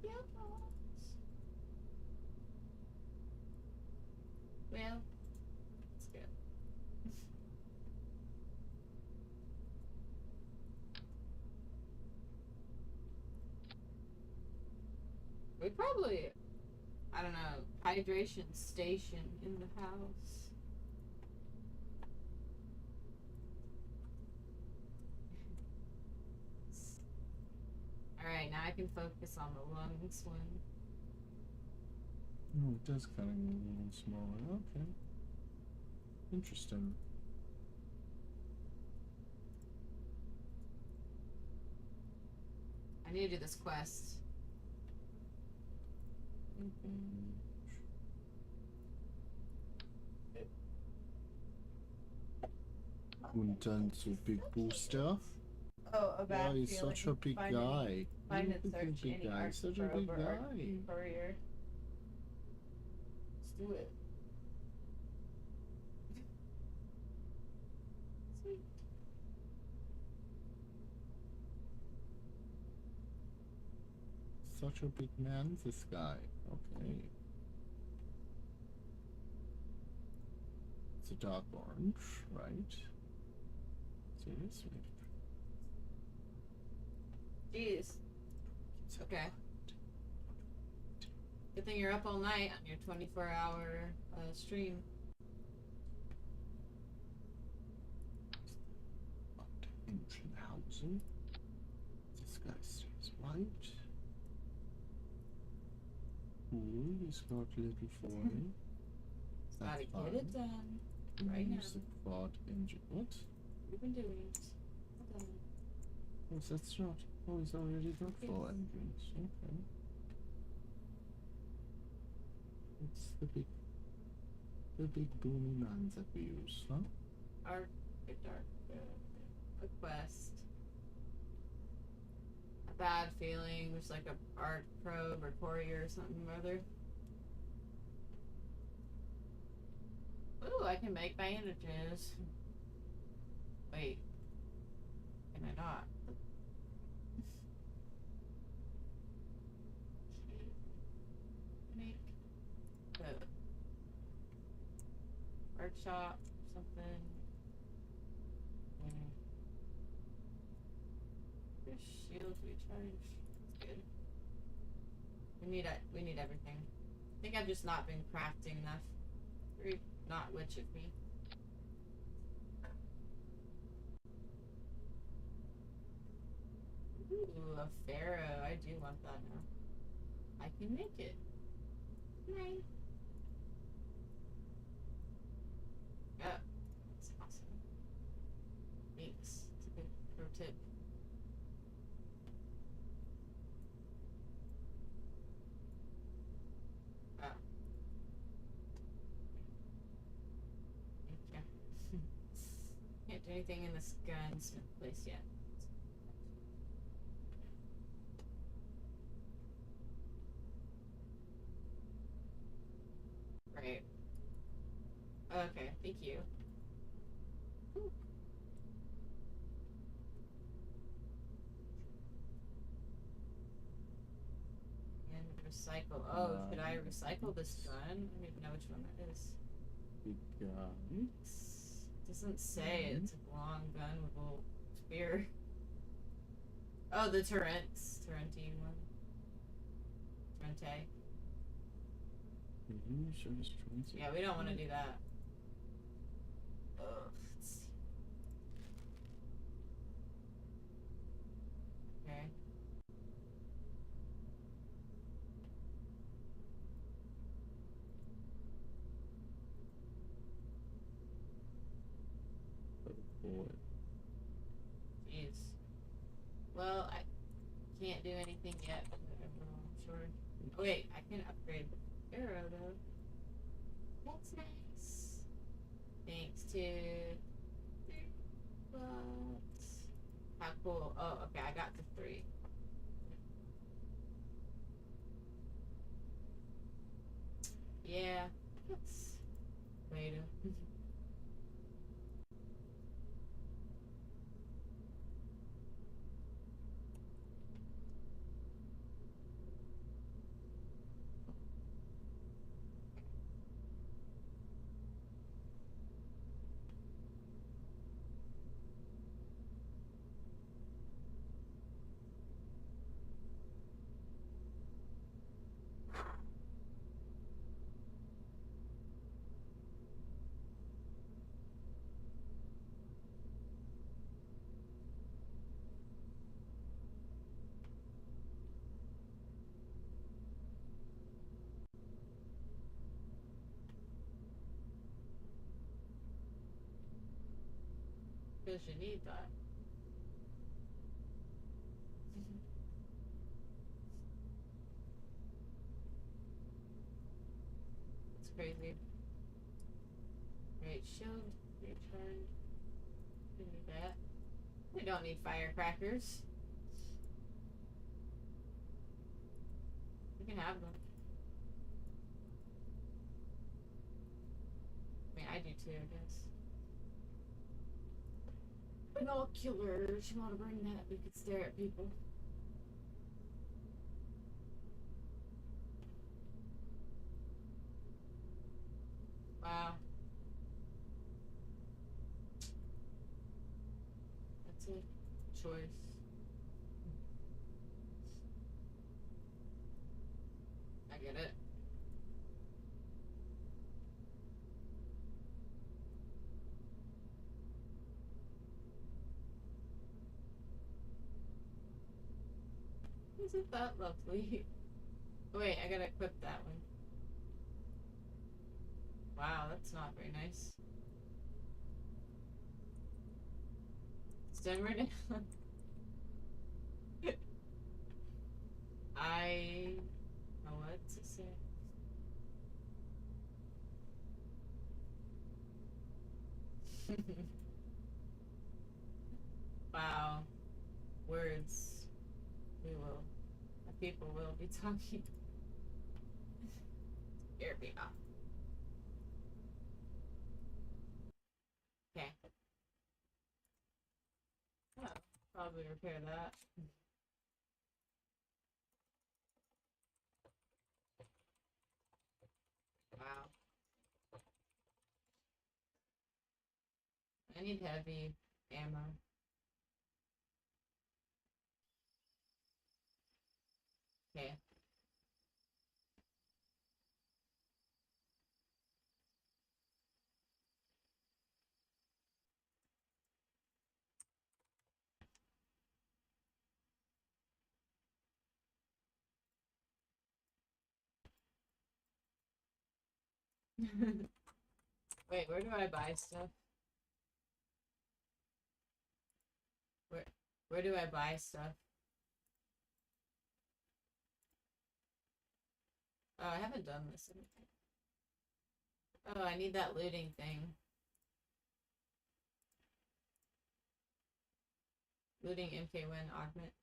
Yeah. Well, it's good. We probably, I don't know, hydration station in the house. Alright, now I can focus on the lungs one. Oh, it does kind of get a little smaller. Okay. Interesting. I need to do this quest. Und dann so big booster. Oh, a bad Why he's feeling. such a big Find guy. Any, find Look and at him, search big any guy. art Such a probe big or art guy. courier. Let's do it. Sweet. Such a big man, this guy. Okay. It's a dark orange, right? Seriously. Jeez. Okay. Good thing you're up all night on your 24-hour stream. Ancient housing. This guy stays right. Ooh, he's got little foil. Gotta get it done. Right now. The quad engine. What? We've been doing it. Done. Oh, that's not. Oh, he's already got 4 engines. Okay. It's the big boomy man that we use, huh? Dark, a quest. A bad feeling, there's like a art probe or courier or something or other. Ooh, I can make bandages. Wait. Can I not? Make the workshop something. Your shield recharge. That's good. We need everything. I think I've just not been crafting enough. Very not witch of me. Ooh, a pharaoh. I do want that now. I can make it. Right. Oh, that's awesome. Thanks. It's a good pro tip. Oh. Thank you. Can't do anything in this gunsmith place yet. Right. Okay, thank you. And recycle. Oh, should I recycle this gun? I don't even know which one that is. Doesn't say it's a long gun with a little spear. Oh, the Torrentine one. Torrente. Yeah, we don't want to do that. Ugh. Okay. Jeez. Well, I can't do anything yet. I'm sure. Oh, wait, I can upgrade the arrow though. That's nice. Thanks to. What? How cool. Oh, okay, I got the 3. Yeah. That's later. Because you need that. It's crazy. Right, shield, return. We need that. We don't need firecrackers. We can have them. I mean, I do too, I guess. Binoculars. You want to bring that? We could stare at people. Wow. That's a choice. I get it. Isn't that lovely? Wait, I gotta equip that one. Wow, that's not very nice. Simmer down. I know what to say. Wow. Words. We will. The people will be talking. Here we are. Okay. Oh, probably repair that. Wow. I need heavy ammo. Okay. Wait, where do I buy stuff? Where do I buy stuff? Oh, I haven't done this. Oh, I need that looting thing. Looting MK1 augment.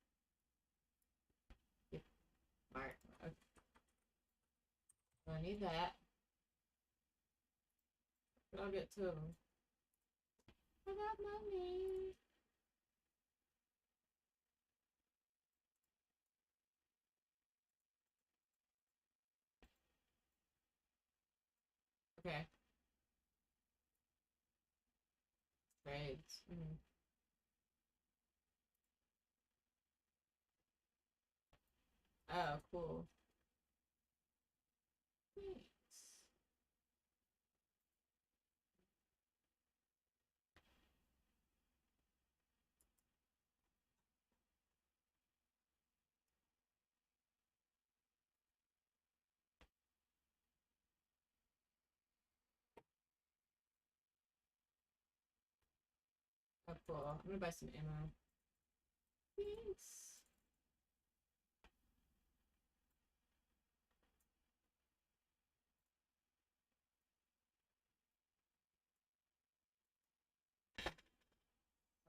Yep. Alright. Okay. So I need that. But I'll get 2 of them. I got money. Okay. Trades. Oh, cool. Thanks. Oh, cool. I'm gonna buy some ammo. Thanks.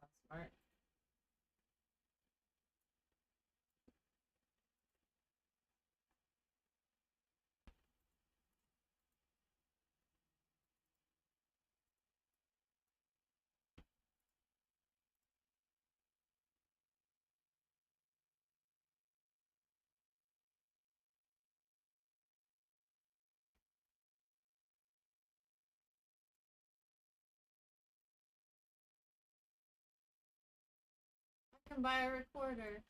That's smart. I can buy a recorder.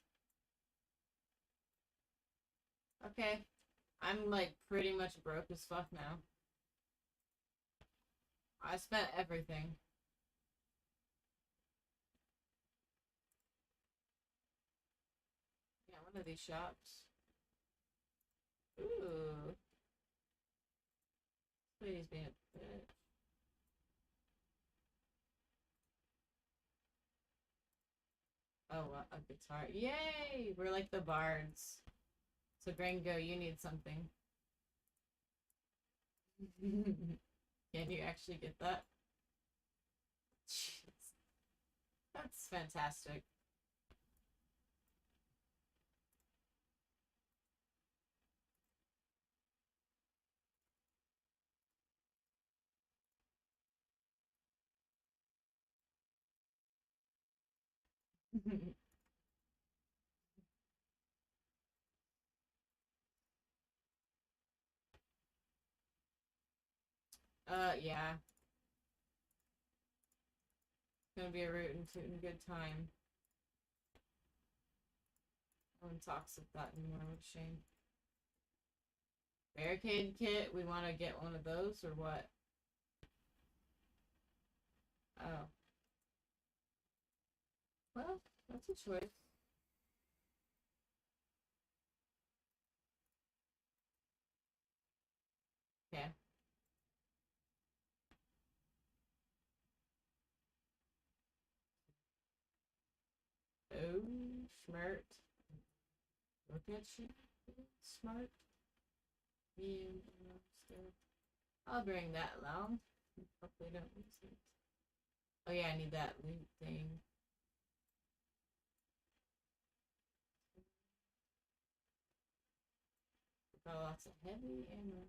Okay. I'm like pretty much broke as fuck now. I spent everything. Yeah, one of these shops. Ooh. Lady's being a bitch. Oh, a guitar. Yay! We're like the bards. So, Gringo, you need something. Can you actually get that? Jeez. That's fantastic. Yeah. Gonna be a rootin' tootin' good time. No one talks of that anymore, what a shame. Barricade kit, we want to get one of those or what? Oh. Well, that's a choice. Okay. Oh, smart. Look at you. Smart. Yeah, stuff. I'll bring that along. Hopefully don't lose it. Oh yeah, I need that loot thing. Got lots of heavy ammo.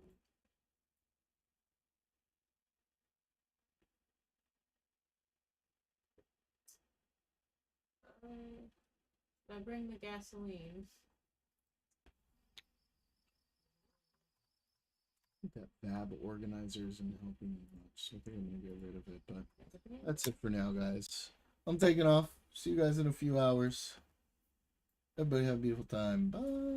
Should I bring the gasoline? That Fab organizer isn't helping me much. I think I'm gonna get rid of it, but that's it for now, guys. I'm taking off. See you guys in a few hours. Everybody have a beautiful time. Bye.